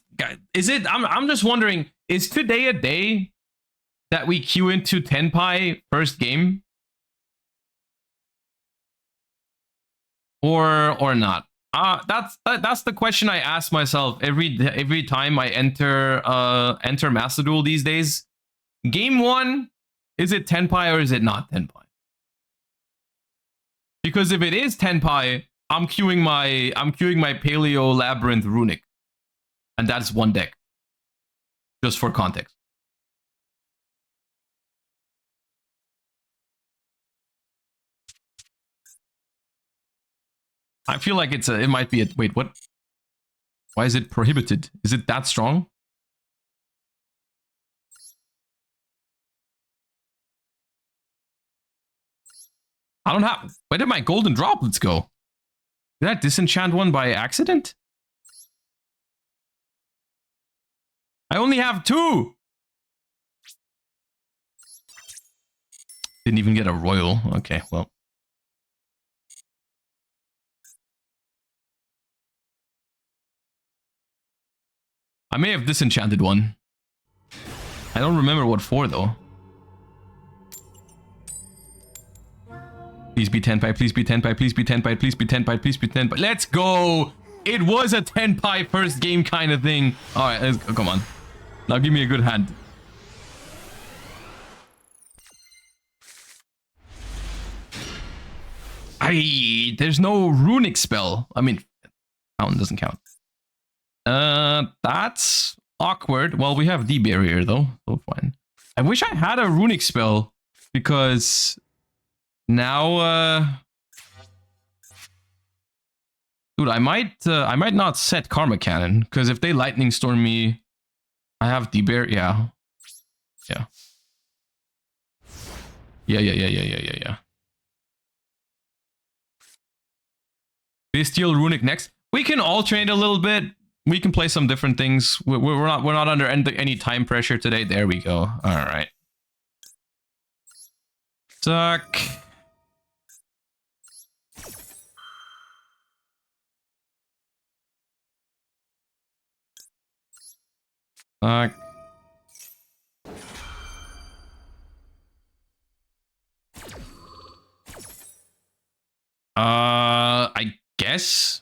I'm just wondering. Is today a day that we queue into Tenpai first game, or not? That's the question I ask myself every time I enter Master Duel these days. Game 1, is it Tenpai or is it not Tenpai? Because if it is Tenpai, I'm queuing my Paleo Labyrinth Runick, and that's 1 deck. Just for context. I feel like it might be a, wait, what? Why is it prohibited? Is it that strong? I don't have, where did my golden droplets go? Did I disenchant one by accident? I only have 2. Didn't even get a royal. Okay, well. I may have disenchanted one. I don't remember what for though. Please be Tenpai, please be Tenpai, please be Tenpai, please be Tenpai, please be Tenpai. Let's go! It was a Tenpai first game kind of thing. Alright, let's go. Come on. Now give me a good hand. There's no runic spell. I mean, Fountain doesn't count. That's awkward. Well, we have D barrier though, so fine. I wish I had a runic spell, because now, dude, I might not set Karma Cannon, because if they lightning storm me, I have D barrier. Yeah. Bestial runic next. We can alternate a little bit. We can play some different things. We're not under any time pressure today. There we go. All right. Suck. Suck. I guess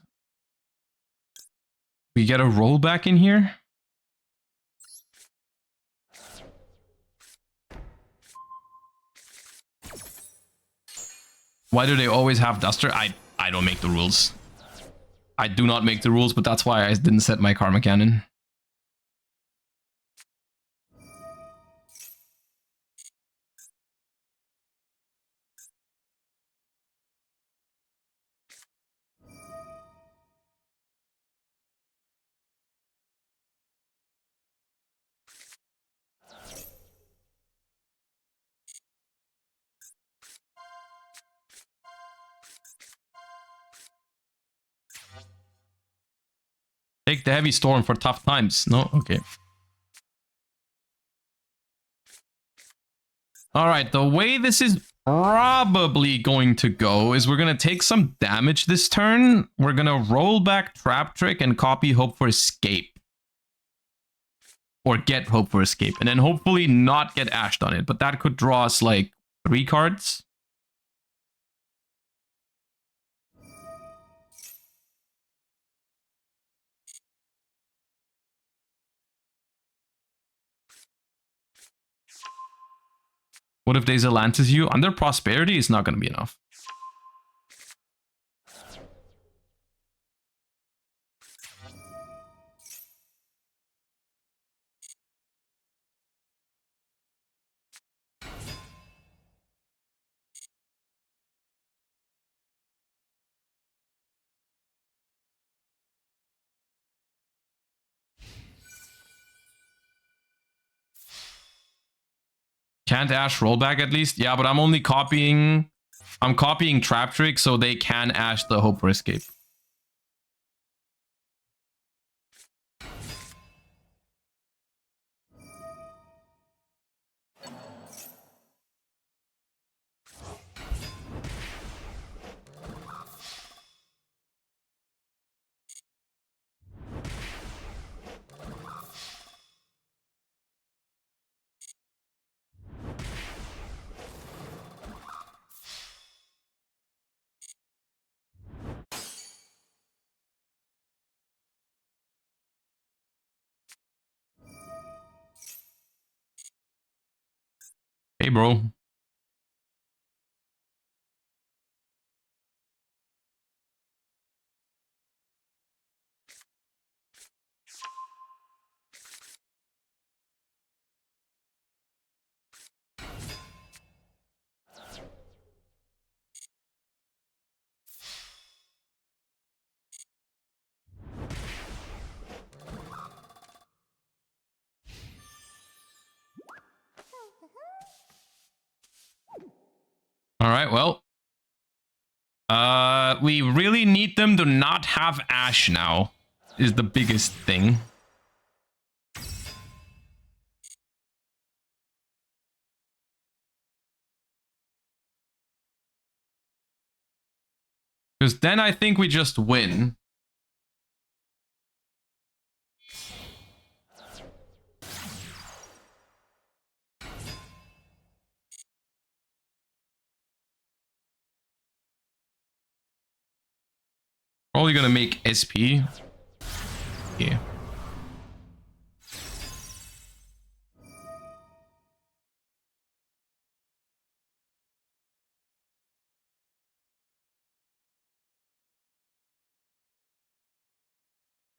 we get a rollback in here. Why do they always have Duster? I don't make the rules. I do not make the rules, but that's why I didn't set my Karma Cannon. Take the heavy storm for tough times. No? Okay. All right, the way this is probably going to go is we're going to take some damage this turn. We're going to roll back Trap Trick and copy Hope for Escape. Or get Hope for Escape. And then hopefully not get ashed on it. But that could draw us like 3 cards. What if they Zelantis you? Under Prosperity, it's not going to be enough. Can't Ash rollback at least? Yeah, but I'm only copying... I'm copying Trap Trick so they can Ash the Hope for Escape. Hey, bro. All right, well. We really need them to not have Ash now, is the biggest thing. Because then I think we just win. Probably gonna make SP. Yeah.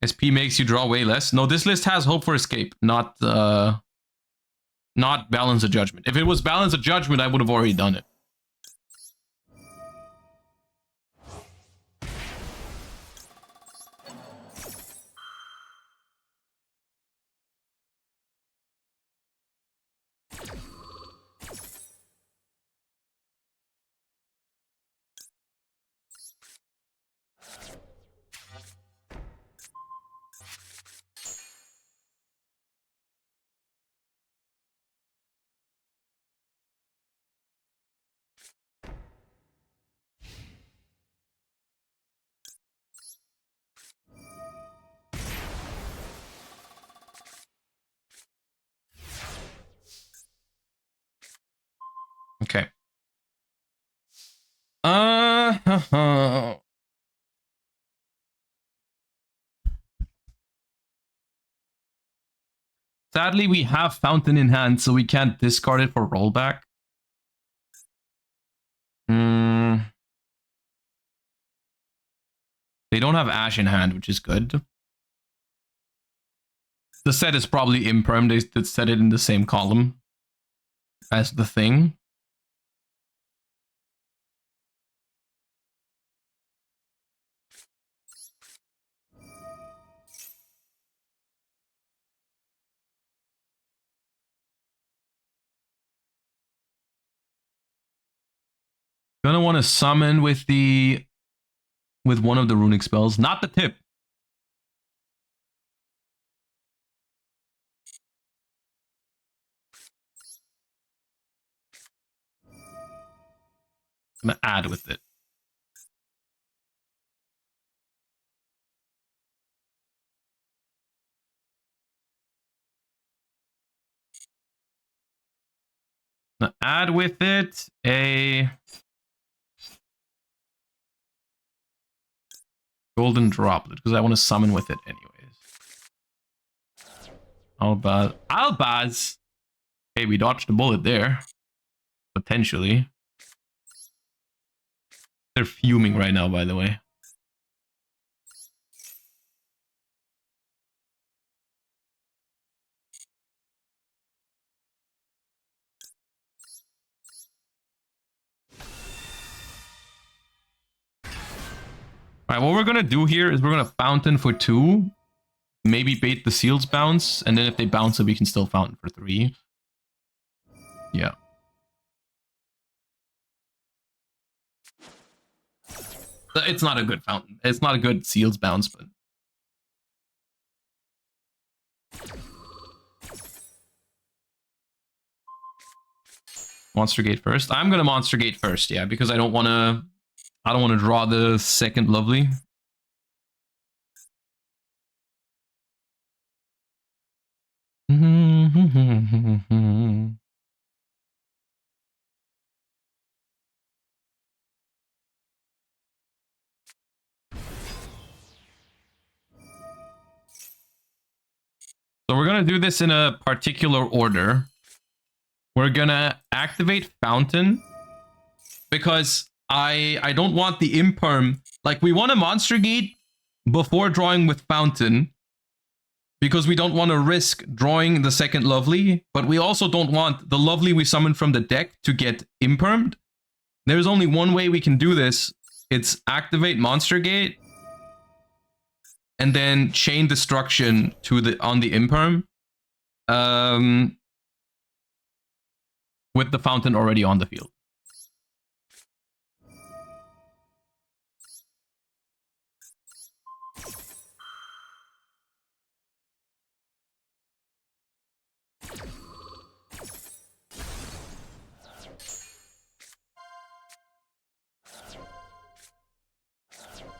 SP makes you draw way less. No, this list has Hope for Escape, not Balance of Judgment. If it was Balance of Judgment, I would have already done it. Okay. Sadly, we have Fountain in hand, so we can't discard it for rollback. They don't have Ash in hand, which is good. The set is probably imperm. They set it in the same column as the thing. Gonna want to summon with one of the runic spells, not the tip. I'm gonna add with it. I'm gonna add with it a golden droplet because I want to summon with it anyways. Albaz. Hey, we dodged a bullet there. Potentially. They're fuming right now, by the way. Alright, what we're gonna do here is we're gonna fountain for 2. Maybe bait the seals bounce, and then if they bounce it, we can still fountain for 3. Yeah. It's not a good fountain. It's not a good seals bounce, but... Monster Gate first. I'm gonna Monster Gate first, yeah, because I don't wanna draw the second lovely. So we're gonna do this in a particular order. We're gonna activate Fountain because I don't want the imperm. Like, we want a Monster Gate before drawing with Fountain because we don't want to risk drawing the second lovely, but we also don't want the lovely we summon from the deck to get impermed. There's only one way we can do this. It's activate Monster Gate and then chain destruction to the on the imperm. With the fountain already on the field.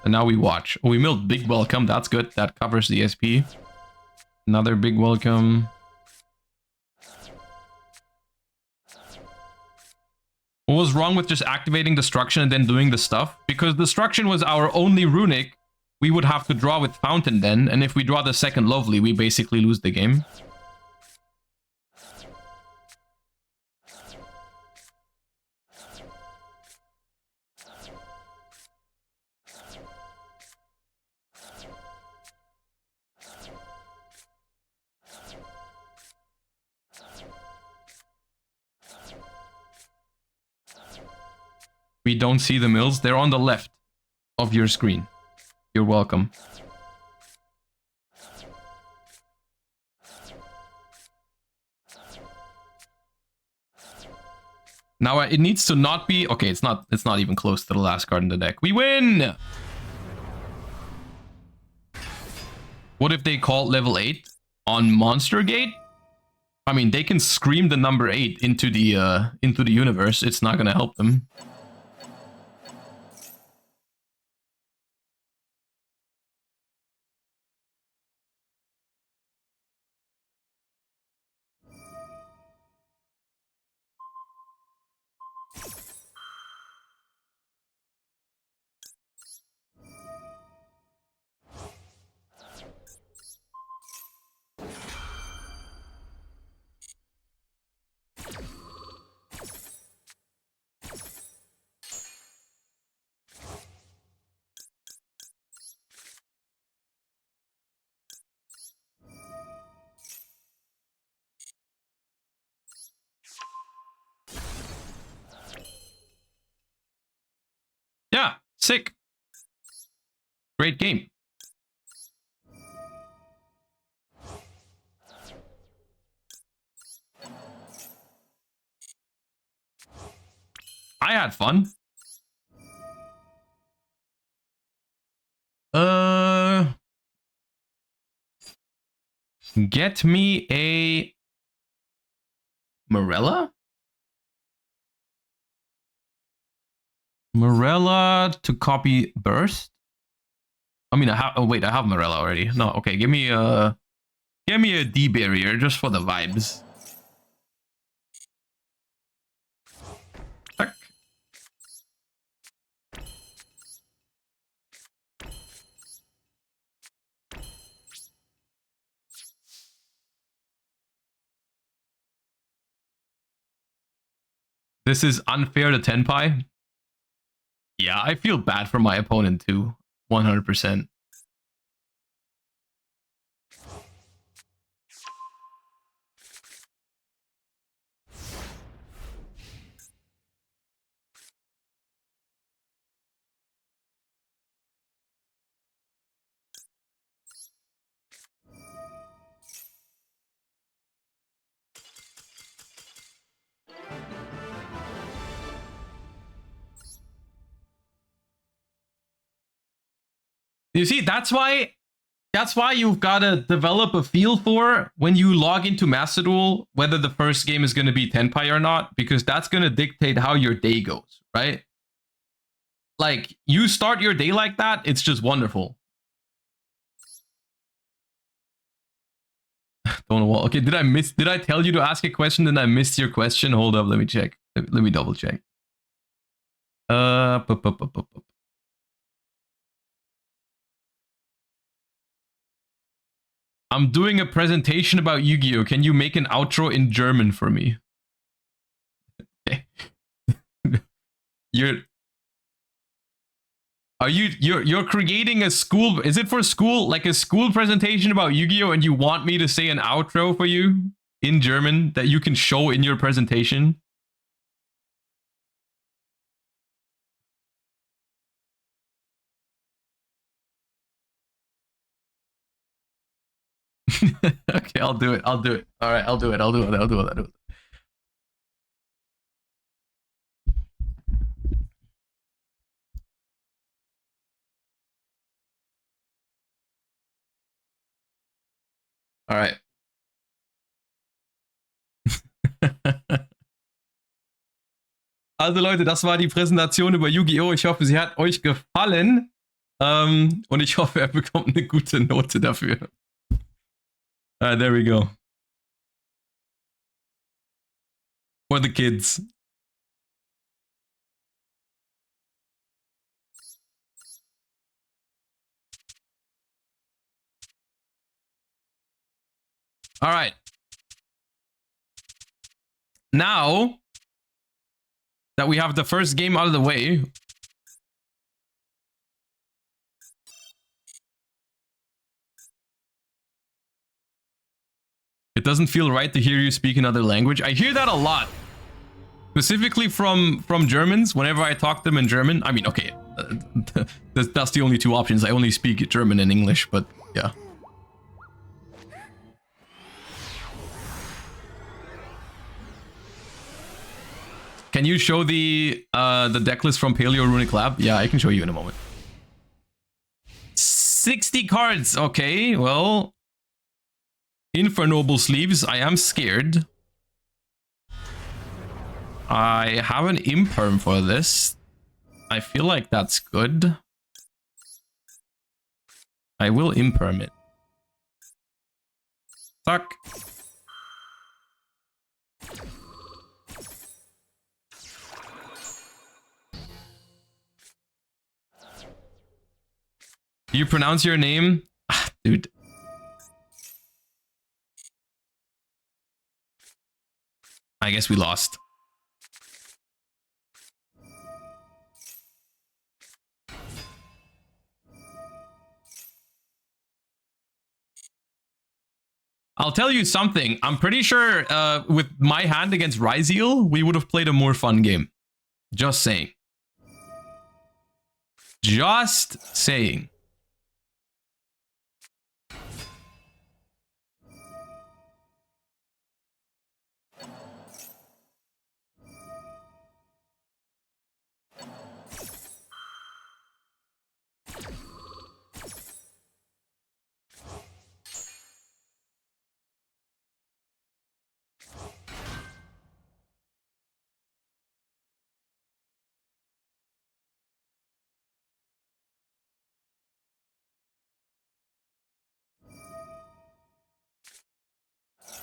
And now we watch. Oh, we milled big welcome. That's good. That covers the SP. Another big welcome. What was wrong with just activating Destruction and then doing the stuff? Because Destruction was our only runic, we would have to draw with Fountain then, and if we draw the second Lovely, we basically lose the game. We don't see the mills. They're on the left of your screen. You're welcome. Now it needs to not be... Okay, it's not even close to the last card in the deck. We win! What if they call level 8 on Monster Gate? I mean, they can scream the number 8 into the universe. It's not gonna help them. Yeah, sick. Great game. I had fun. Get me a Morella? Morella to copy burst. I mean, I have. Oh wait, I have Morella already. No, okay. Give me a D barrier just for the vibes. Tuck. This is unfair to Tenpai. Yeah, I feel bad for my opponent too. 100%. You see, that's why you've got to develop a feel for when you log into Master Duel whether the first game is going to be Tenpai or not, because that's going to dictate how your day goes, right? Like, you start your day like that, it's just wonderful. Don't know. Okay, did I tell you to ask a question and I missed your question? Hold up, let me check. Let me double check. I'm doing a presentation about Yu-Gi-Oh! Can you make an outro in German for me? You're creating a school, is it for school, like a school presentation about Yu-Gi-Oh! And you want me to say an outro for you in German that you can show in your presentation? Okay, I'll do it. All right, I'll do it. All right. Also Leute, das war die Präsentation über Yu-Gi-Oh! Ich hoffe, sie hat euch gefallen. Und ich hoffe, er bekommt eine gute Note dafür. There we go. For the kids. All right. Now that we have the first game out of the way, it doesn't feel right to hear you speak another language. I hear that a lot. Specifically from Germans, whenever I talk to them in German. I mean, okay, that's the only two options. I only speak German and English, but yeah. Can you show the deck list from Paleo Runick Lab? Yeah, I can show you in a moment. 60 cards. Okay, well, Infernoble Sleeves. I am scared. I have an imperm for this. I feel like that's good. I will imperm it. Fuck. Do you pronounce your name? Dude. I guess we lost. I'll tell you something. I'm pretty sure with my hand against Ryzeal, we would have played a more fun game. Just saying. Just saying.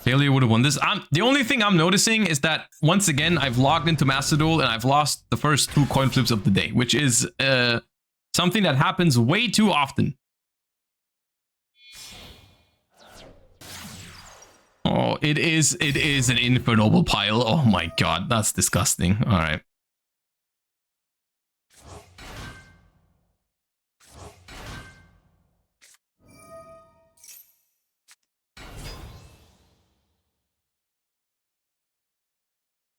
Paleo would have won this. The only thing I'm noticing is that, once again, I've logged into Master Duel and I've lost the first 2 coin flips of the day, which is something that happens way too often. Oh, it is an infernoble pile. Oh my god, that's disgusting. All right.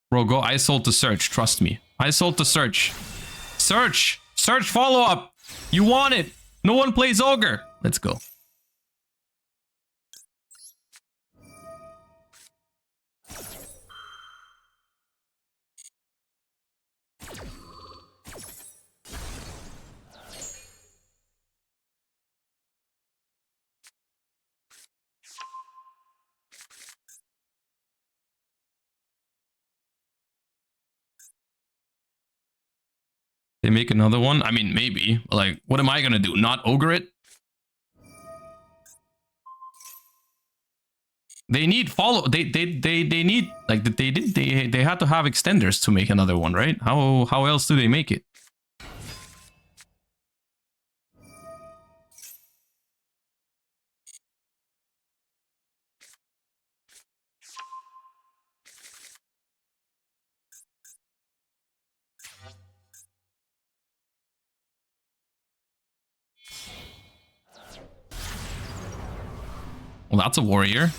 Bro, go ISOL to search. Trust me. ISOL to search. Search! Search follow-up! You want it! No one plays Ogre! Let's go. They make another one? I mean, maybe. Like, what am I gonna do? Not Ogre it? They need follow. They need, like, they had to have extenders to make another one, right? How else do they make it? Well, that's a warrior.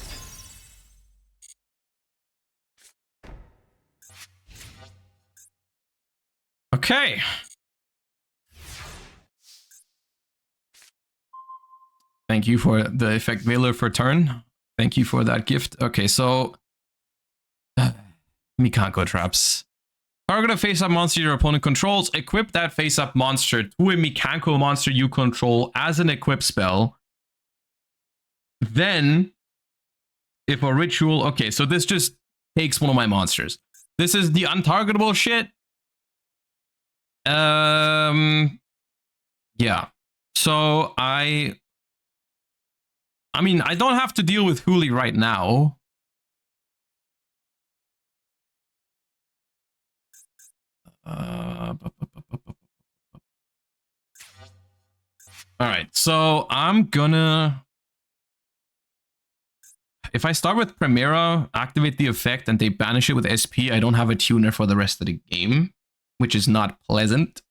Okay. Thank you for the effect veiler for turn. Thank you for that gift. Okay, so Mikanko traps. Target a face-up monster your opponent controls. Equip that face-up monster to a Mikanko monster you control as an equip spell. Then, if a ritual... Okay, so this just takes one of my monsters. This is the untargetable shit. Yeah. So I mean, I don't have to deal with Huli right now. Alright, so I'm gonna... If I start with Primera, activate the effect, and they banish it with SP, I don't have a tuner for the rest of the game, which is not pleasant.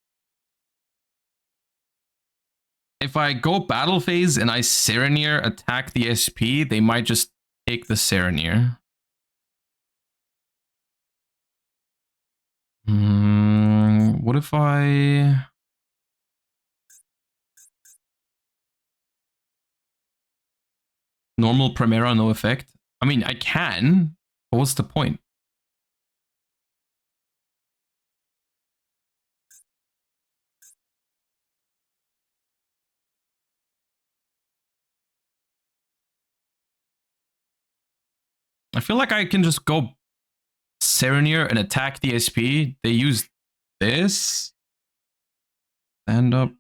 If I go battle phase and I Serenir attack the SP, they might just take the Serenir. What if I... Normal Primera, no effect? I mean, I can, but what's the point? I feel like I can just go Serenir and attack the SP. They use this. Stand up.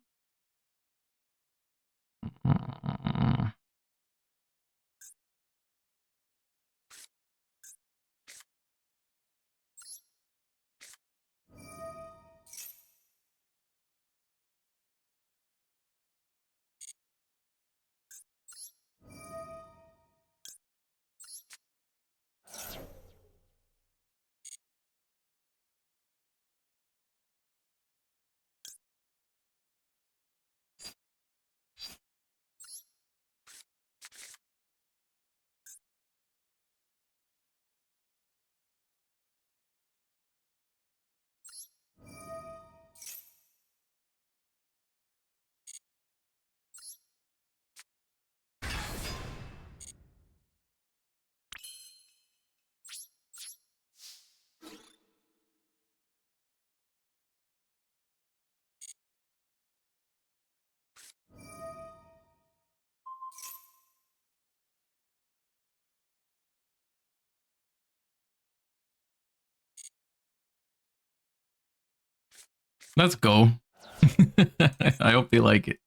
Let's go. I hope they like it.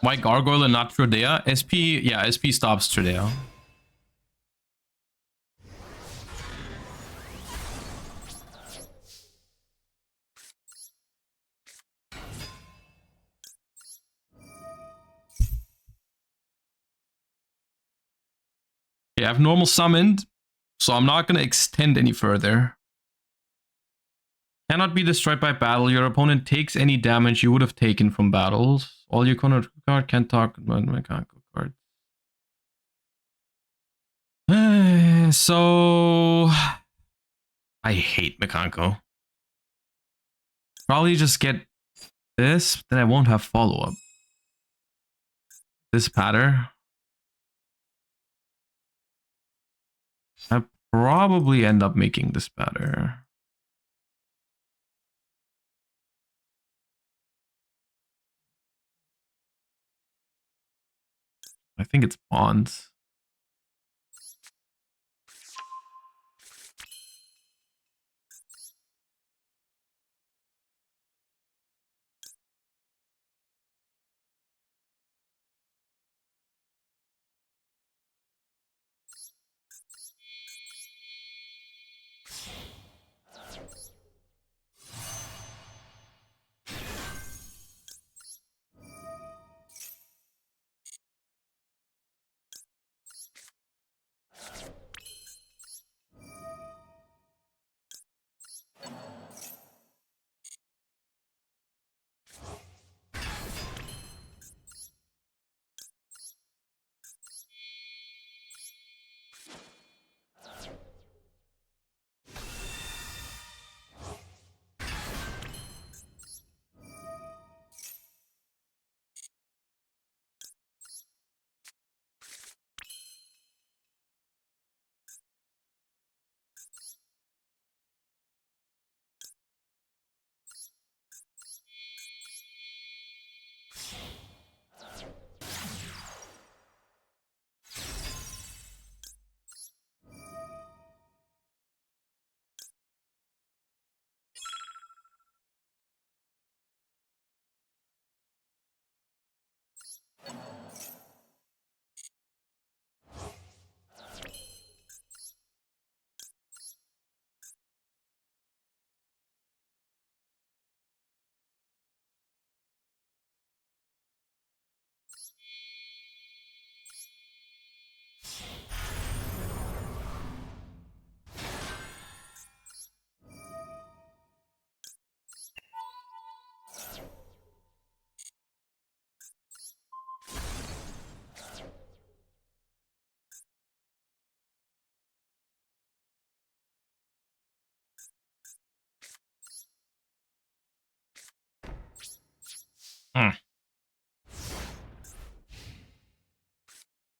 Why Gargoyle and not Trodea? SP, yeah, SP stops Trodea. Yeah, I've normal summoned, so I'm not going to extend any further. Cannot be destroyed by battle. Your opponent takes any damage you would have taken from battles. All your card can't talk about mechanical cards. So I hate Mechanical. Probably just get this, then I won't have follow-up. This pattern. I probably end up making this pattern. I think it's bonds.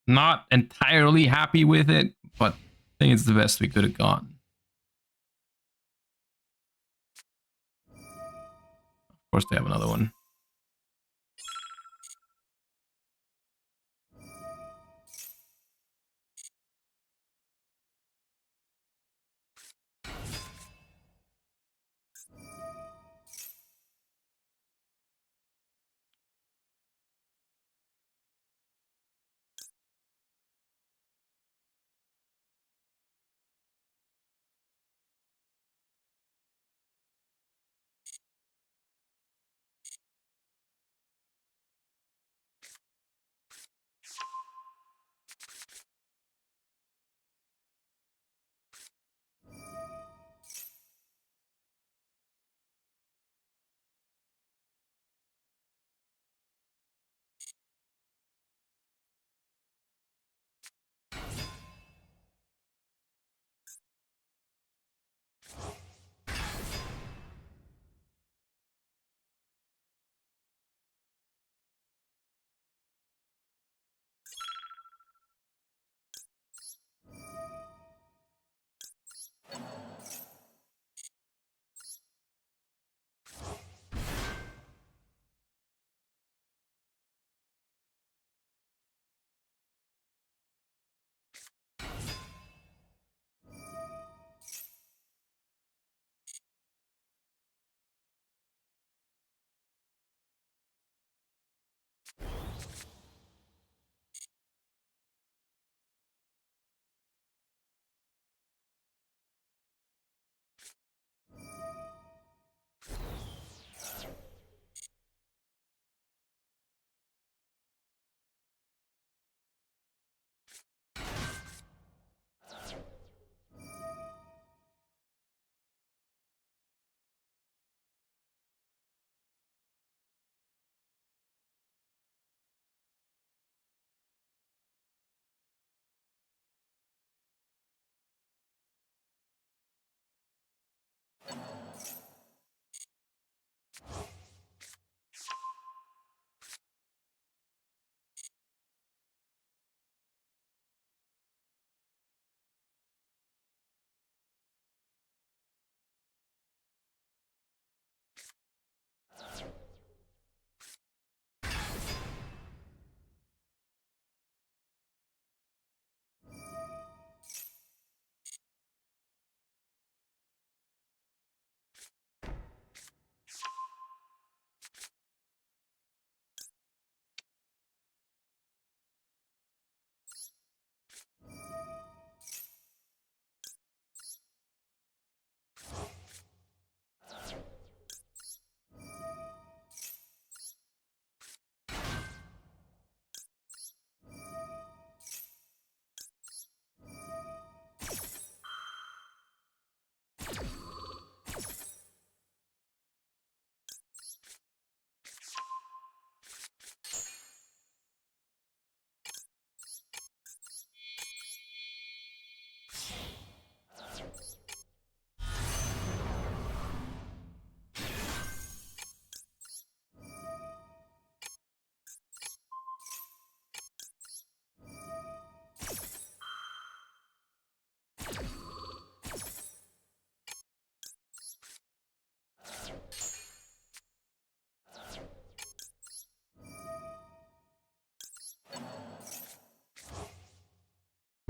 Not entirely happy with it, but I think it's the best we could have gotten. Of course, they have another one.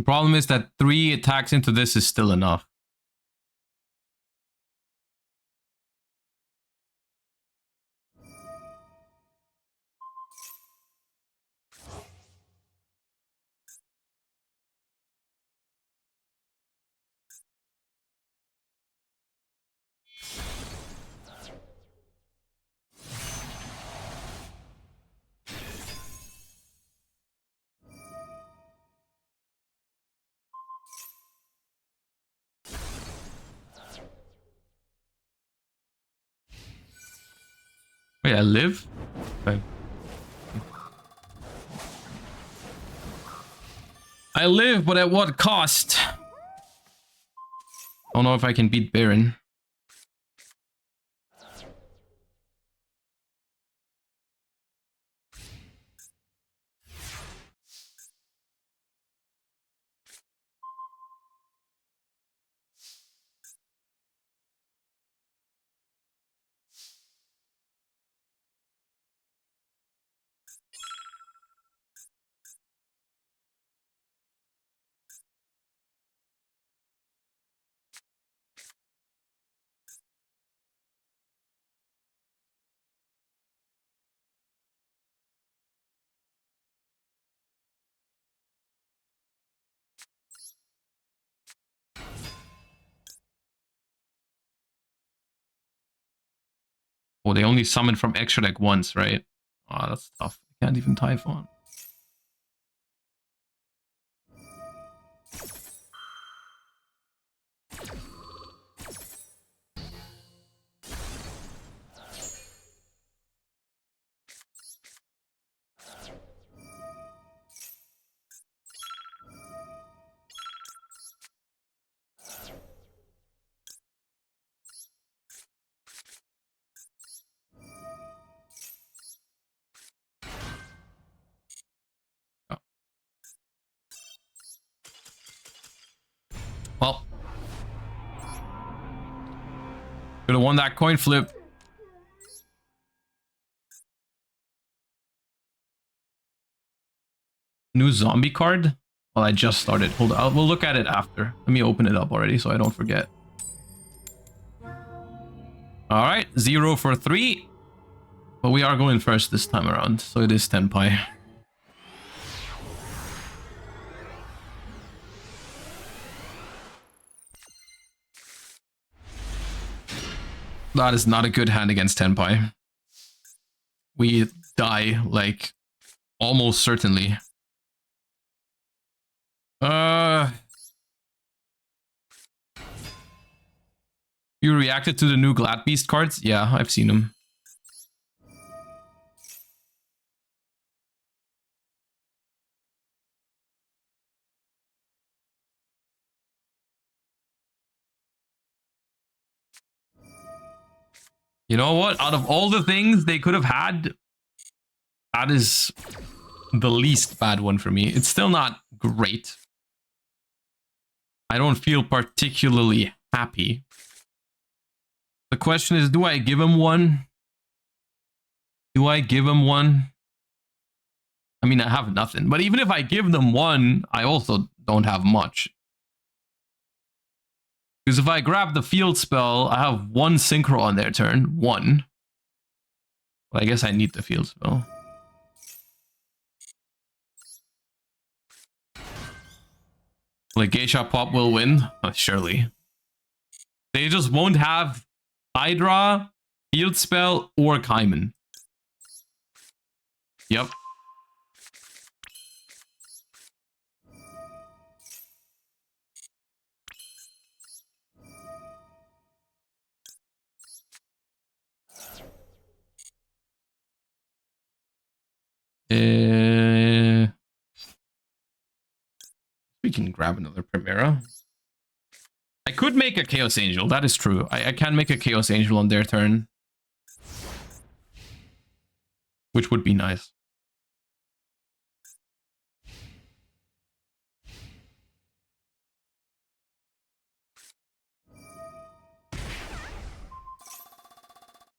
problem is that 3 attacks into this is still enough. Wait, I live? Okay. I live, but at what cost? Don't know if I can beat Baron. Oh, they only summon from extra deck once, right? Oh, that's tough. I can't even Typhon. Oh. Well, could have won that coin flip. New zombie card? Well, I just started. Hold on. We'll look at it after. Let me open it up already so I don't forget. All right, 0 for 3. But we are going first this time around, so it is Tenpai. That is not a good hand against Tenpai. We die, like, almost certainly. You reacted to the new Glad Beast cards? Yeah, I've seen them. You know what? Out of all the things they could have had, that is the least bad one for me. It's still not great. I don't feel particularly happy. The question is, do I give him one? Do I give him one? I mean, I have nothing. But even if I give them one, I also don't have much. Because if I grab the field spell, I have 1 synchro on their turn. 1. Well, I guess I need the field spell. Like Geisha Pop will win? Surely. They just won't have Hydra, field spell, or Kaiman. Yep. We can grab another Primera. I could make a Chaos Angel. That is true. I can make a Chaos Angel on their turn. Which would be nice.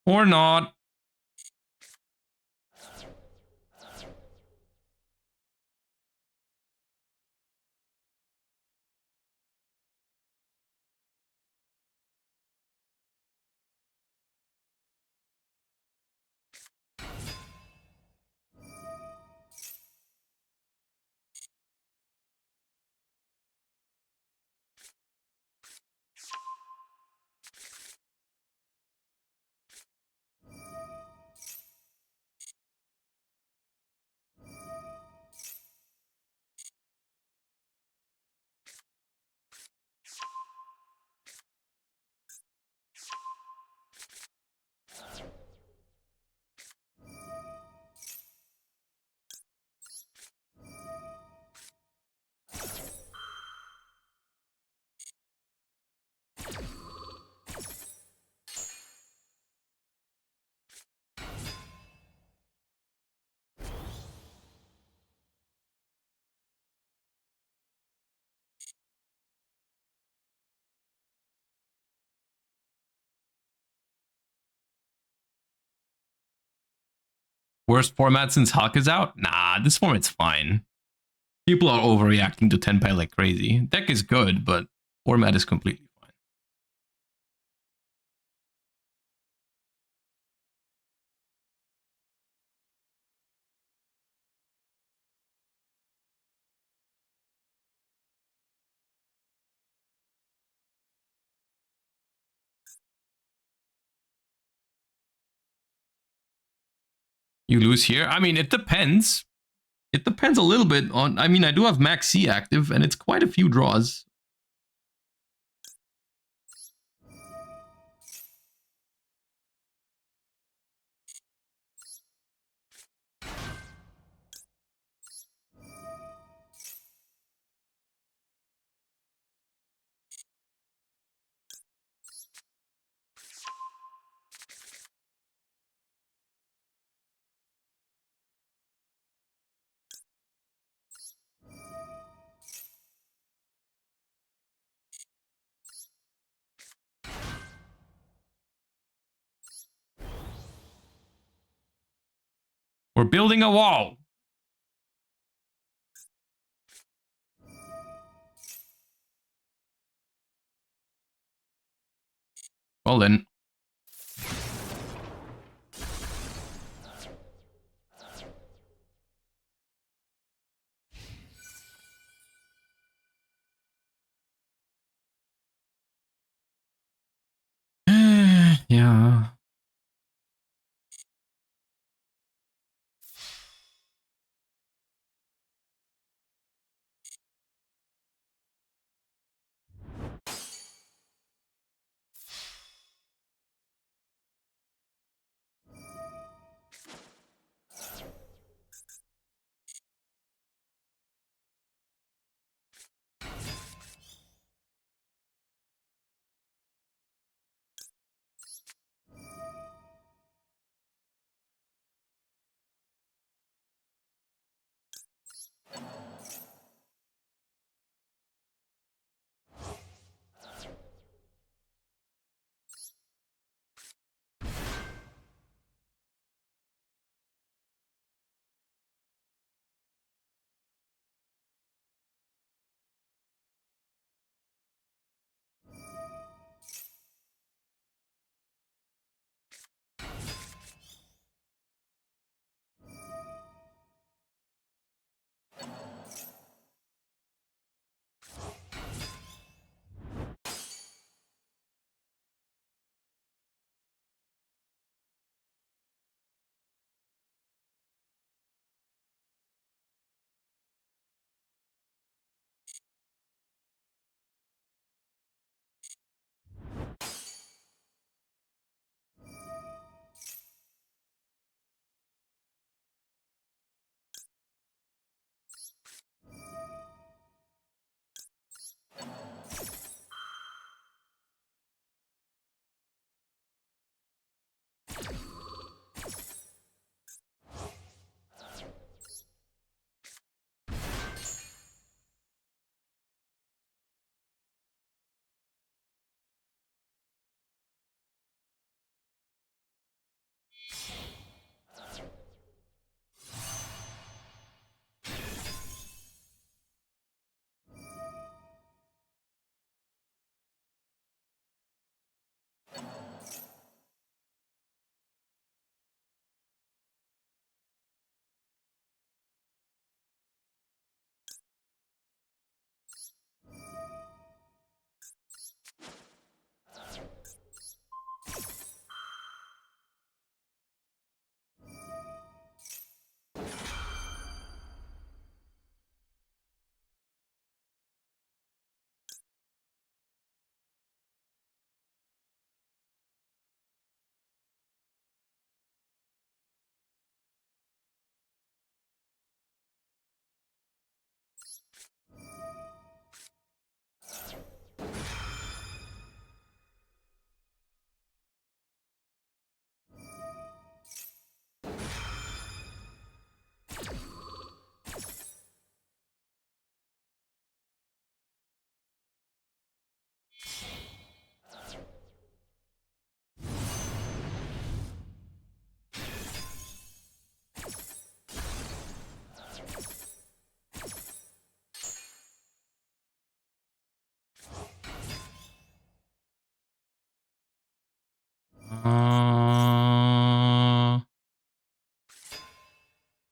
Or not. Worst format since Hulk is out? Nah, this format's fine. People are overreacting to Tenpai like crazy. Deck is good, but format is completely fine. You lose here? I mean, it depends. It depends a little bit on... I mean, I do have Max C active, and it's quite a few draws. We're building a wall. Well then. Yeah.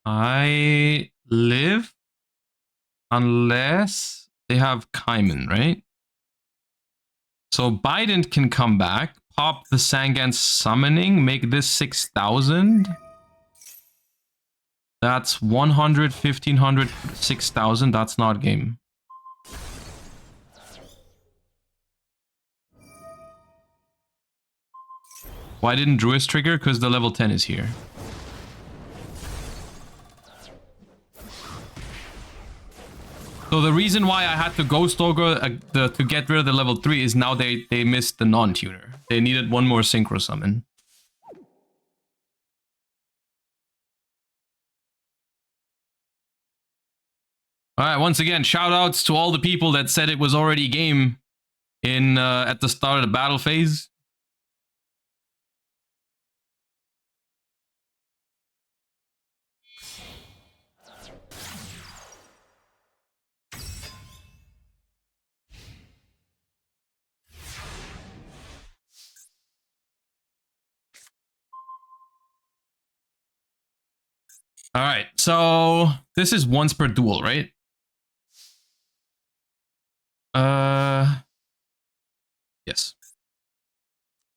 I live unless they have Kaiman, right? So Biden can come back, pop the Sangan summoning, make this 6,000. That's 100, 1,500, 6,000. That's not game. Why didn't Druis trigger? Because the level 10 is here. So the reason why I had to Ghost Ogre to get rid of the level 3 is now they missed the non-tuner. They needed one more Synchro Summon. Alright, once again, shoutouts to all the people that said it was already game in at the start of the battle phase. Alright, so this is once per duel, right? Yes.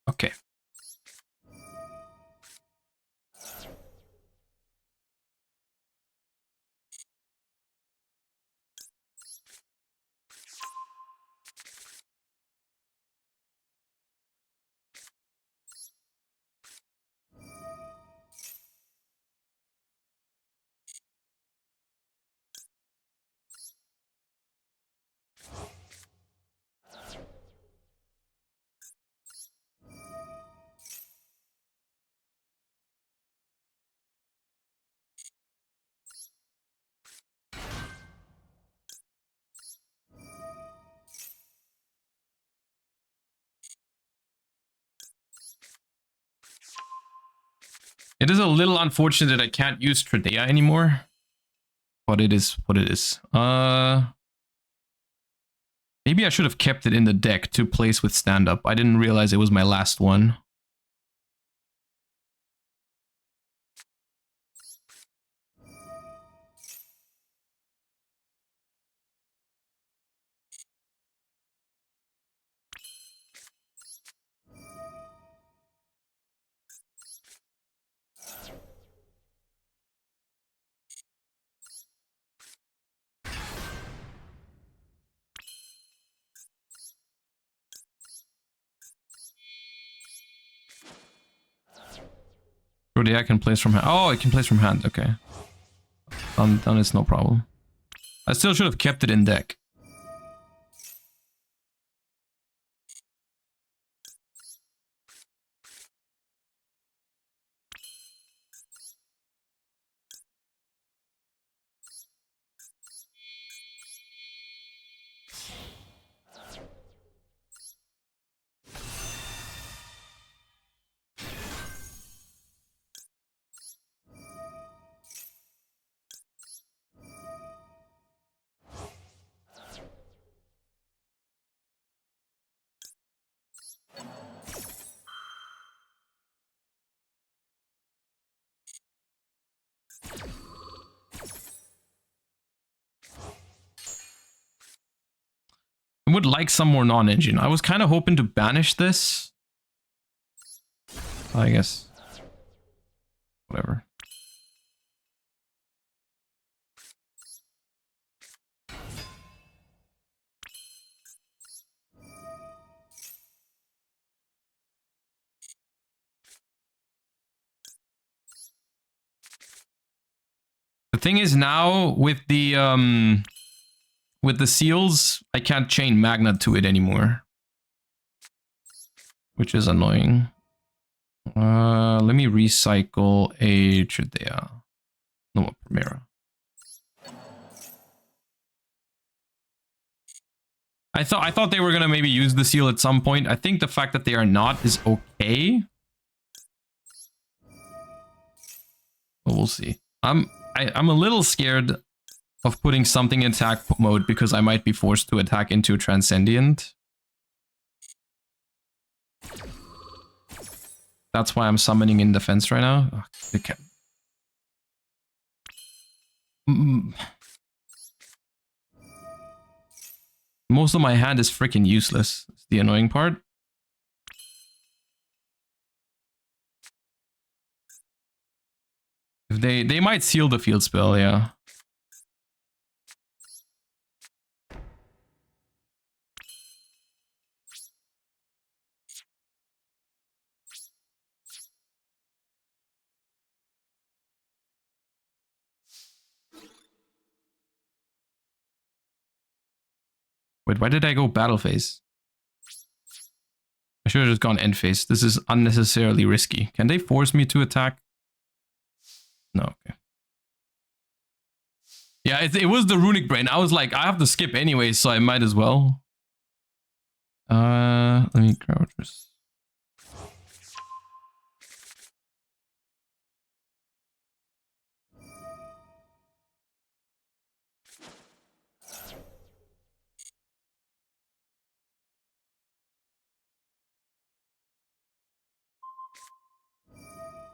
Okay. It is a little unfortunate that I can't use Tradea anymore. But it is what it is. Maybe I should have kept it in the deck to place with stand-up. I didn't realize it was my last one. I can place from hand. Oh, it can place from hand. Okay. Done it's no problem. I still should have kept it in deck. I would like some more non-engine. I was kind of hoping to banish this. I guess. Whatever. The thing is now with the seals, I can't chain Magna to it anymore. Which is annoying. Let me recycle a Tradea. No, Primera. I thought they were gonna maybe use the seal at some point. I think the fact that they are not is okay. But we'll see. I'm a little scared of putting something in attack mode because I might be forced to attack into Transcendent. That's why I'm summoning in defense right now. Oh, okay. Most of my hand is freaking useless. It's the annoying part. If they might seal the field spell, yeah. Wait, why did I go battle phase? I should have just gone end phase. This is unnecessarily risky. Can they force me to attack? No, okay. Yeah, it was the runic brain. I was like, I have to skip anyway, so I might as well. Let me grab this.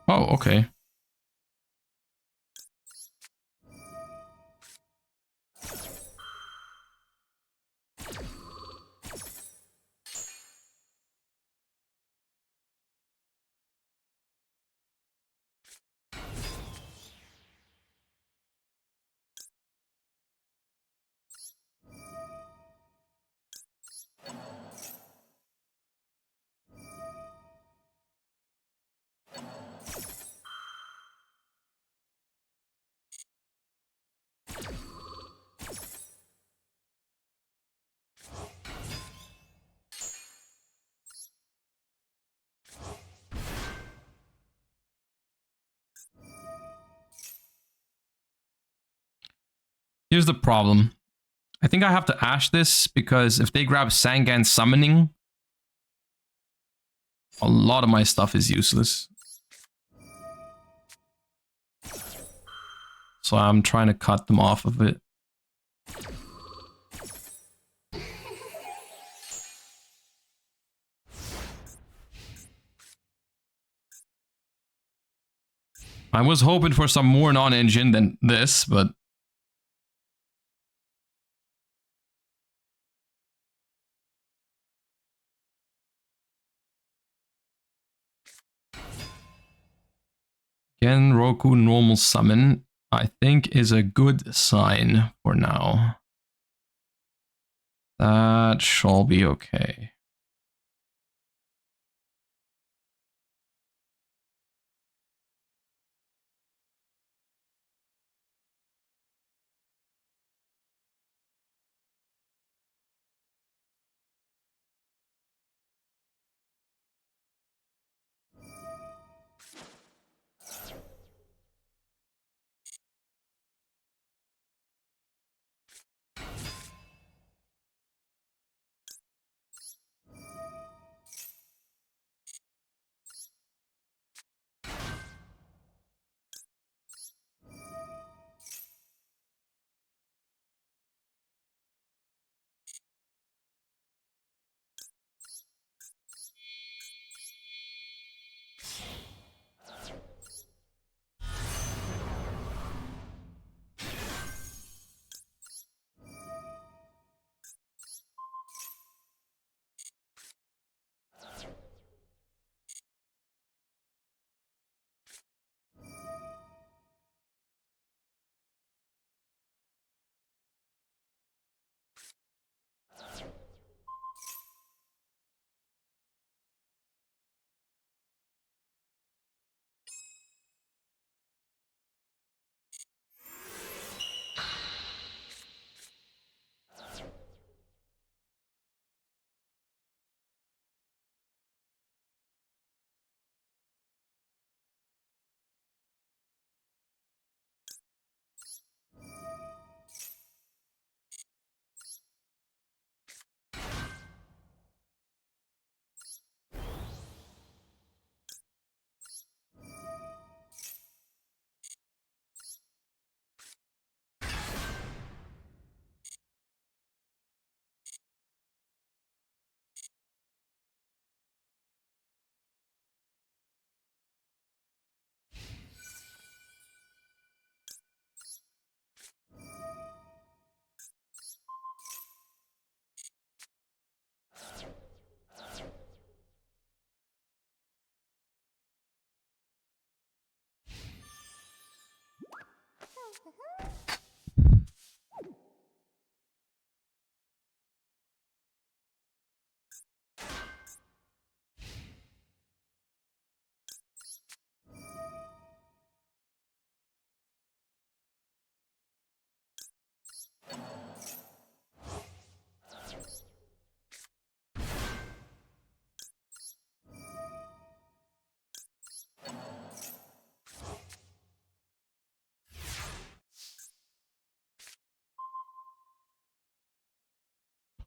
Oh, okay. Here's the problem. I think I have to Ash this because if they grab Sangan Summoning, a lot of my stuff is useless. So I'm trying to cut them off of it. I was hoping for some more non-engine than this, but... Again, Roku normal summon, I think, is a good sign for now. That shall be okay.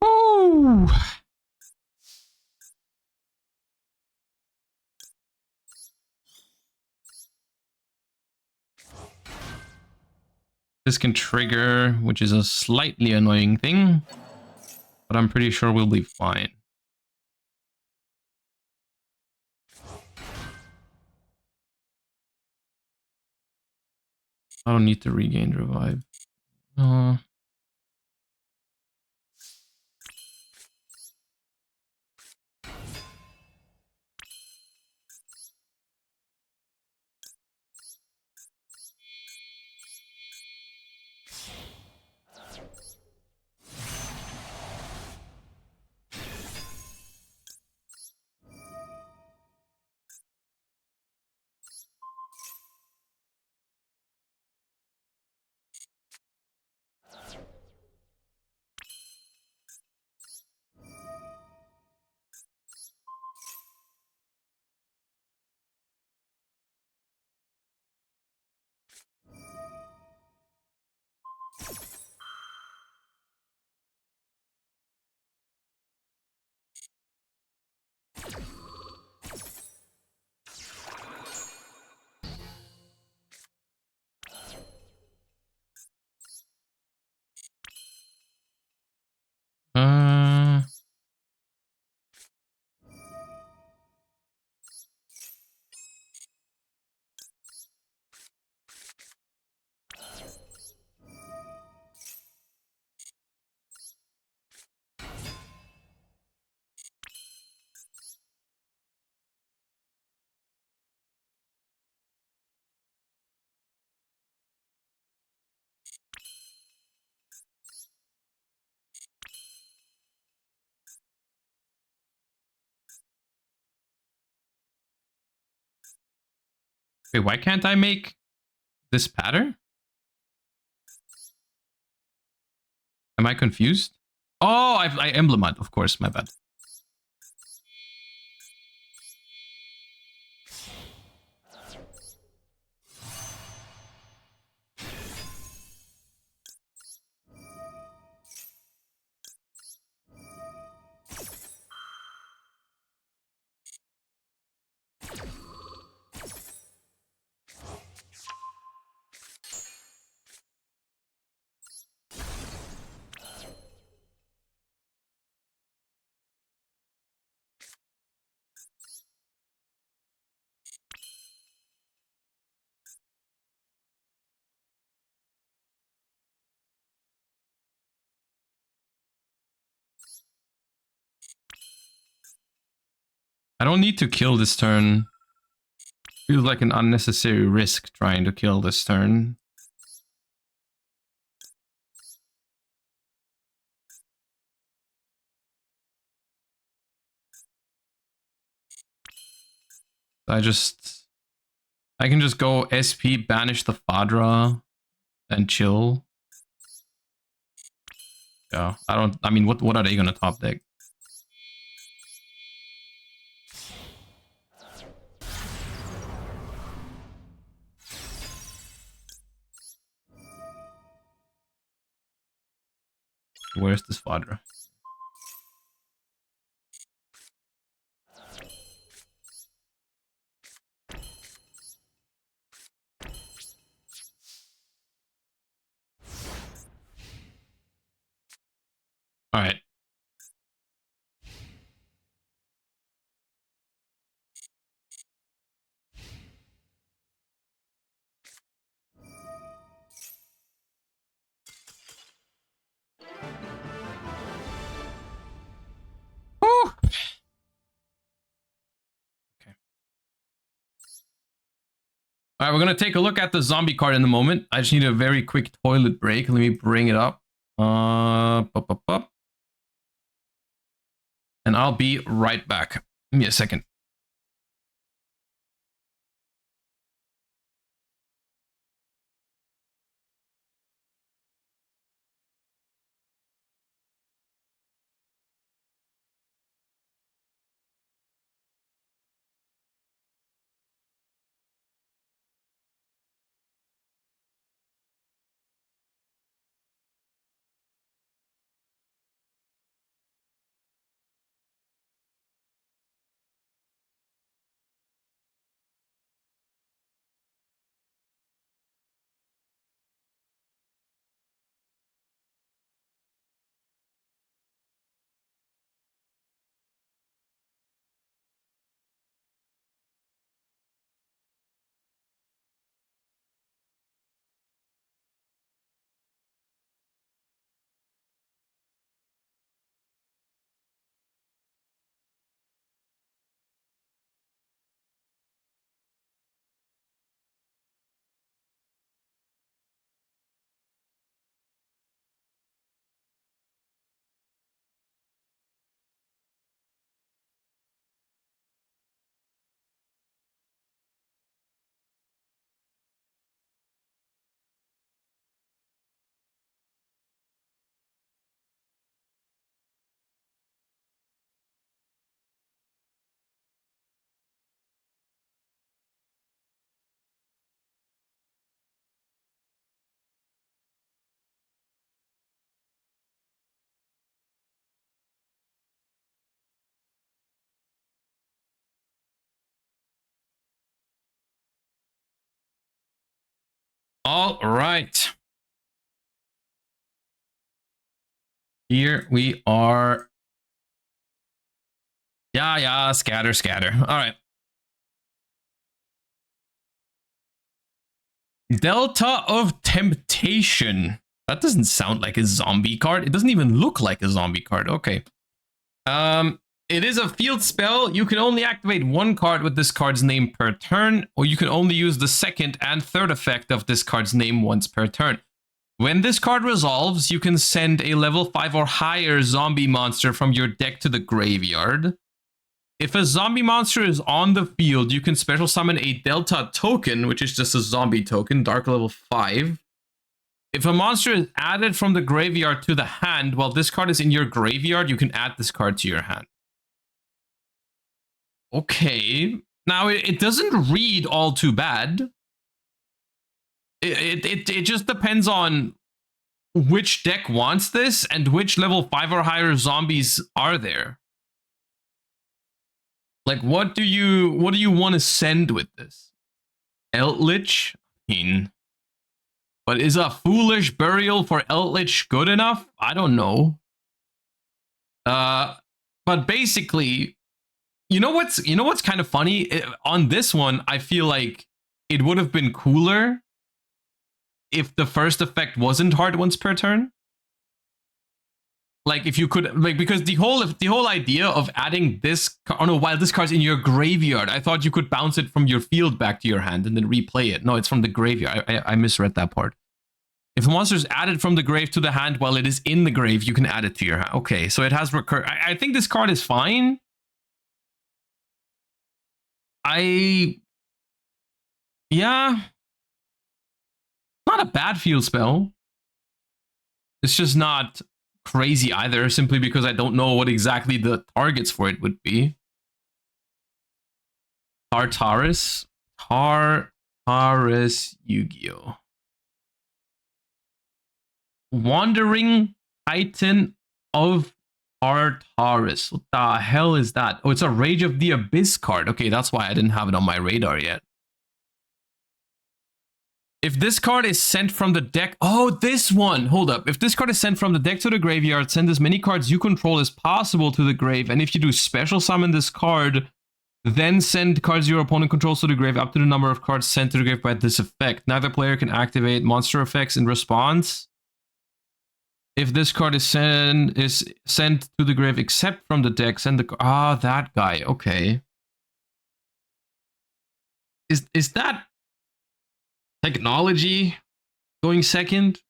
Ooh. This can trigger, which is a slightly annoying thing, but I'm pretty sure we'll be fine. I don't need to regain revive. Uh, Wait, why can't I make this pattern? Am I confused? Oh, I emblemed, of course, my bad. I don't need to kill this turn. Feels like an unnecessary risk trying to kill this turn. I can just go SP, banish the Fadra, and chill. Yeah, I mean, what are they gonna top deck? Where's this Fadra? All right. Woo! Okay. All right, we're going to take a look at the zombie card in a moment. I just need a very quick toilet break. Let me bring it up. Up. And I'll be right back. Give me a second. All right. Here we are. Yeah, scatter. All right. Delta of Temptation. That doesn't sound like a zombie card. It doesn't even look like a zombie card. Okay. It is a field spell. You can only activate one card with this card's name per turn, or you can only use the second and third effect of this card's name once per turn. When this card resolves, you can send a level 5 or higher zombie monster from your deck to the graveyard. If a zombie monster is on the field, you can special summon a Delta token, which is just a zombie token, Dark level 5. If a monster is added from the graveyard to the hand while this card is in your graveyard, you can add this card to your hand. Okay. Now, it doesn't read all too bad. It just depends on which deck wants this and which level 5 or higher zombies are there. Like, what do you want to send with this? Eldritch? But is a Foolish Burial for Eldritch good enough? I don't know. But basically, you know what's kind of funny? On this one, I feel like it would have been cooler if the first effect wasn't hard once per turn. Like, if you could, like, because the whole idea of adding this, oh no, while this card's in your graveyard, I thought you could bounce it from your field back to your hand and then replay it. No, it's from the graveyard. I misread that part. If a monster is added from the grave to the hand while it is in the grave, you can add it to your hand. Okay, so it has recur. I think this card is fine. Yeah. Not a bad field spell. It's just not crazy either, simply because I don't know what exactly the targets for it would be. Tartarus Yu-Gi-Oh! Wandering Titan of Tartarus. What the hell is that? Oh, it's a Rage of the Abyss card. Okay, that's why I didn't have it on my radar yet. If this card is sent from the deck... Oh, this one! Hold up. If this card is sent from the deck to the graveyard, send as many cards you control as possible to the grave. And if you do special summon this card, then send cards your opponent controls to the grave up to the number of cards sent to the grave by this effect. Neither player can activate monster effects in response. If this card is sent to the grave except from the deck, send the... Ah, that guy. Okay. Is that... Technology going second?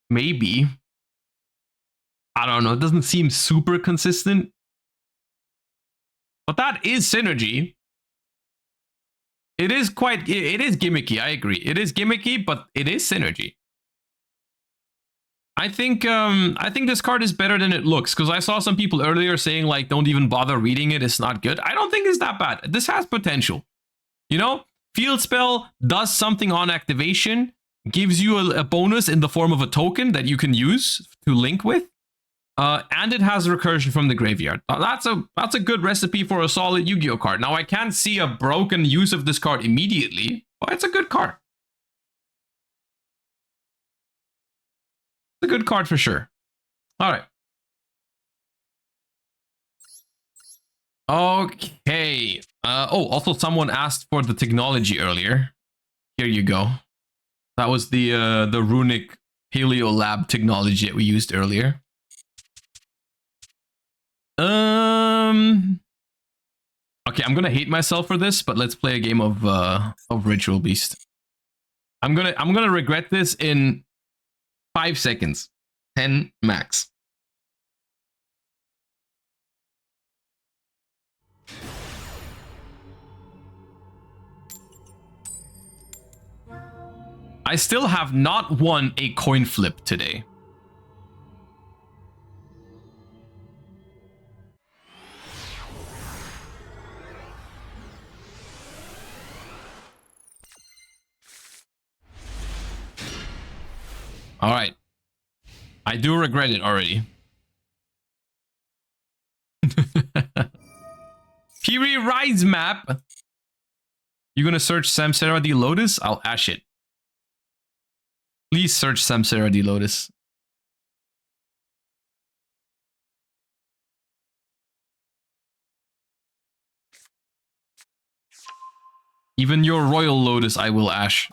Maybe. I don't know. It doesn't seem super consistent. But that is synergy. It is gimmicky. I agree. It is gimmicky, but it is synergy. I think this card is better than it looks, because I saw some people earlier saying like, don't even bother reading it. It's not good. I don't think it's that bad. This has potential. You know, field spell does something on activation, gives you a bonus in the form of a token that you can use to link with. And it has recursion from the graveyard. That's a good recipe for a solid Yu-Gi-Oh card. Now, I can't see a broken use of this card immediately, but it's a good card. It's a good card for sure. All right. Okay. Also, someone asked for the technology earlier. Here you go. That was the Runick Paleo Lab technology that we used earlier. Okay, I'm gonna hate myself for this, but let's play a game of Ritual Beast. I'm gonna regret this in 5 seconds. 10 max. I still have not won a coin flip today. All right. I do regret it already. Piri Rise map. You gonna search Samsara D Lotus? I'll ash it. Please search Samsara D Lotus. Even your Royal Lotus I will ash.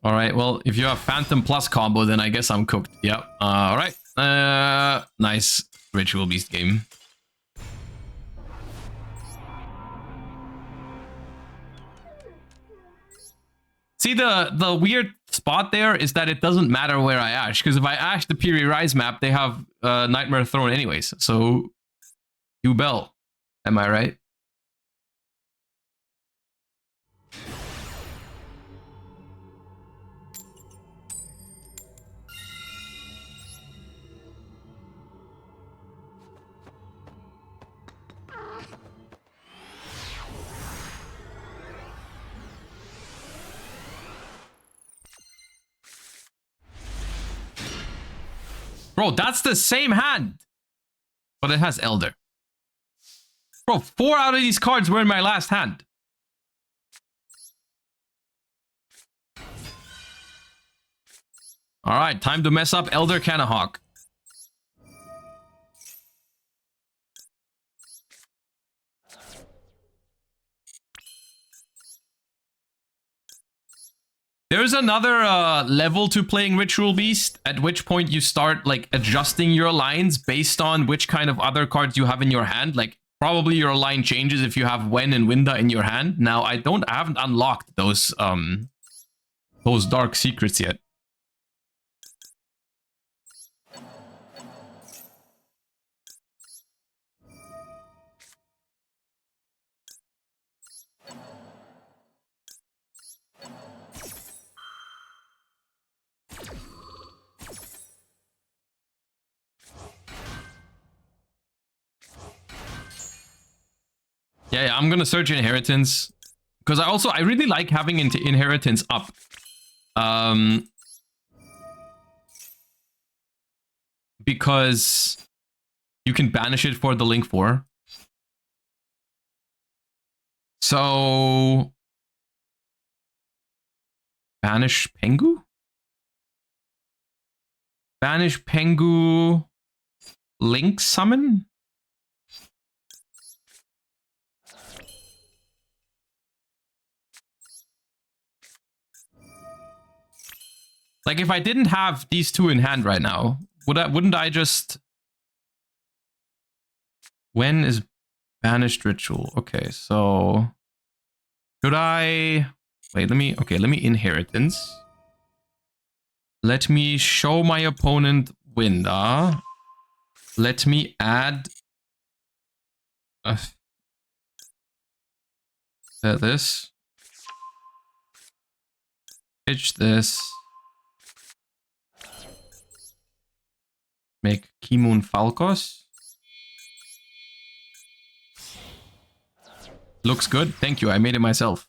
All right, well, if you have Phantom Plus combo, then I guess I'm cooked. Yep. All right. Nice Ritual Beast game. See, the weird spot there is that it doesn't matter where I ash, because if I ash the Piri Rise map, they have Nightmare Throne anyways. So, you bell. Am I right? Bro, that's the same hand. But it has Elder. Bro, 4 out of these cards were in my last hand. Alright, time to mess up Elder Canahawk. There's another level to playing Ritual Beast, at which point you start like adjusting your lines based on which kind of other cards you have in your hand. Like probably your line changes if you have Wen and Winda in your hand. Now I haven't unlocked those dark secrets yet. Yeah, I'm gonna search Inheritance. Because I really like having Inheritance up. Because you can banish it for the Link 4. So... Banish Pengu? Banish Pengu... Link Summon? Like, if I didn't have these two in hand right now, wouldn't I just When is banished ritual? Okay, so should I wait? Let me inheritance. Let me show my opponent Winda. Let me add this. Pitch this. Make Kimun Falcos. Looks good. Thank you. I made it myself.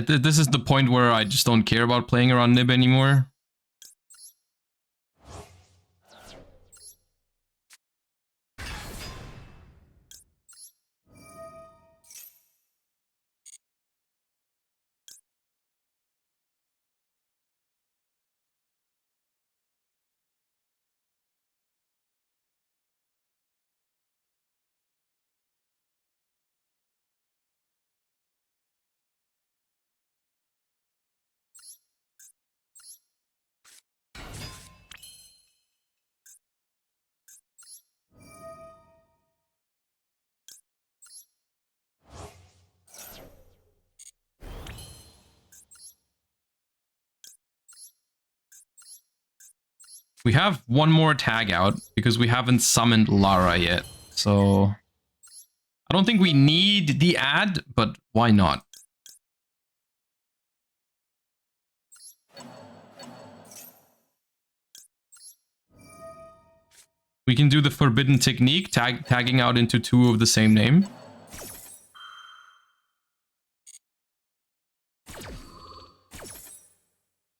This is the point where I just don't care about playing around Nib anymore. We have one more tag out because we haven't summoned Lara yet. So I don't think we need the ad, but why not? We can do the forbidden technique, tagging out into two of the same name.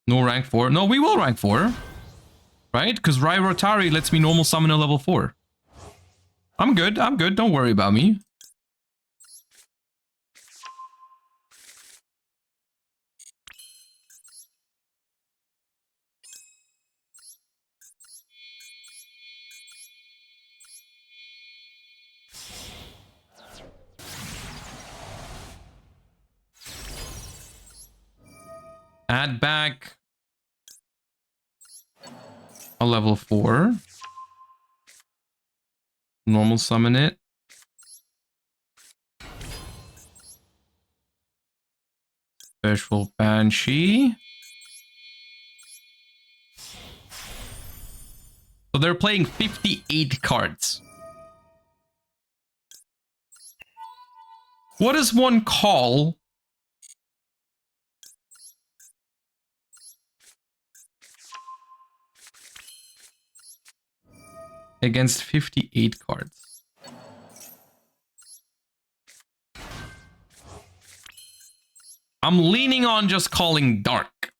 No rank 4. No, we will rank 4. Right? Because Rai Rotari lets me normal summon a level 4. I'm good. I'm good. Don't worry about me. Add back a level 4. Normal summon it. Special Banshee. So they're playing 58 cards. What does one call? Against 58 cards. I'm leaning on just calling dark.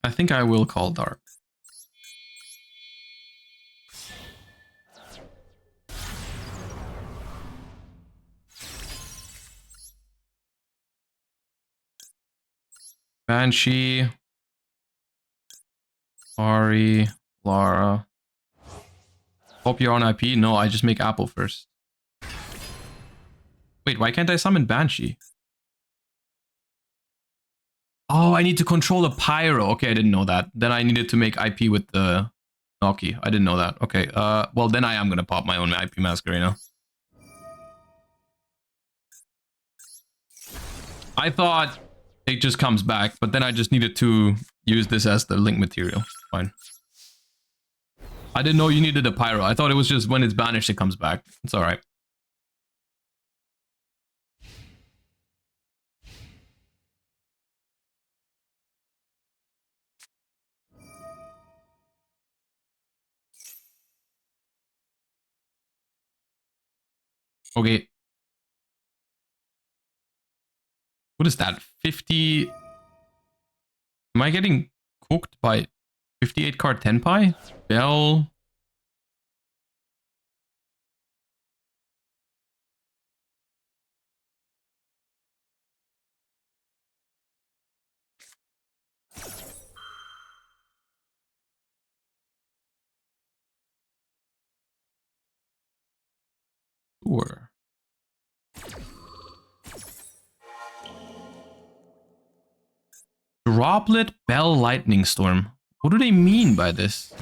I think I will call dark. Banshee. Ari. Lara. Hope you're on IP. No, I just make Apple first. Wait, why can't I summon Banshee? Oh, I need to control a Pyro. Okay, I didn't know that. Then I needed to make IP with the Noki. I didn't know that. Okay, well then I am gonna pop my own IP Masquerena. I thought it just comes back, but then I just needed to use this as the link material. Fine. I didn't know you needed a Pyro. I thought it was just when it's banished it comes back. It's alright. Okay. What is that? 50... Am I getting cooked by 58 card Tenpai? Bell... Sure. Droplet Bell Lightning Storm. What do they mean by this?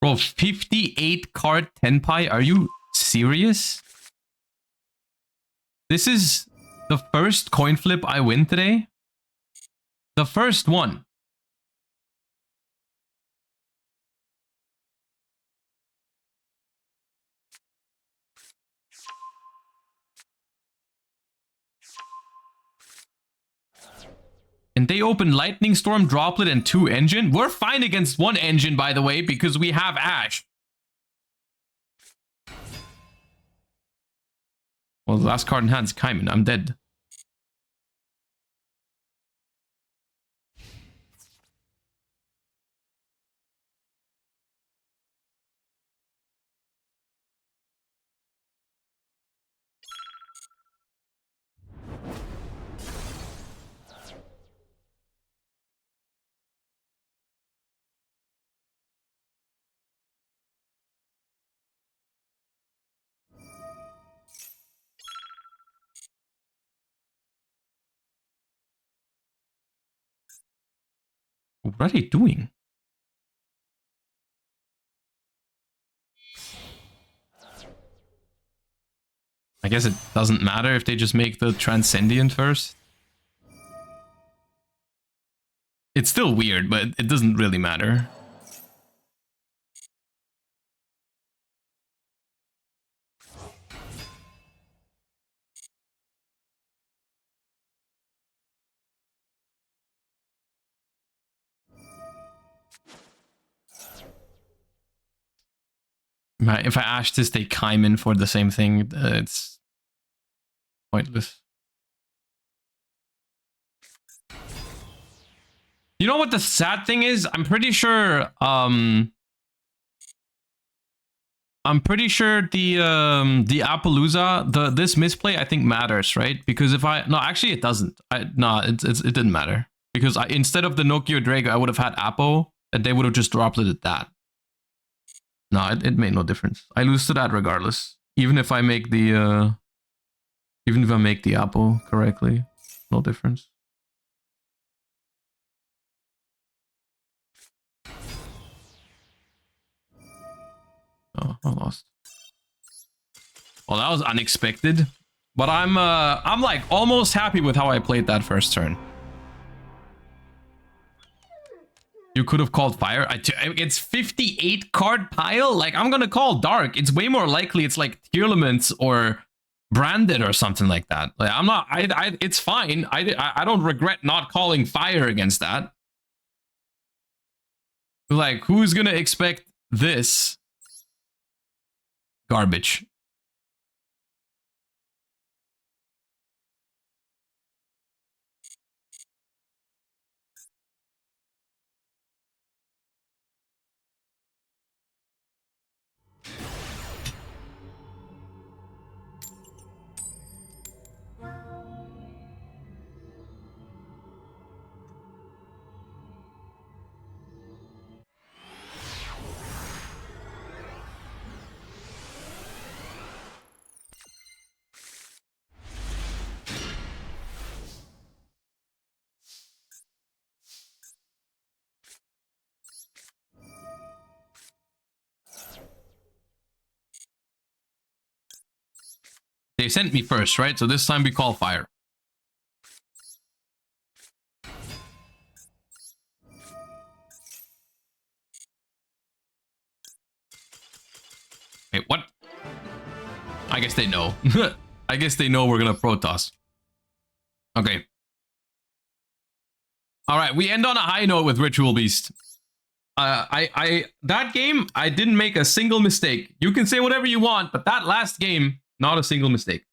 Bro, 58 card Tenpai? Are you serious? This is the first coin flip I win today? The first one. And they open Lightning Storm, Droplet, and 2 engine. We're fine against 1 engine, by the way, because we have Ash. Well, the last card in hand is Kaiman. I'm dead. What are they doing? I guess it doesn't matter if they just make the Transcendent first. It's still weird, but it doesn't really matter. If I Ash this, they Kaiman for the same thing. It's pointless. You know what the sad thing is? I'm pretty sure the Appaloosa, this misplay I think matters, right? Because if no, actually it doesn't. It didn't matter because instead of the Nokia Drago, I would have had Appo, and they would have just dropleted that. No, it made no difference. I lose to that regardless, even if I make the Appo correctly, no difference. Oh, I lost. Well, that was unexpected, but I'm like almost happy with how I played that first turn. You could have called fire. It's 58 card pile. Like, I'm gonna call dark. It's way more likely it's like Tearlaments or Branded or something like that. Like, I'm not. It's fine. I don't regret not calling fire against that. Like, who's gonna expect this garbage? They sent me first, right? So this time we call fire. Wait, what? I guess they know. I guess they know we're gonna Protoss. Okay. All right, we end on a high note with Ritual Beast. That game, I didn't make a single mistake. You can say whatever you want, but that last game, not a single mistake.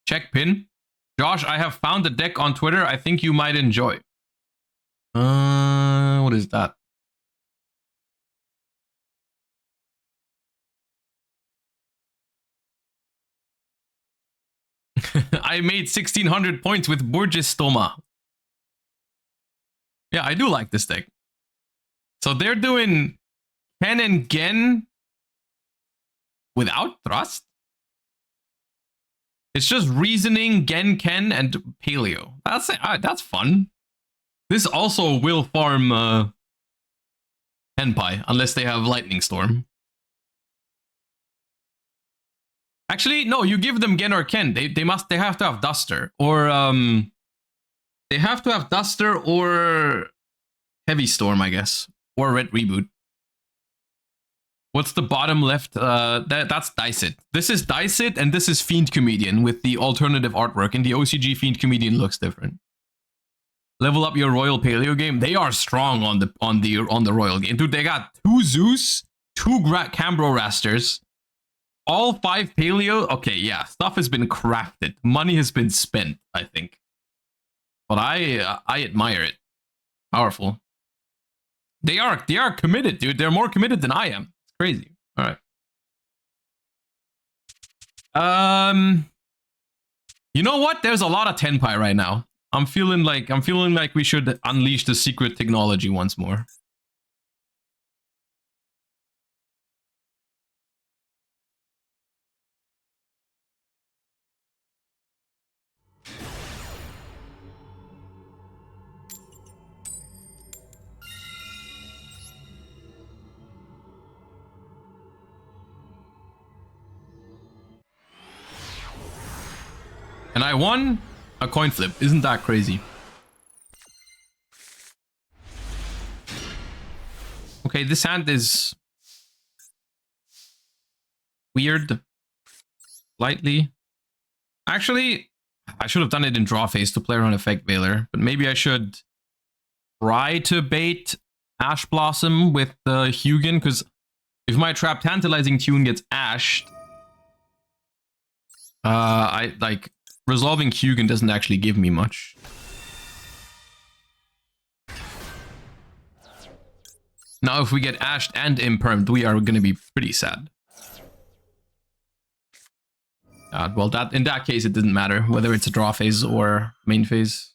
Check pin. Josh, I have found a deck on Twitter I think you might enjoy. What is that? I made 1600 points with Burgess Stoma. Yeah, I do like this deck. So they're doing Ken and Gen without thrust? It's just reasoning, Gen, Ken, and Paleo. That's fun. This also will farm Henpai, unless they have Lightning Storm. Actually, no, you give them Gen or Ken. They have to have Duster. Or they have to have Duster or Heavy Storm, I guess. Or Red Reboot. What's the bottom left? That's Dice It. This is Dice It, and this is Fiend Comedian with the alternative artwork. And the OCG Fiend Comedian looks different. Level up your Royal Paleo game. They are strong on the Royal game, dude. They got 2 Zeus, 2 Cambro Rasters, all 5 Paleo. Okay, yeah, stuff has been crafted. Money has been spent, I think. But I admire it. Powerful. They are committed, dude. They're more committed than I am. It's crazy. All right. You know what? There's a lot of Tenpai right now. I'm feeling like we should unleash the secret technology once more. And I won a coin flip. Isn't that crazy? Okay, this hand is weird. Slightly. Actually, I should have done it in draw phase to play around Effect Veiler, but maybe I should try to bait Ash Blossom with Hugin, because if my Trap Tantalizing Tune gets ashed, I like resolving Hugin doesn't actually give me much. Now, if we get ashed and impermed, we are going to be pretty sad. Well, that in that case, it doesn't matter whether it's a draw phase or main phase.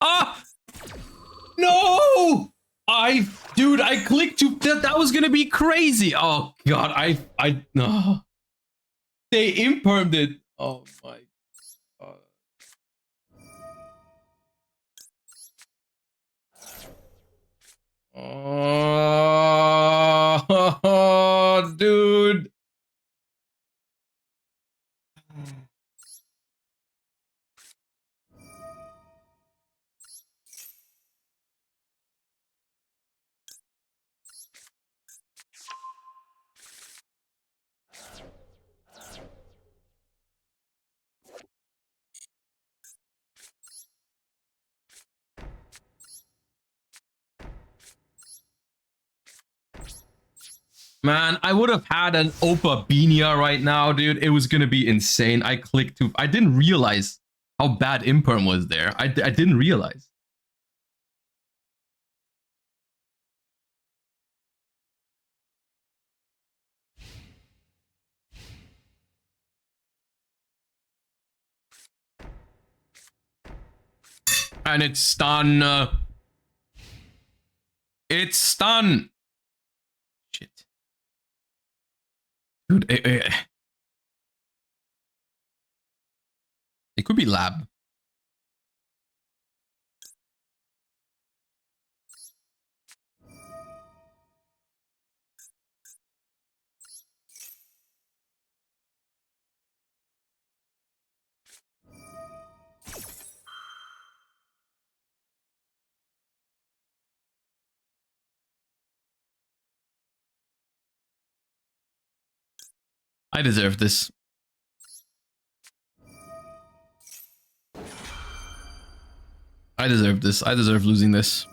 Ah! No! Dude, I clicked to that was gonna be crazy. Oh god, no. They impermed it. Oh my god. Oh, dude. Man, I would have had an Opa Binia right now, dude. It was gonna be insane. I clicked to... I didn't realize how bad Imperm was there. I didn't realize. And it's stun. It's stun. Shit. Dude, it could be lab. I deserve this. I deserve this. I deserve losing this.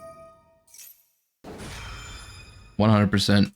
100%.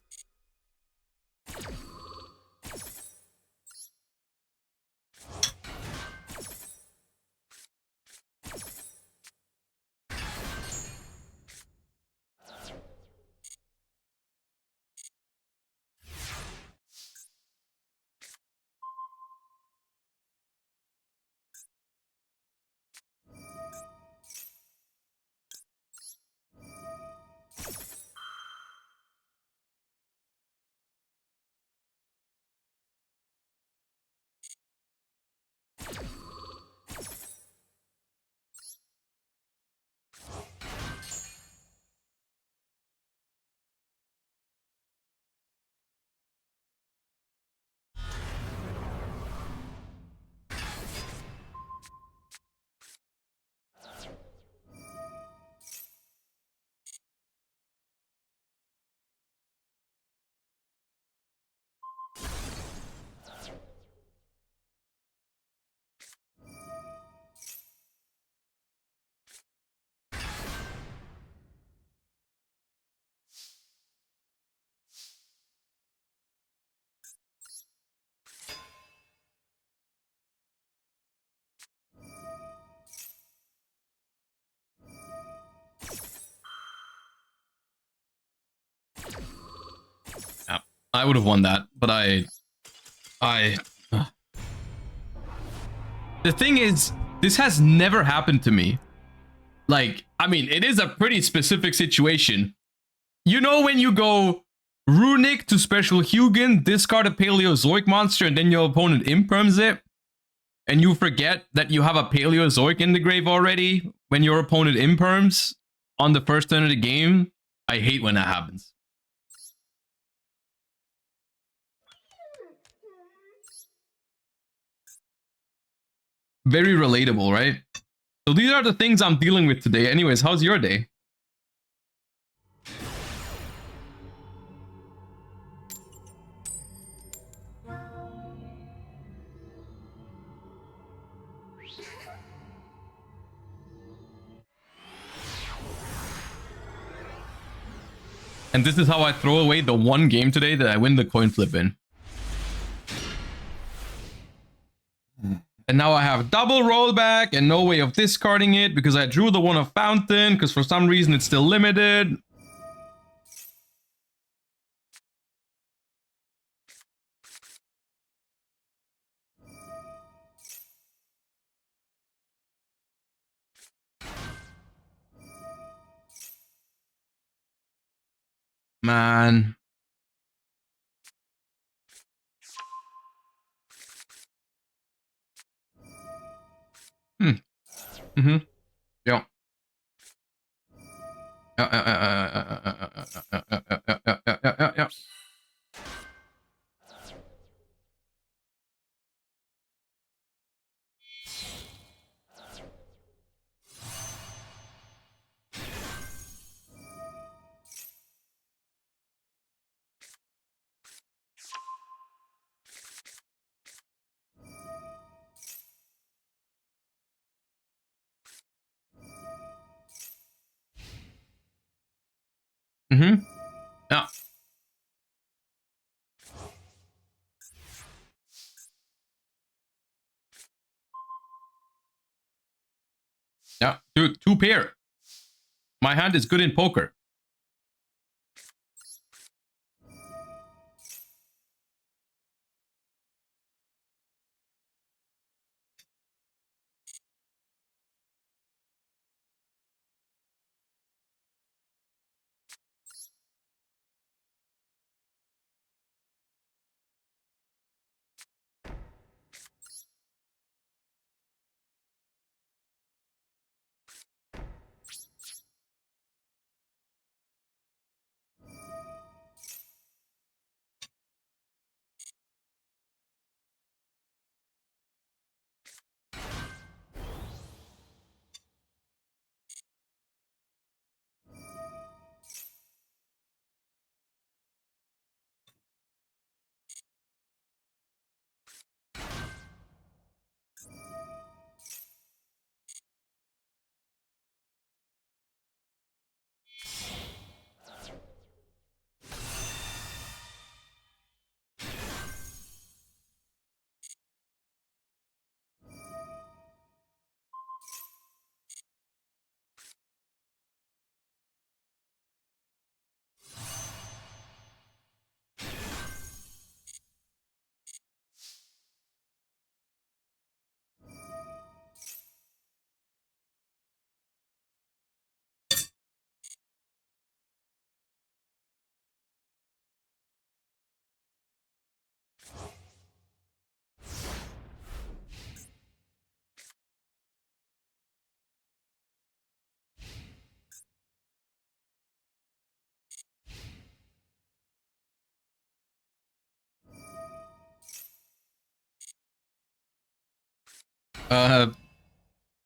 Yeah, I would have won that, but the thing is, this has never happened to me. Like, I mean, it is a pretty specific situation. You know when you go Runick to special Hugin, discard a Paleozoic monster, and then your opponent imperms it, and you forget that you have a Paleozoic in the grave already when your opponent imperms on the first turn of the game? I hate when that happens. Very relatable, right? So these are the things I'm dealing with today. Anyways, how's your day? And this is how I throw away the one game today that I win the coin flip in. And now I have double rollback and no way of discarding it because I drew the one of Fountain because for some reason it's still limited. Man. Mm-hmm. Yeah. Yeah. Mm-hmm. Yeah. Yeah, two pair. My hand is good in poker.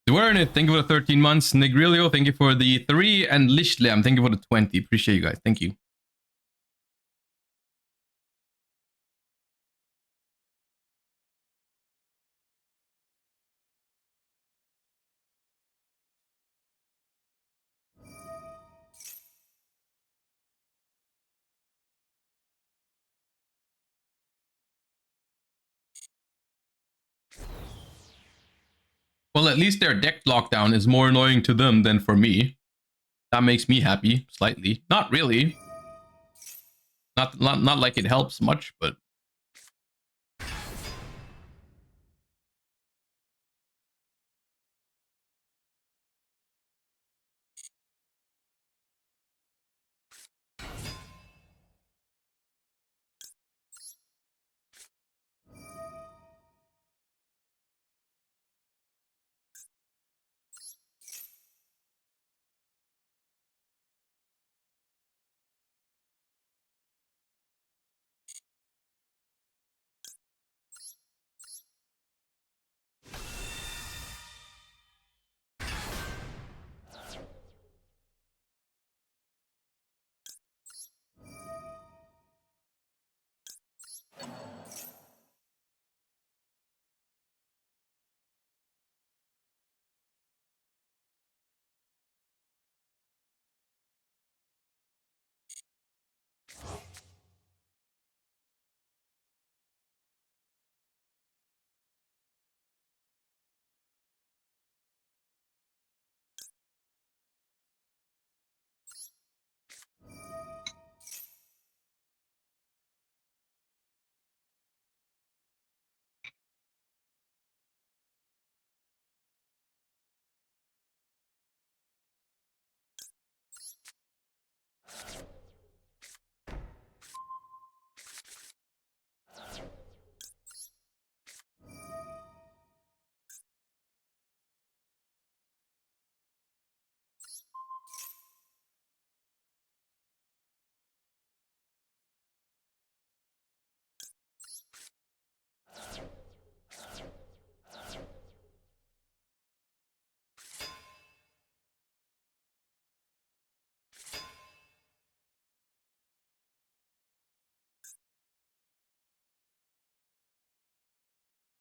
Duerne, thank you for the 13 months. Negrilio, thank you for the 3. And Lishlem, thank you for the 20. Appreciate you guys. Thank you. Well, at least their deck lockdown is more annoying to them than for me. That makes me happy, slightly. Not really. Not like it helps much, but...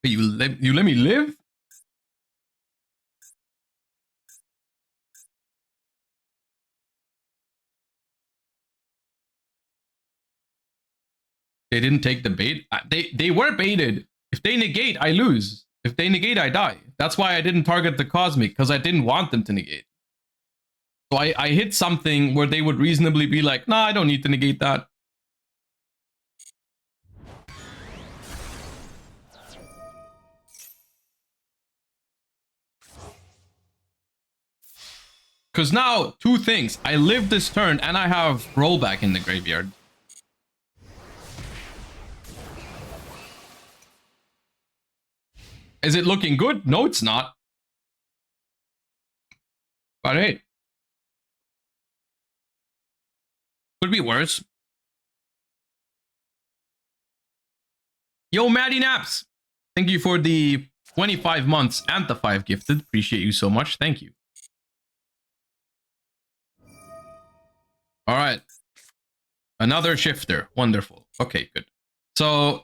You let me live? They didn't take the bait. They were baited. If they negate, I lose. If they negate, I die. That's why I didn't target the Cosmic, because I didn't want them to negate. So I hit something where they would reasonably be like, nah, I don't need to negate that. Because now, two things. I live this turn and I have rollback in the graveyard. Is it looking good? No, it's not. But hey. Could be worse. Yo, Maddie Naps. Thank you for the 25 months and the 5 gifted. Appreciate you so much. Thank you. All right. Another shifter. Wonderful. Okay, good. So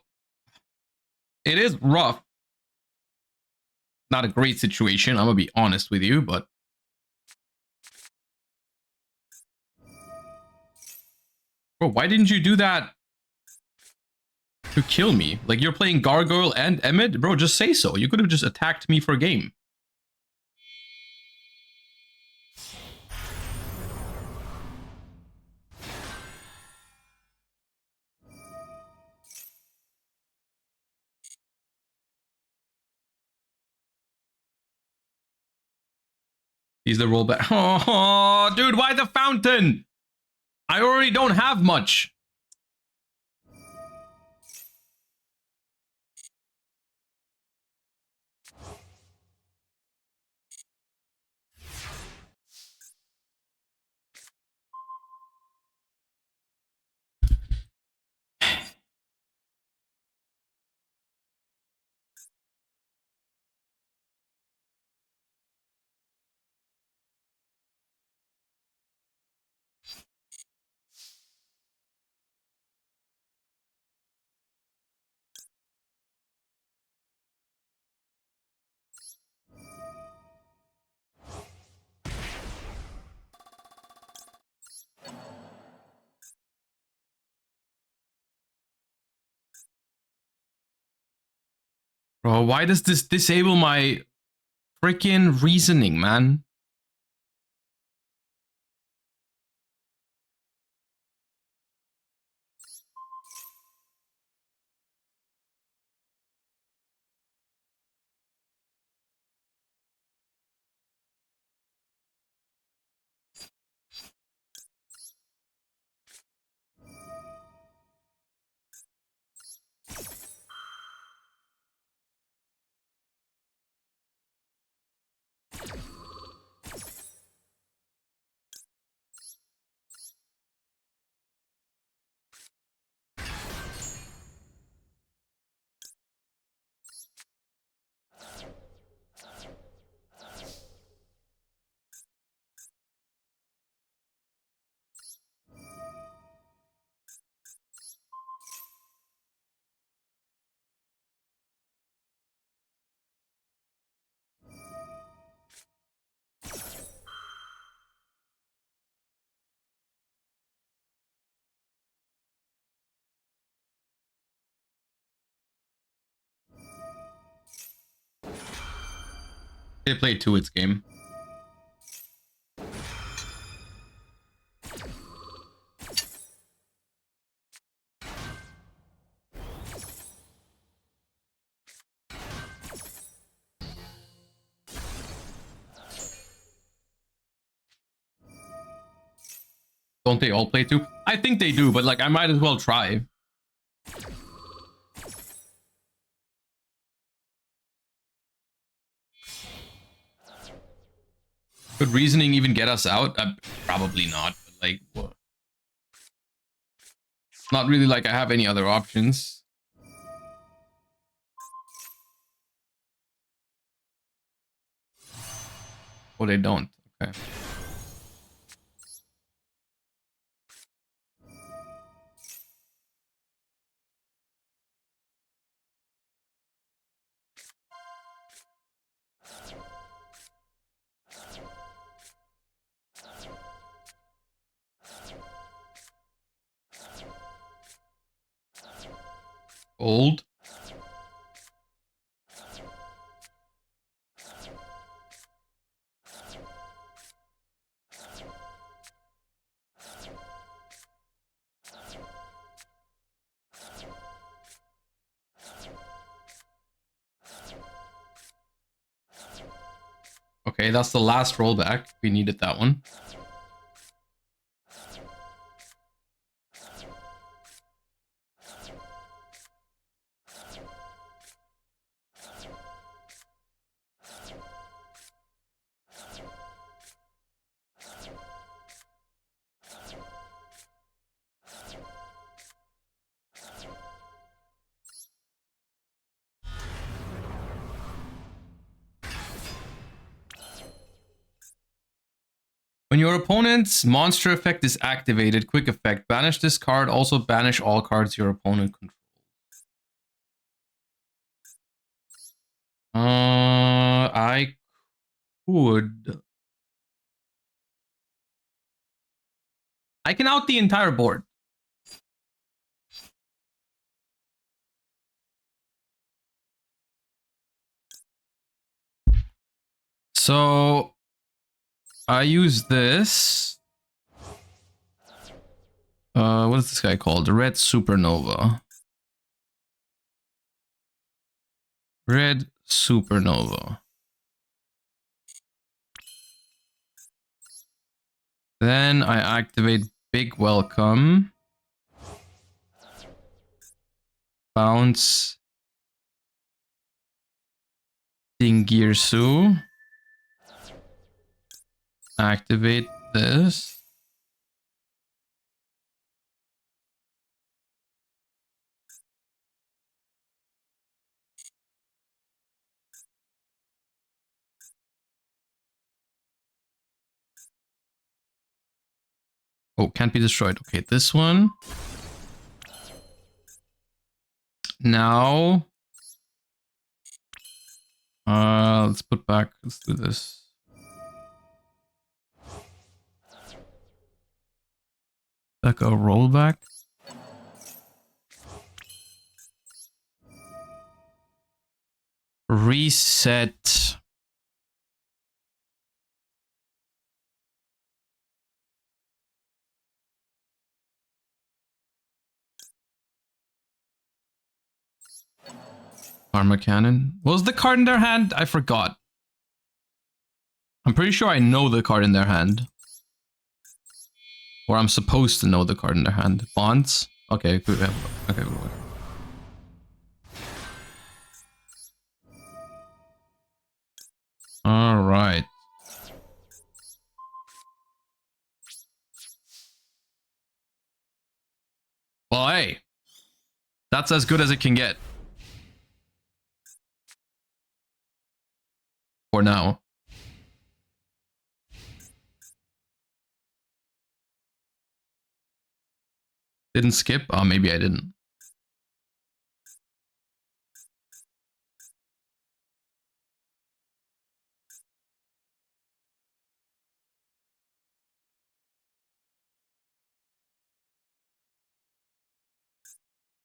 it is rough. Not a great situation. I'm going to be honest with you, but bro, why didn't you do that to kill me? Like, you're playing Gargoyle and Emmet? Bro, just say so. You could have just attacked me for game. He's the rollback. Oh, dude, why the fountain? I already don't have much. Bro, why does this disable my freaking reasoning, man? They played to its game. Don't they all play too? I think they do, but like, I might as well try. Could reasoning even get us out? Probably not, but like, what? Not really like I have any other options. Oh, they don't. Okay. Old. Okay, that's the last rollback. We needed that one. When your opponent's monster effect is activated, quick effect, banish this card. Also banish all cards your opponent controls. I could. I can out the entire board. So I use this. What is this guy called? The Red Supernova. Red Supernova. Then I activate Big Welcome. Bounce Dingirsu. Activate this. Oh, can't be destroyed. Okay, this one. Now, let's put back. Let's do this. Like a rollback. Reset. Armor Cannon. What was the card in their hand? I forgot. I'm pretty sure I know the card in their hand. Or I'm supposed to know the card in their hand. Bonds? Okay, good. Okay, good. Alright. Well, hey. That's as good as it can get. For now. Didn't skip? Oh, maybe I didn't.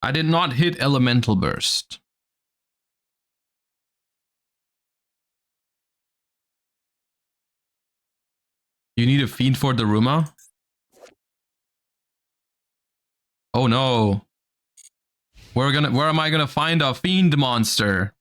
I did not hit Elemental Burst. You need a Fiend for Daruma? Oh no. Where am I gonna find a Fiend monster?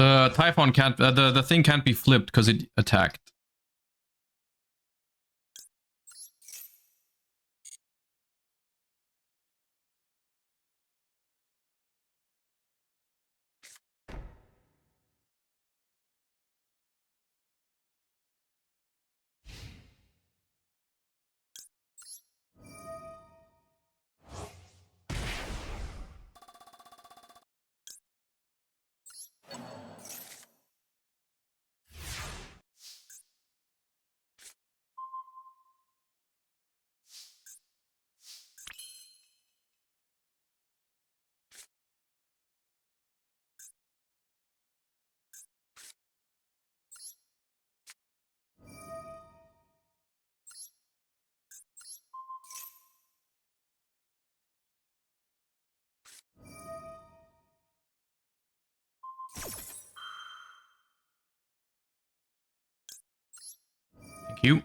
The Typhon can't, the thing can't be flipped because it attacked. Thank you.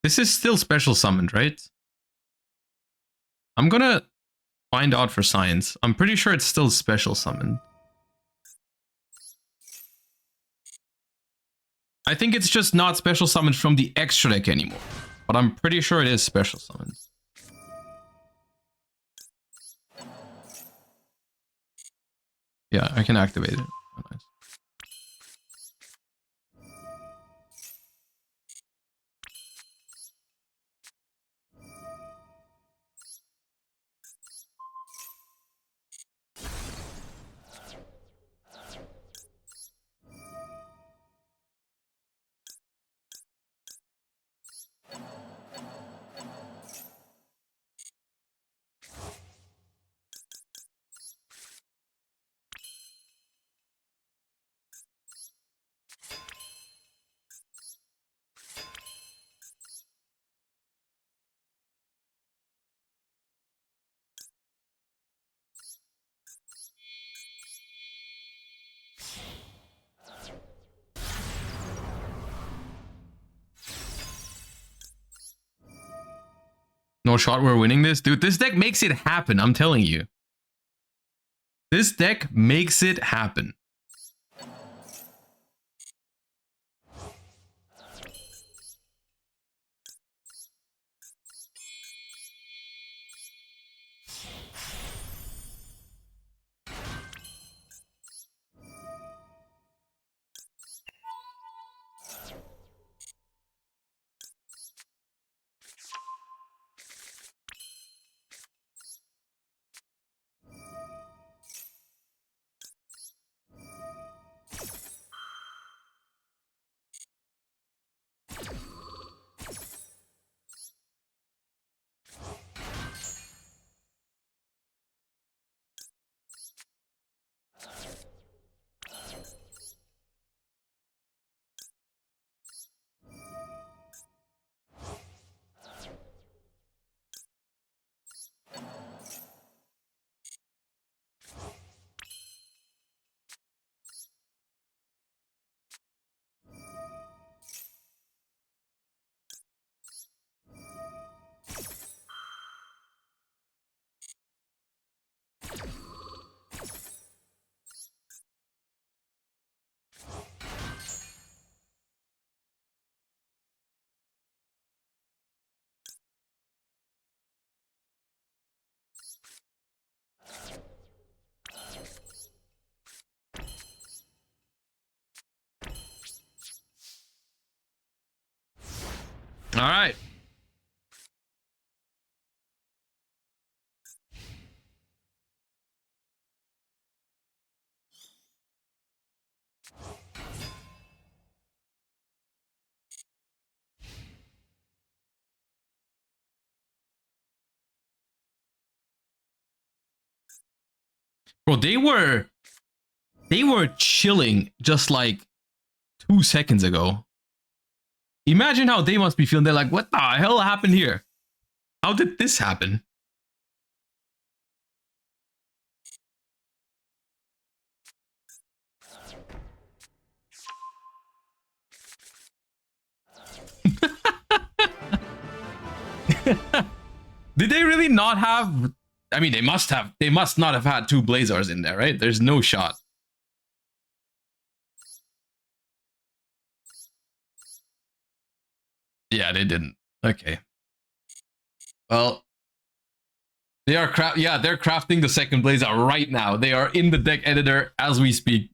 This is still special summoned, right? I'm gonna find out for science. I'm pretty sure it's still special summoned. I think it's just not special summoned from the extra deck anymore. But I'm pretty sure it is special summoned. Yeah, I can activate it. Oh, nice. No shot we're winning this? Dude, this deck makes it happen, I'm telling you. This deck makes it happen. All right. Bro, they were They were chilling just like 2 seconds ago. Imagine how they must be feeling. They're like, what the hell happened here? How did this happen? Did they really not have... I mean, they must have. They must not have had 2 Blazars in there, right? There's no shot. Yeah, they didn't. Okay. Well, they are they're crafting the second Blazar right now. They are in the deck editor as we speak.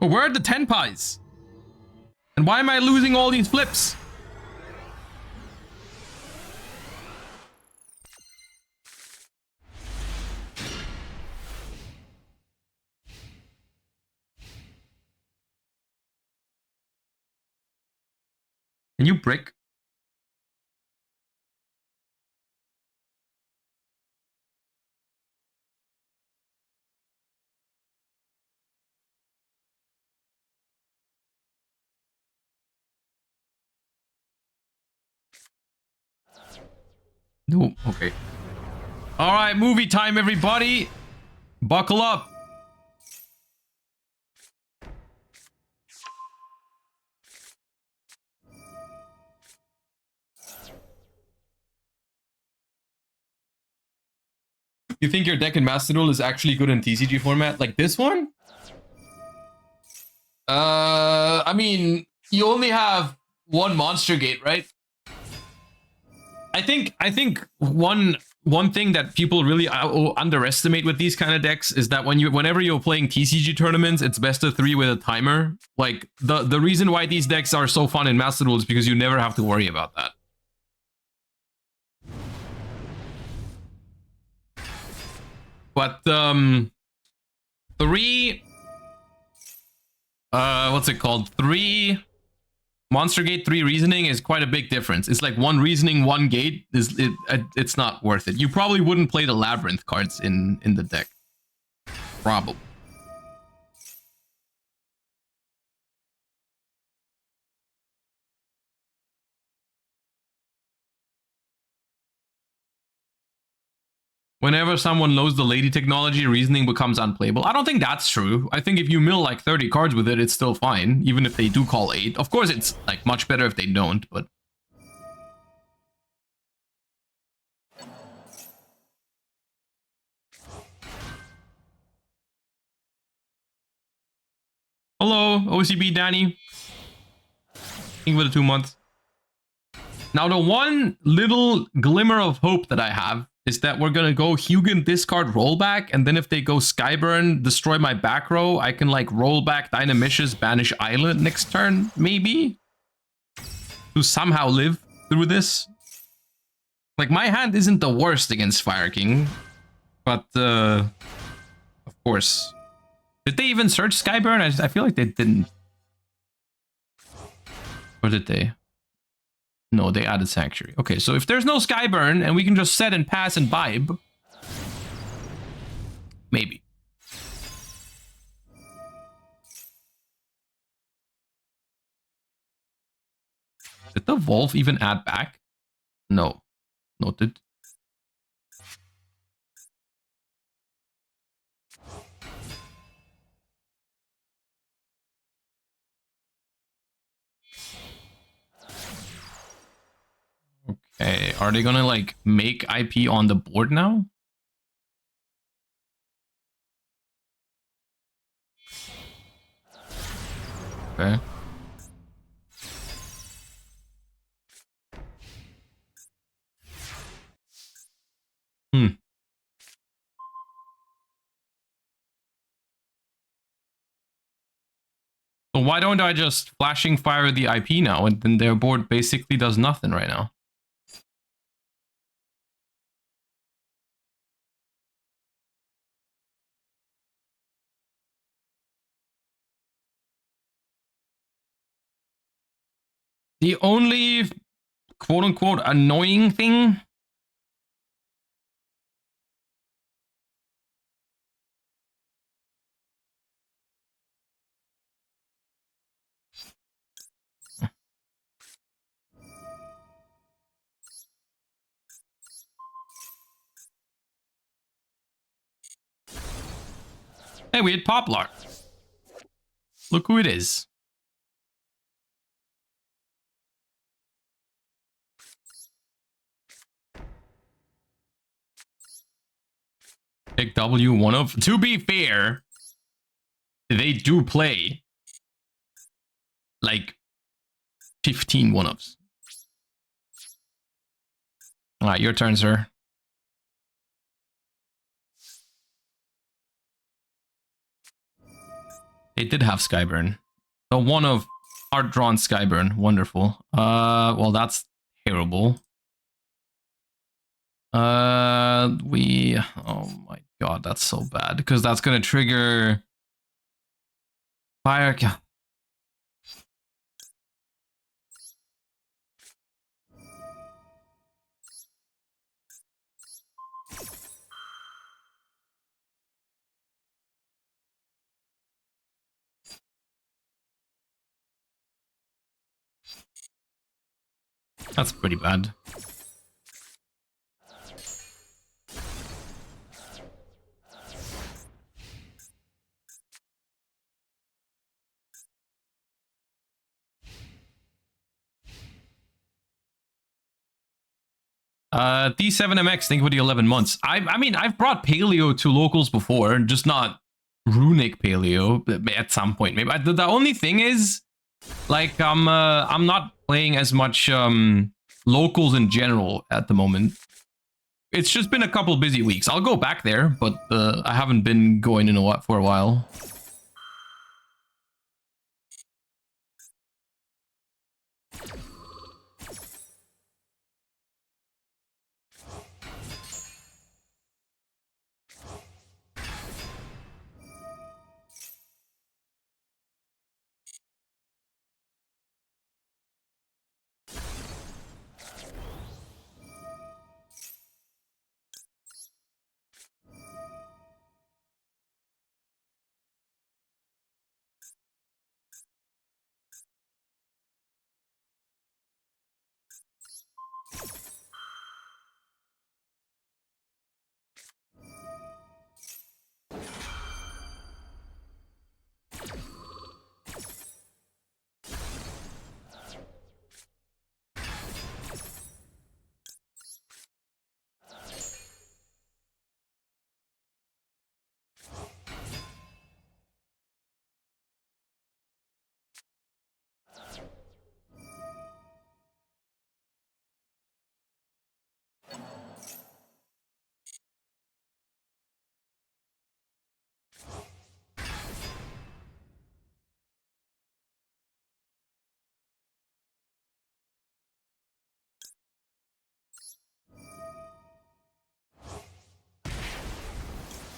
Where are the 10 pies? And why am I losing all these flips? Can you brick? No, okay. All right, movie time, everybody. Buckle up. You think your deck in Master Duel is actually good in TCG format? Like this one? I mean, you only have 1 monster gate, right? I think one thing that people really underestimate with these kind of decks is that whenever you're playing TCG tournaments, it's best of 3 with a timer. Like the reason why these decks are so fun in Master Duel is because you never have to worry about that. But 3 what's it called? 3 Monster Gate, 3 reasoning is quite a big difference. It's like 1 reasoning, 1 gate. It's not worth it. You probably wouldn't play the Labyrinth cards in the deck. Probably. Whenever someone knows the lady technology, reasoning becomes unplayable. I don't think that's true. I think if you mill like 30 cards with it, it's still fine, even if they do call 8. Of course, it's like much better if they don't, but... Hello, OCB Danny. Think for the 2 months. Now, the one little glimmer of hope that I have is that we're gonna go Hugin discard rollback, and then if they go Skyburn, destroy my back row, I can like roll back Dynamicious, banish Island next turn, maybe? To somehow live through this. Like, my hand isn't the worst against Fire King, but of course. Did they even search Skyburn? I feel like they didn't. Or did they? No, they added Sanctuary. Okay, so if there's no Skyburn and we can just set and pass and vibe, maybe. Did the Wolf even add back? No. Noted. Okay, are they gonna like make IP on the board now? Okay. So why don't I just flashing fire the IP now, and then their board basically does nothing right now? The only quote-unquote annoying thing... Hey, we had Poplar. Look who it is. Pick W, one of... To be fair, they do play like 15 one-ups. Alright, your turn, sir. It did have Skyburn. The one of hard-drawn Skyburn. Wonderful. Well, that's terrible. Oh my god, that's so bad. Because that's gonna trigger... Fire... That's pretty bad. D7MX, think about the 11 months. I mean, I've brought Paleo to locals before, just not Runick Paleo at some point. Maybe the only thing is, like, I'm not playing as much locals in general at the moment. It's just been a couple busy weeks. I'll go back there, but I haven't been going for a while.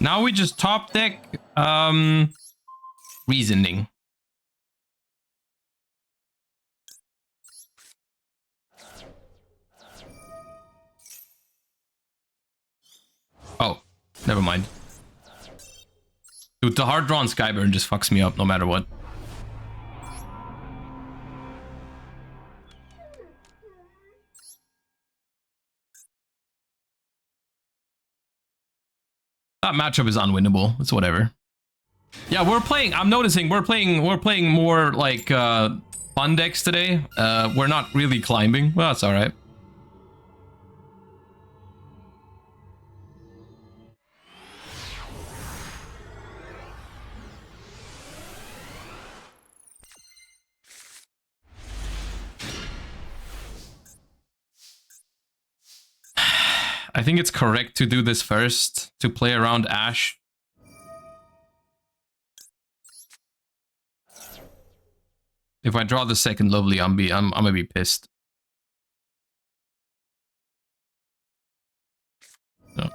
Now we just top deck reasoning. Oh, never mind. Dude, the hard-drawn Skyburn just fucks me up no matter what. That matchup is unwinnable. It's whatever. Yeah, we're playing. I'm noticing we're playing more like fun decks today. We're not really climbing. Well, that's all right. I think it's correct to do this first, to play around Ash. If I draw the second Lovely, I'm gonna be pissed. No.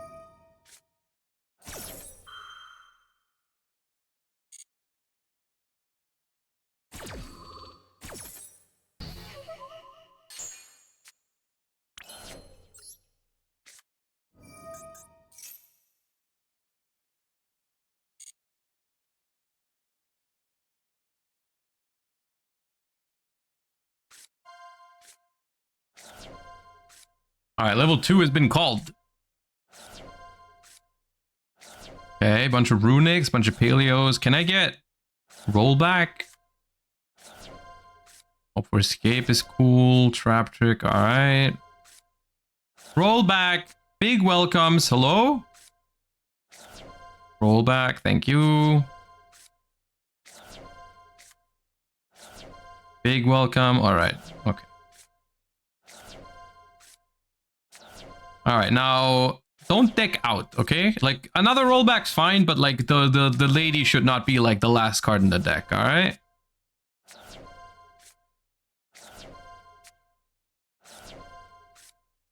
All right, level 2 has been called. Okay, bunch of Runicks, bunch of Paleos. Can I get rollback? Hope for escape is cool. Trap trick, all right. Rollback. Big welcomes. Hello? Rollback, thank you. Big welcome. All right, okay. All right, now don't deck out, okay? Like another rollback's fine, but like the lady should not be like the last card in the deck, all right?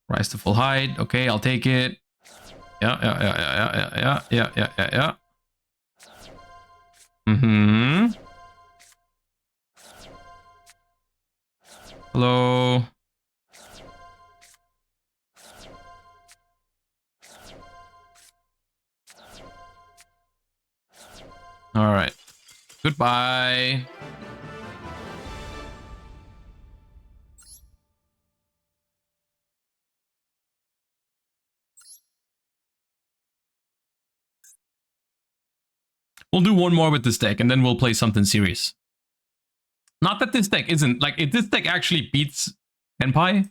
Rise to full height. Okay, I'll take it. Yeah. Mm-hmm. Hello. All right. Goodbye. We'll do one more with this deck and then we'll play something serious. Not that this deck isn't like this deck actually beats Enpai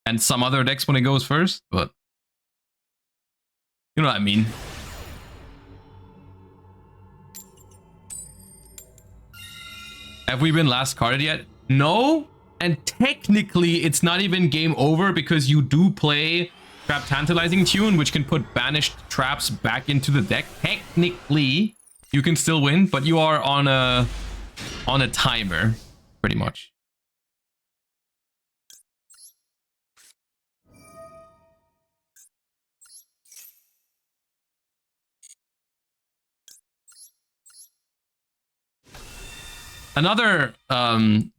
and some other decks when it goes first, but you know what I mean. Have we been last carded yet? No. And technically it's not even game over because you do play Trap Tantalizing Tune, which can put banished traps back into the deck. Technically, you can still win, but you are on a timer, pretty much. Another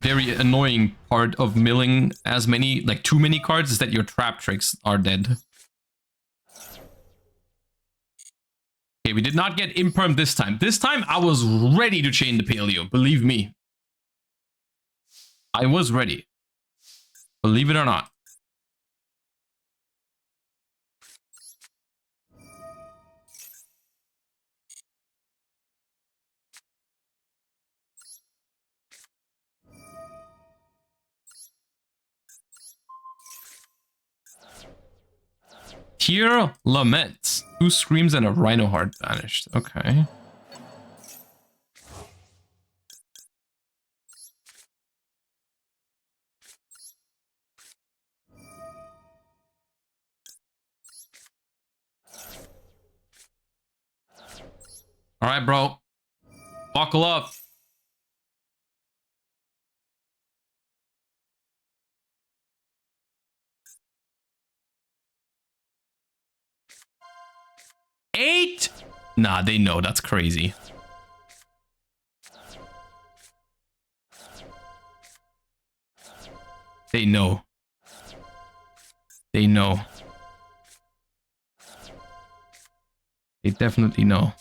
very annoying part of milling as many, like too many cards, is that your trap tricks are dead. Okay, we did not get imperm this time. This time I was ready to chain the Paleo, believe me. I was ready. Believe it or not. Tear Laments. 2 Screams and a Rhino Heart banished. Okay. All right, bro. Buckle up. Eight? Nah, they know. That's crazy. They know. They know. They definitely know.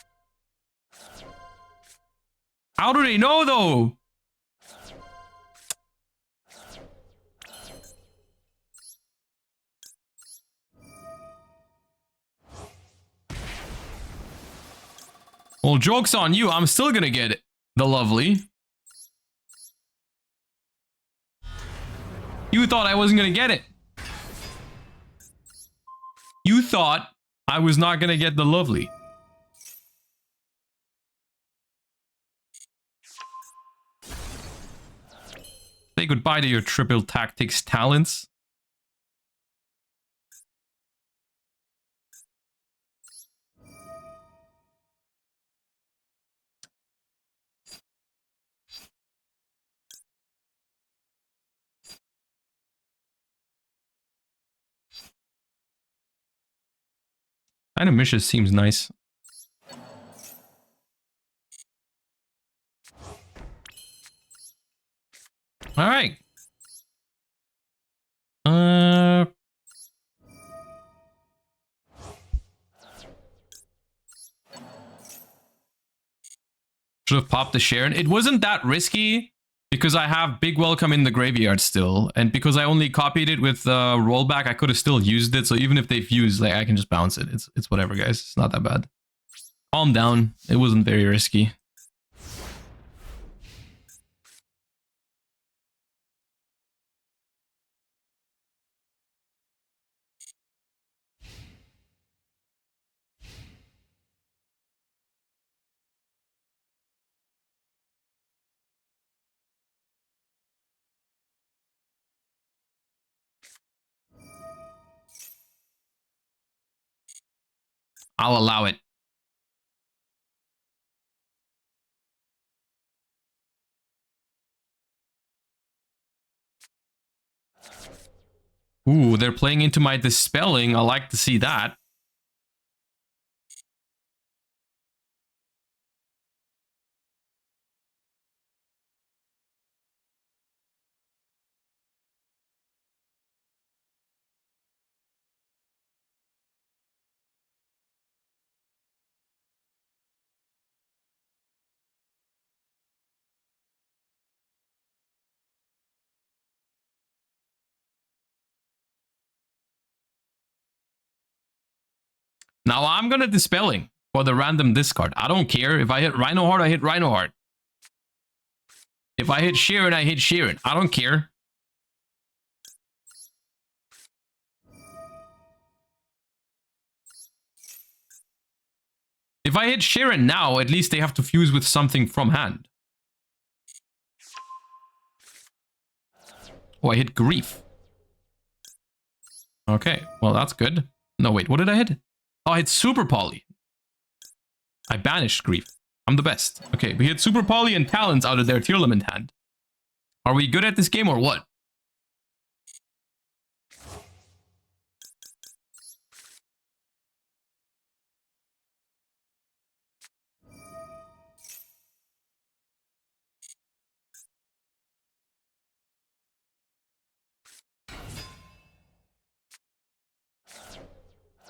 How do they know, though? Well, joke's on you. I'm still gonna get it. The lovely. You thought I wasn't gonna get it. You thought I was not gonna get the lovely. Say goodbye to your triple tactics talents. Animishus seems nice. All right. Should have popped the Sharon. It wasn't that risky Because I have Big Welcome in the graveyard still, and because I only copied it with rollback, I could have still used it. So even if they fuse, like I can just bounce it. It's whatever, guys. It's not that bad. Calm down. It wasn't very risky. I'll allow it. Ooh, they're playing into my Dispelling. I like to see that. Now I'm gonna Dispelling for the random discard. I don't care. If I hit Rhino Heart, I hit Rhino Heart. If I hit Sharon, I hit Sharon. I don't care. If I hit Sharon now, at least they have to fuse with something from hand. Oh, I hit Grief. Okay, well, that's good. No, wait, what did I hit? Oh, I hit Super Poly. I banished Grief. I'm the best. Okay, we hit Super Poly and Talons out of their Tearlament hand. Are we good at this game or what?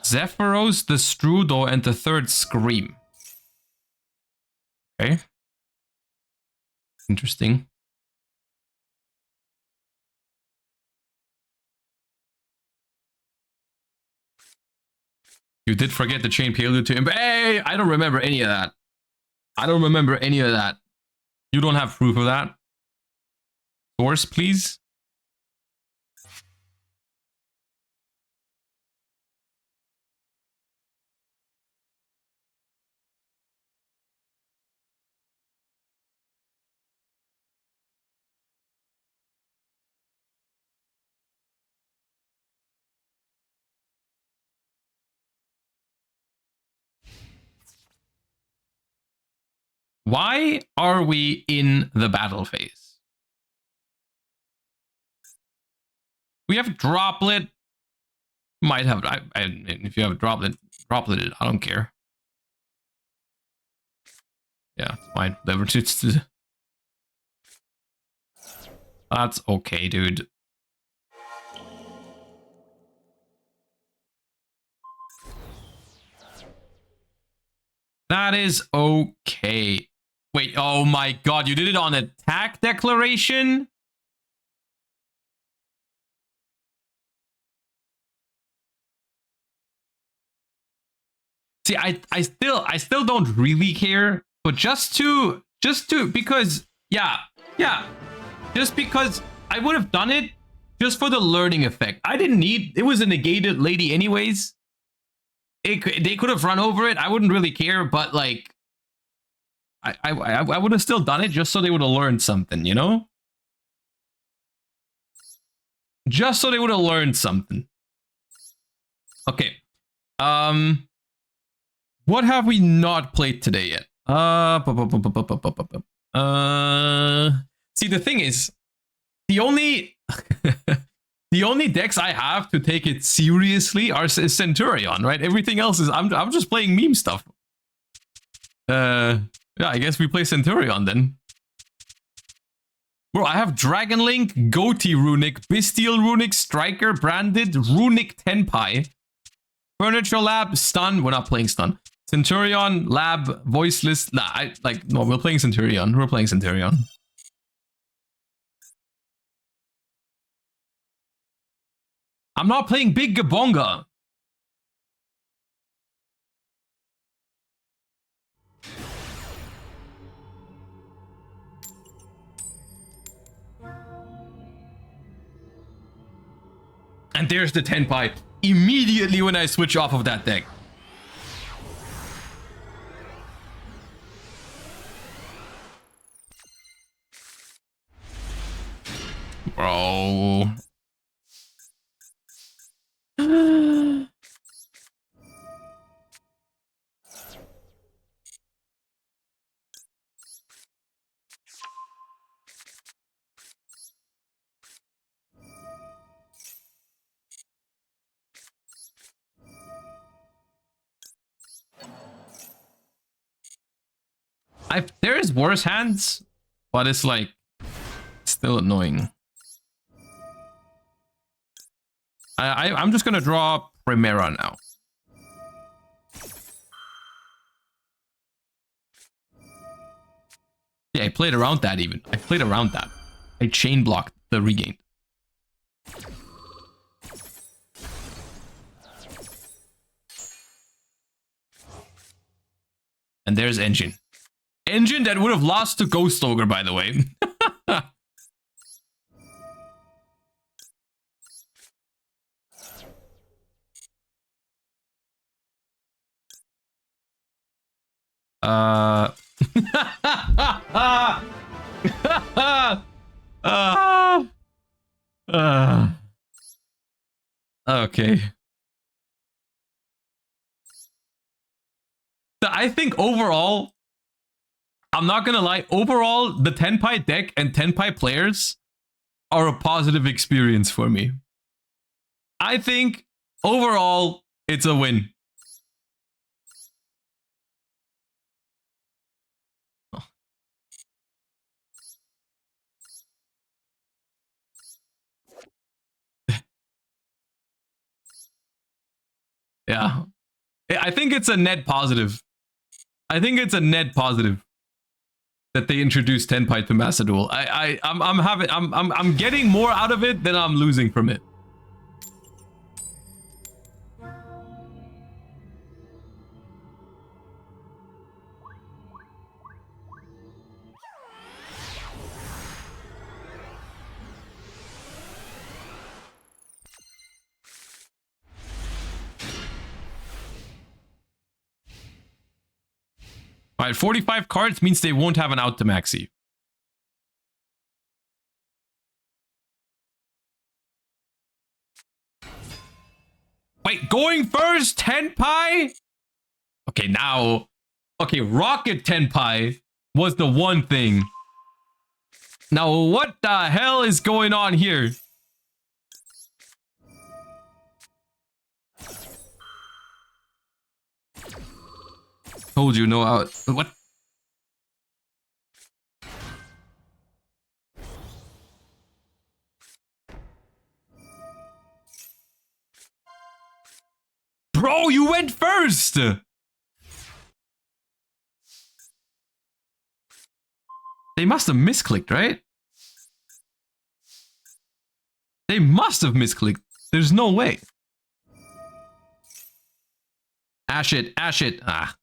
Zephyros, the Strudel, and the third Scream. Okay. Interesting. You did forget the chain prelude to him. Hey, I don't remember any of that. I don't remember any of that. You don't have proof of that? Source, please? Why are we in the battle phase? We have Droplet. Might have. If you have a Droplet it. I don't care. Yeah, it's fine. Whatever. That's okay, dude. That is okay. Wait, oh my god, you did it on attack declaration? See, I still don't really care, but just to because just because I would have done it just for the learning effect. I didn't need it was a negated lady anyways. They could have run over it. I wouldn't really care, but like I would have still done it just so they would have learned something, you know? Just so they would have learned something. Okay. What have we not played today yet? See, the thing is, the only the only decks I have to take it seriously is Centurion, right? Everything else is I'm just playing meme stuff. Yeah, I guess we play Centurion then. Bro, I have Dragon Link, Goatee Runick, Bestial Runick, Striker, Branded, Runick Tenpai, Furniture Lab, Stun. We're not playing Stun. Centurion, Lab, Voiceless. Nah, no, we're playing Centurion. We're playing Centurion. I'm not playing Big Gabonga. And there's the Tenpai immediately when I switch off of that deck. Bro. There is worse hands, but it's like still annoying. I'm just gonna draw Primera now. Yeah, I played around that even. I played around that. I chain blocked the regain. And there's Engine. Engine that would have lost to Ghost Ogre, by the way. Okay. I think overall, I'm not gonna lie, overall, the Tenpai deck and Tenpai players are a positive experience for me. I think overall, it's a win. Yeah. I think it's a net positive. I think it's a net positive that they introduced Tenpai to Master Duel. I'm getting more out of it than I'm losing from it. All right, 45 cards means they won't have an out to maxi. Wait, going first, Tenpai? Okay, now... Okay, Rocket Tenpai was the one thing. Now, what the hell is going on here? Told you, no out. What? Bro, you went first! They must have misclicked, right? They must have misclicked. There's no way. Ash it, ash it. Ah.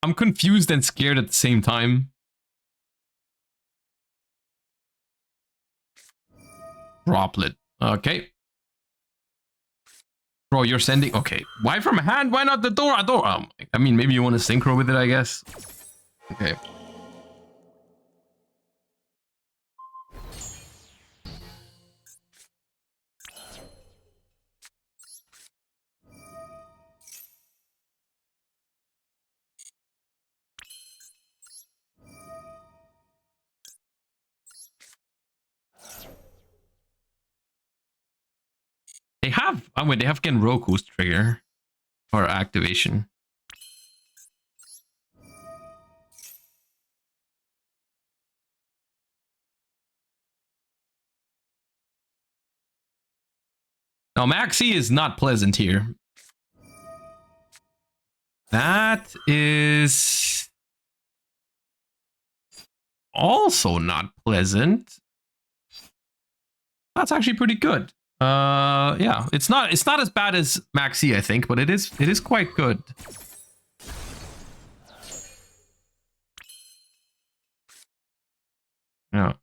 I'm confused and scared at the same time. Droplet. Okay. Bro, you're sending... Okay. Why from hand? Why not the door? I mean, maybe you want to synchro with it, I guess. Okay. They have... Oh, wait, they have Genroku's trigger. Or activation. Now, Maxi is not pleasant here. That is also not pleasant. That's actually pretty good. Yeah, it's not as bad as Maxi, I think, but it is quite good. Yeah.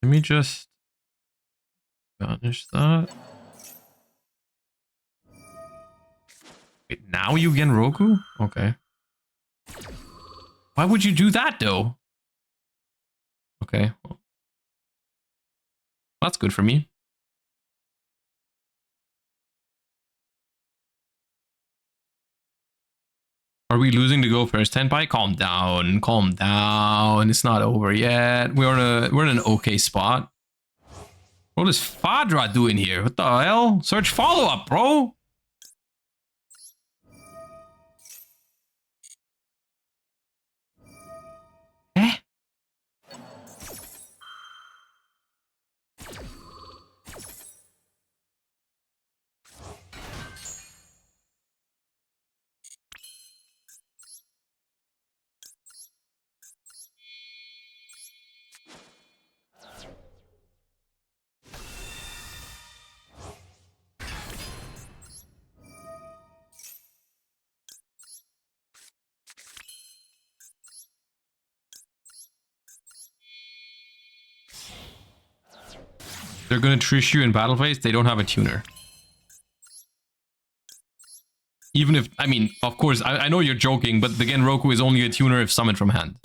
Let me just banish that. Wait, now you Genroku? Okay. Why would you do that though? Okay. Well, that's good for me. Are we losing to go first? Tenpai? Calm down. Calm down. It's not over yet. We're in an okay spot. What is Fadra doing here? What the hell? Search follow-up, bro. Eh? They're gonna trish you in battle phase. They don't have a tuner. Even if, I mean, of course, I know you're joking, but the Genroku is only a tuner if summoned from hand.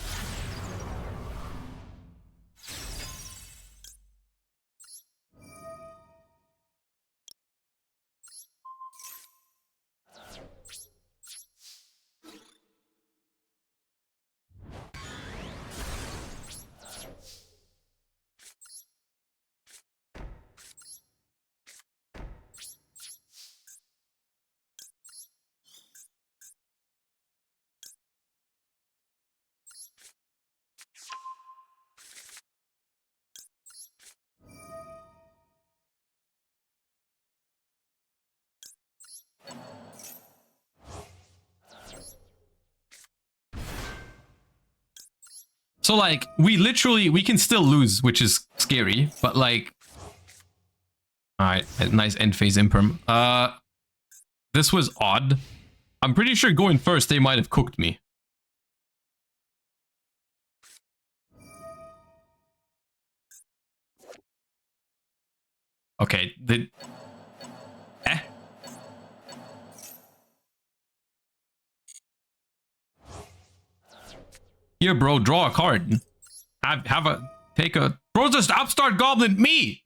So like, we can still lose, which is scary, but like, all right, nice end phase imperm. This was odd. I'm pretty sure going first, they might have cooked me. Okay, Here, bro, draw a card. Bro, just upstart goblin me.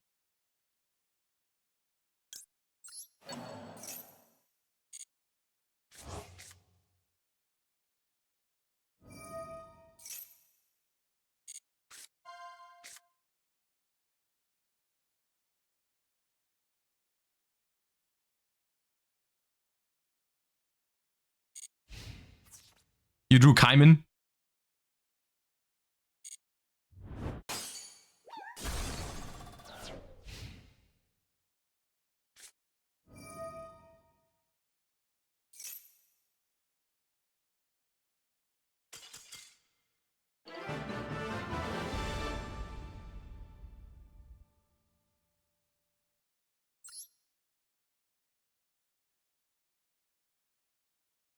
You drew Kaiman.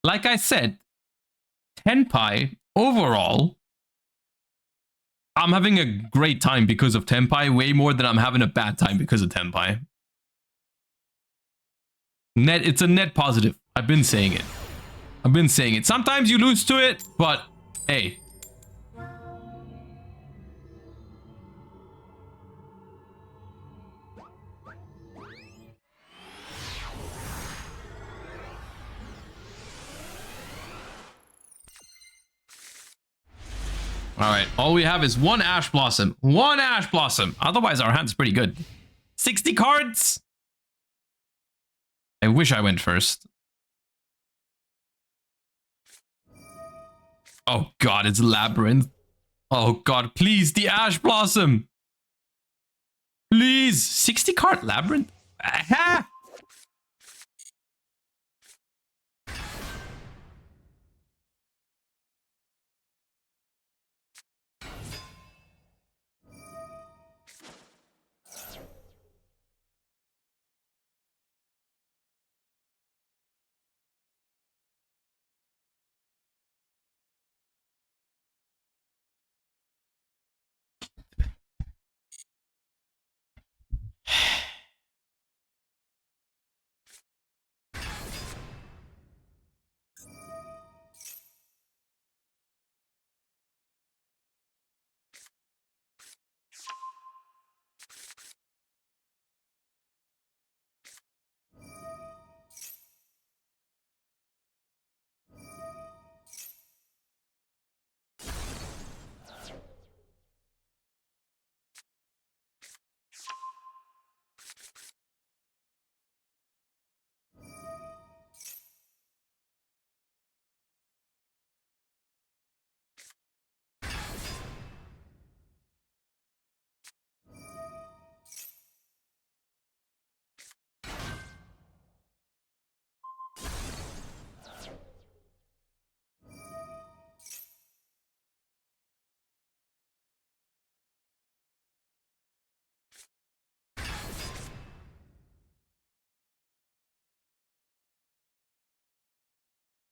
Like I said, Tenpai, overall, I'm having a great time because of Tenpai, way more than I'm having a bad time because of Tenpai. It's a net positive. I've been saying it. Sometimes you lose to it, but hey. All right, all we have is one Ash Blossom. One Ash Blossom. Otherwise, our hand's pretty good. 60 cards. I wish I went first. Oh god, it's Labyrinth. Oh god, please, the Ash Blossom. Please, 60 card Labyrinth. Aha!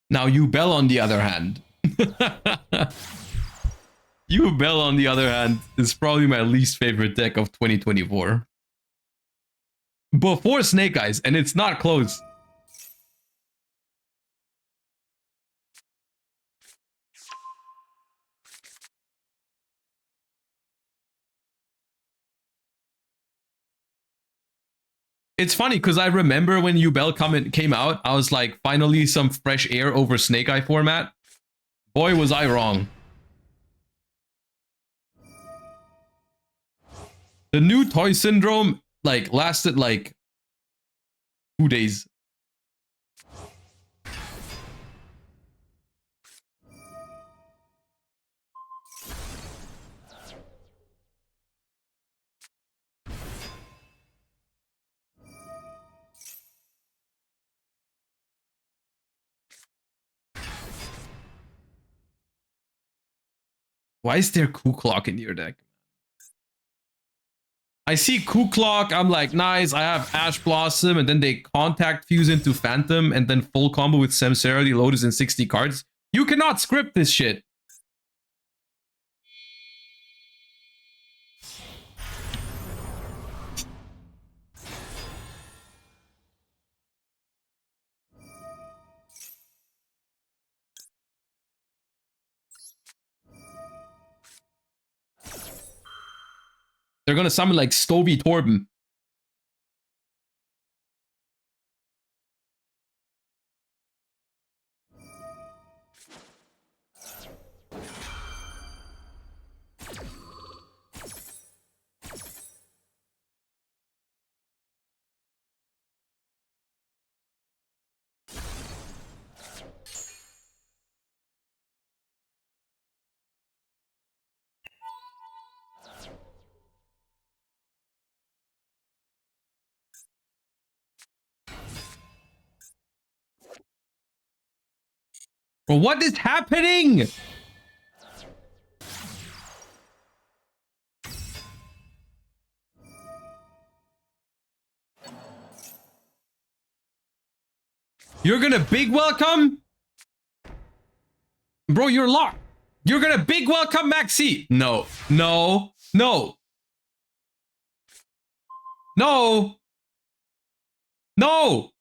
Now, Yubel, on the other hand. Yubel, on the other hand, is probably my least favorite deck of 2024. Before Snake Eyes, and it's not close. It's funny because I remember when Yubel came out, I was like, finally some fresh air over Snake Eye format. Boy, was I wrong. The new Toy Syndrome like lasted like 2 days. Why is there Ku-Clock in your deck? I see Ku-Clock, I'm like, nice, I have Ash Blossom, and then they Contact Fuse into Phantom, and then full combo with Samsarity, Lotus, and 60 cards. You cannot script this shit. They're gonna summon like Stovey Torben. Bro, what is happening? You're gonna big welcome? Bro, you're locked. You're gonna big welcome Maxi. No, no, no. No. No.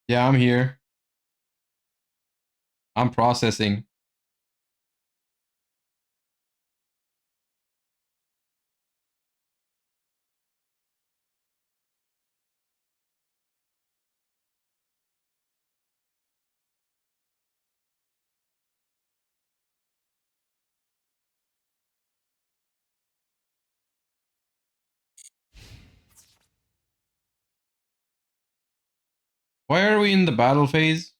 Yeah, I'm here. I'm processing. Why are we in the battle phase?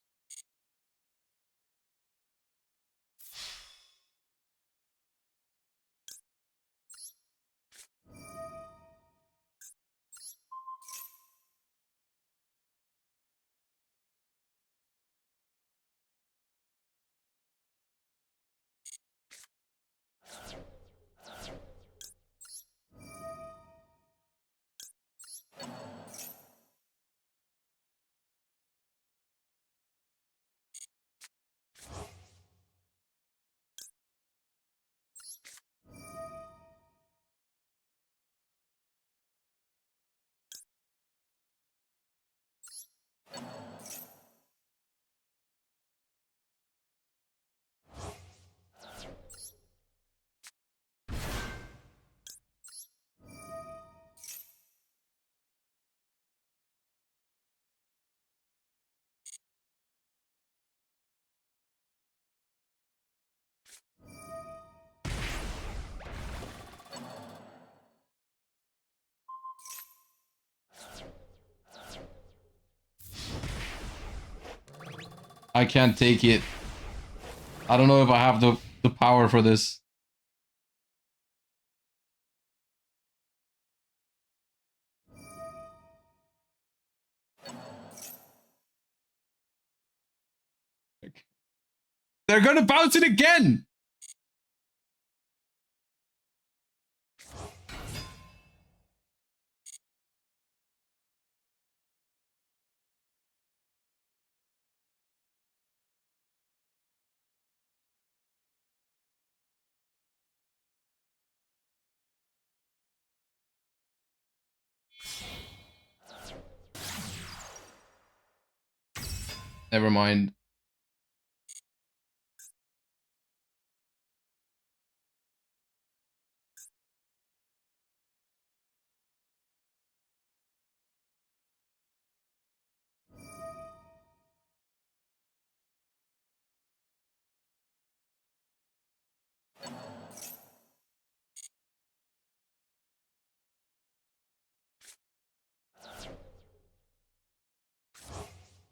I can't take it. I don't know if I have the power for this. They're gonna bounce it again! Never mind.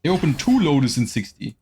They opened 2 Lotus in 60.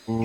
Good.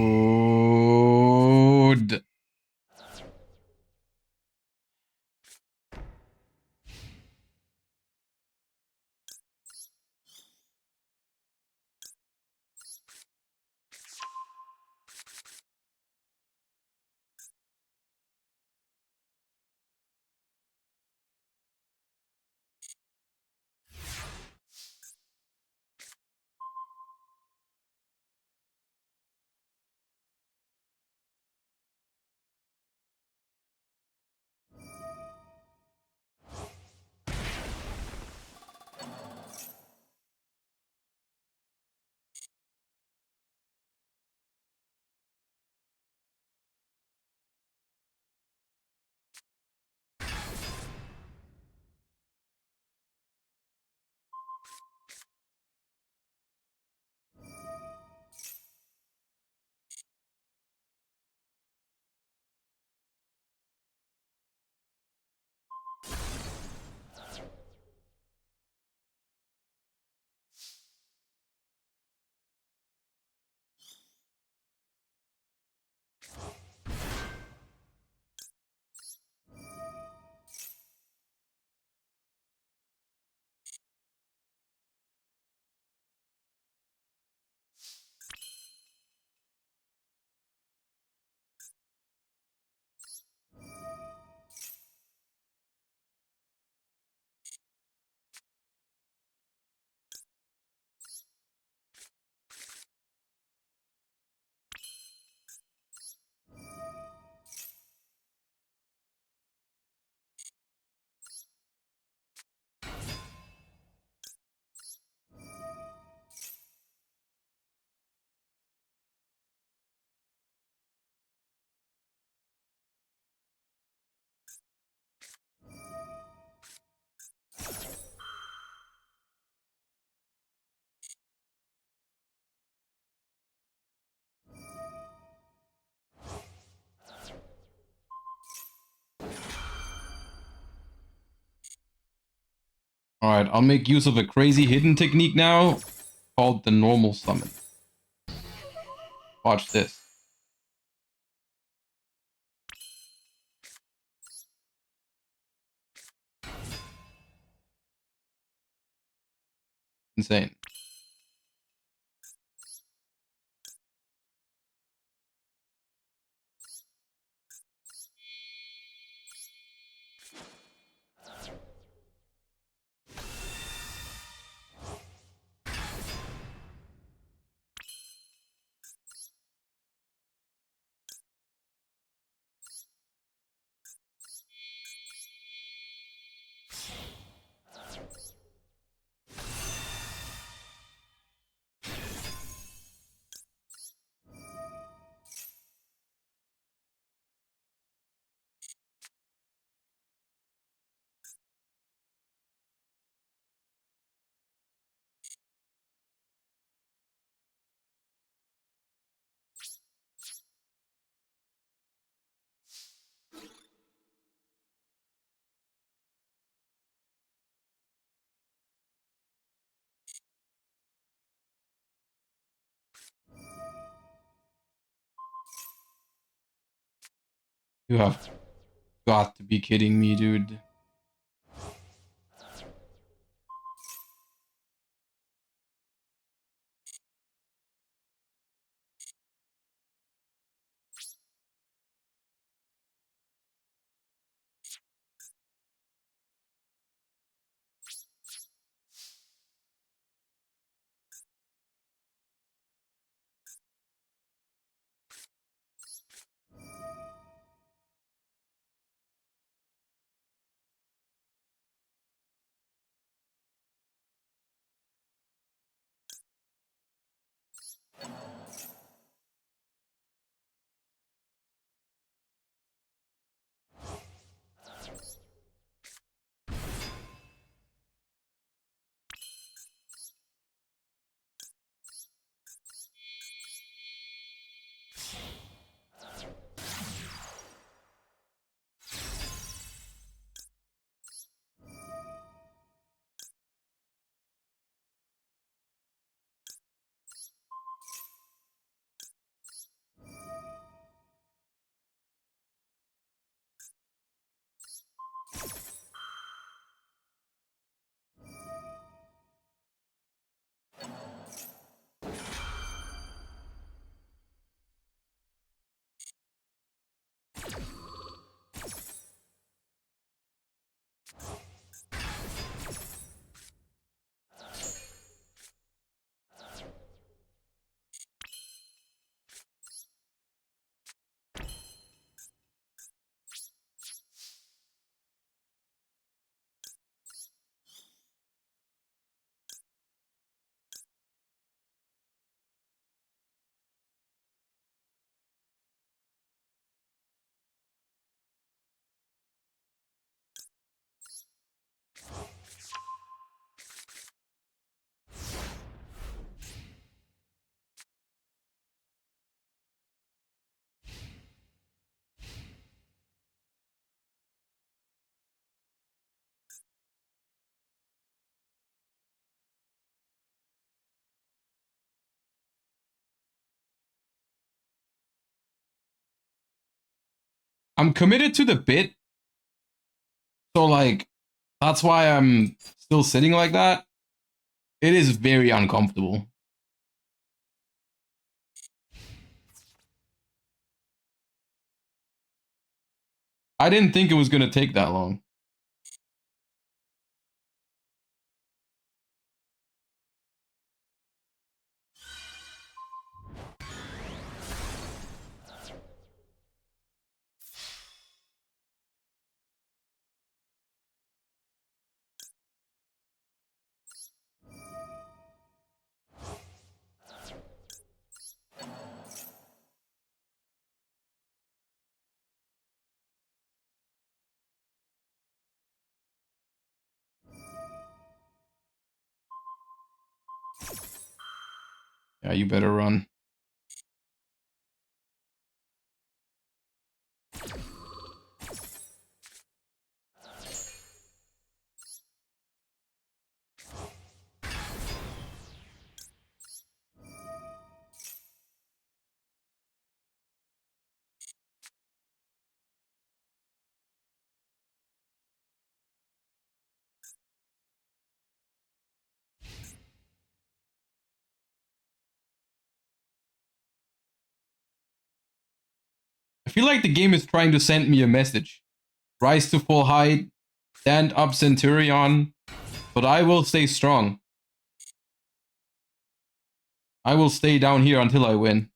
Alright, I'll make use of a crazy hidden technique now called the normal summon. Watch this. Insane. You have got to be kidding me, dude. I'm committed to the bit, so like that's why I'm still sitting like that. It is very uncomfortable. I didn't think it was gonna take that long. Yeah, you better run. I feel like the game is trying to send me a message. Rise to full height, stand up Centurion, but I will stay strong. I will stay down here until I win.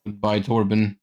Goodbye, Torben.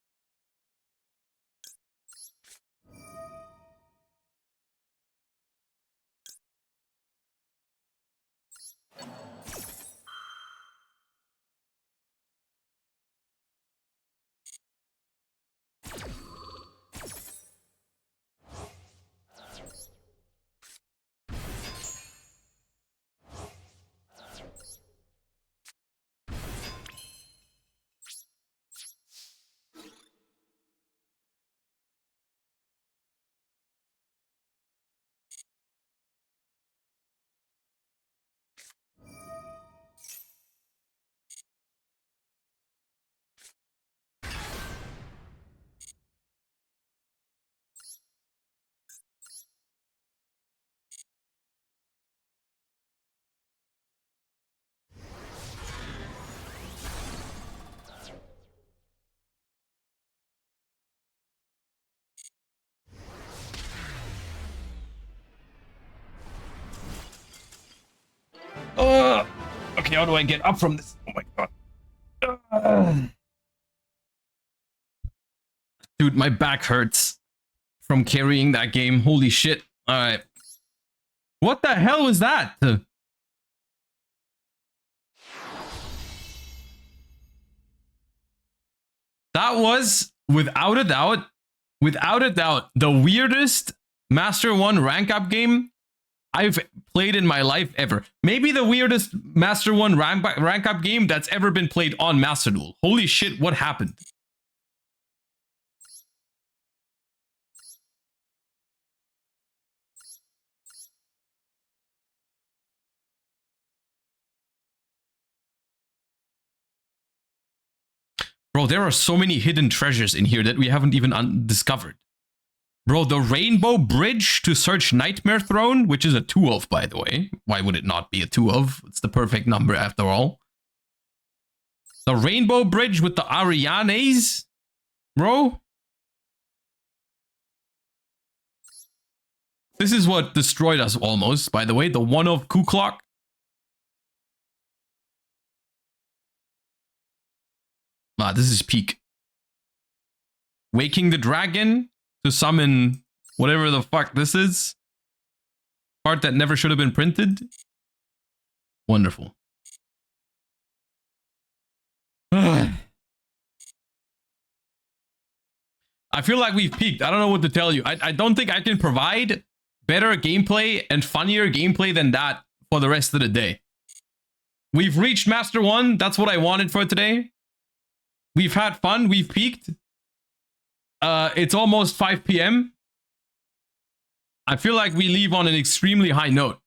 Okay, how do I get up from this? Oh my god. Dude, my back hurts from carrying that game. Holy shit. Alright. What the hell was that? That was, without a doubt, the weirdest Master 1 rank up game I've played in my life ever. Maybe the weirdest Master 1 rank up game that's ever been played on Master Duel. Holy shit, what happened? Bro, there are so many hidden treasures in here that we haven't even discovered. Bro, the Rainbow Bridge to search Nightmare Throne, which is a 2 of, by the way. Why would it not be a 2 of? It's the perfect number after all. The Rainbow Bridge with the Arianes? Bro? This is what destroyed us almost, by the way. The 1 of Ku Clock. Ah, this is peak. Waking the Dragon to summon whatever the fuck this is. Part that never should have been printed. Wonderful. I feel like we've peaked. I don't know what to tell you. I don't think I can provide better gameplay and funnier gameplay than that for the rest of the day. We've reached Master 1. That's what I wanted for today. We've had fun. We've peaked. It's almost 5 p.m. I feel like we leave on an extremely high note.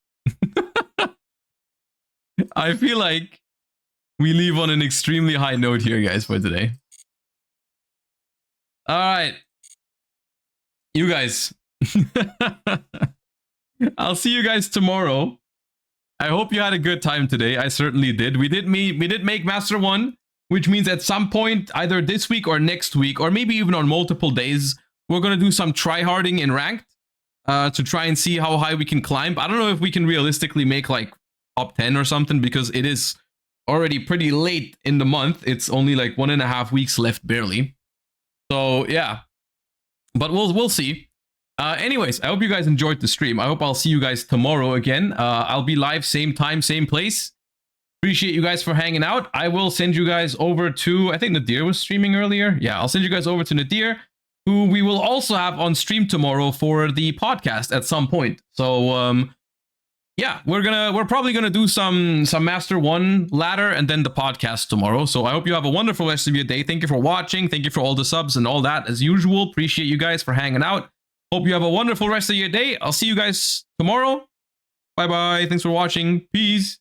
I feel like we leave on an extremely high note here, guys, for today. All right. You guys. I'll see you guys tomorrow. I hope you had a good time today. I certainly did. We did make Master 1, which means at some point, either this week or next week, or maybe even on multiple days, we're going to do some tryharding in ranked to try and see how high we can climb. I don't know if we can realistically make like top 10 or something, because it is already pretty late in the month. It's only like 1.5 weeks left, barely. So yeah, but we'll see. Anyways, I hope you guys enjoyed the stream. I hope I'll see you guys tomorrow again. I'll be live same time, same place. Appreciate you guys for hanging out. I will send you guys over to, I think Nadir was streaming earlier. Yeah, I'll send you guys over to Nadir, who we will also have on stream tomorrow for the podcast at some point. So yeah, we're probably gonna do some Master 1 ladder and then the podcast tomorrow. So I hope you have a wonderful rest of your day. Thank you for watching. Thank you for all the subs and all that as usual. Appreciate you guys for hanging out. Hope you have a wonderful rest of your day. I'll see you guys tomorrow. Bye bye. Thanks for watching. Peace.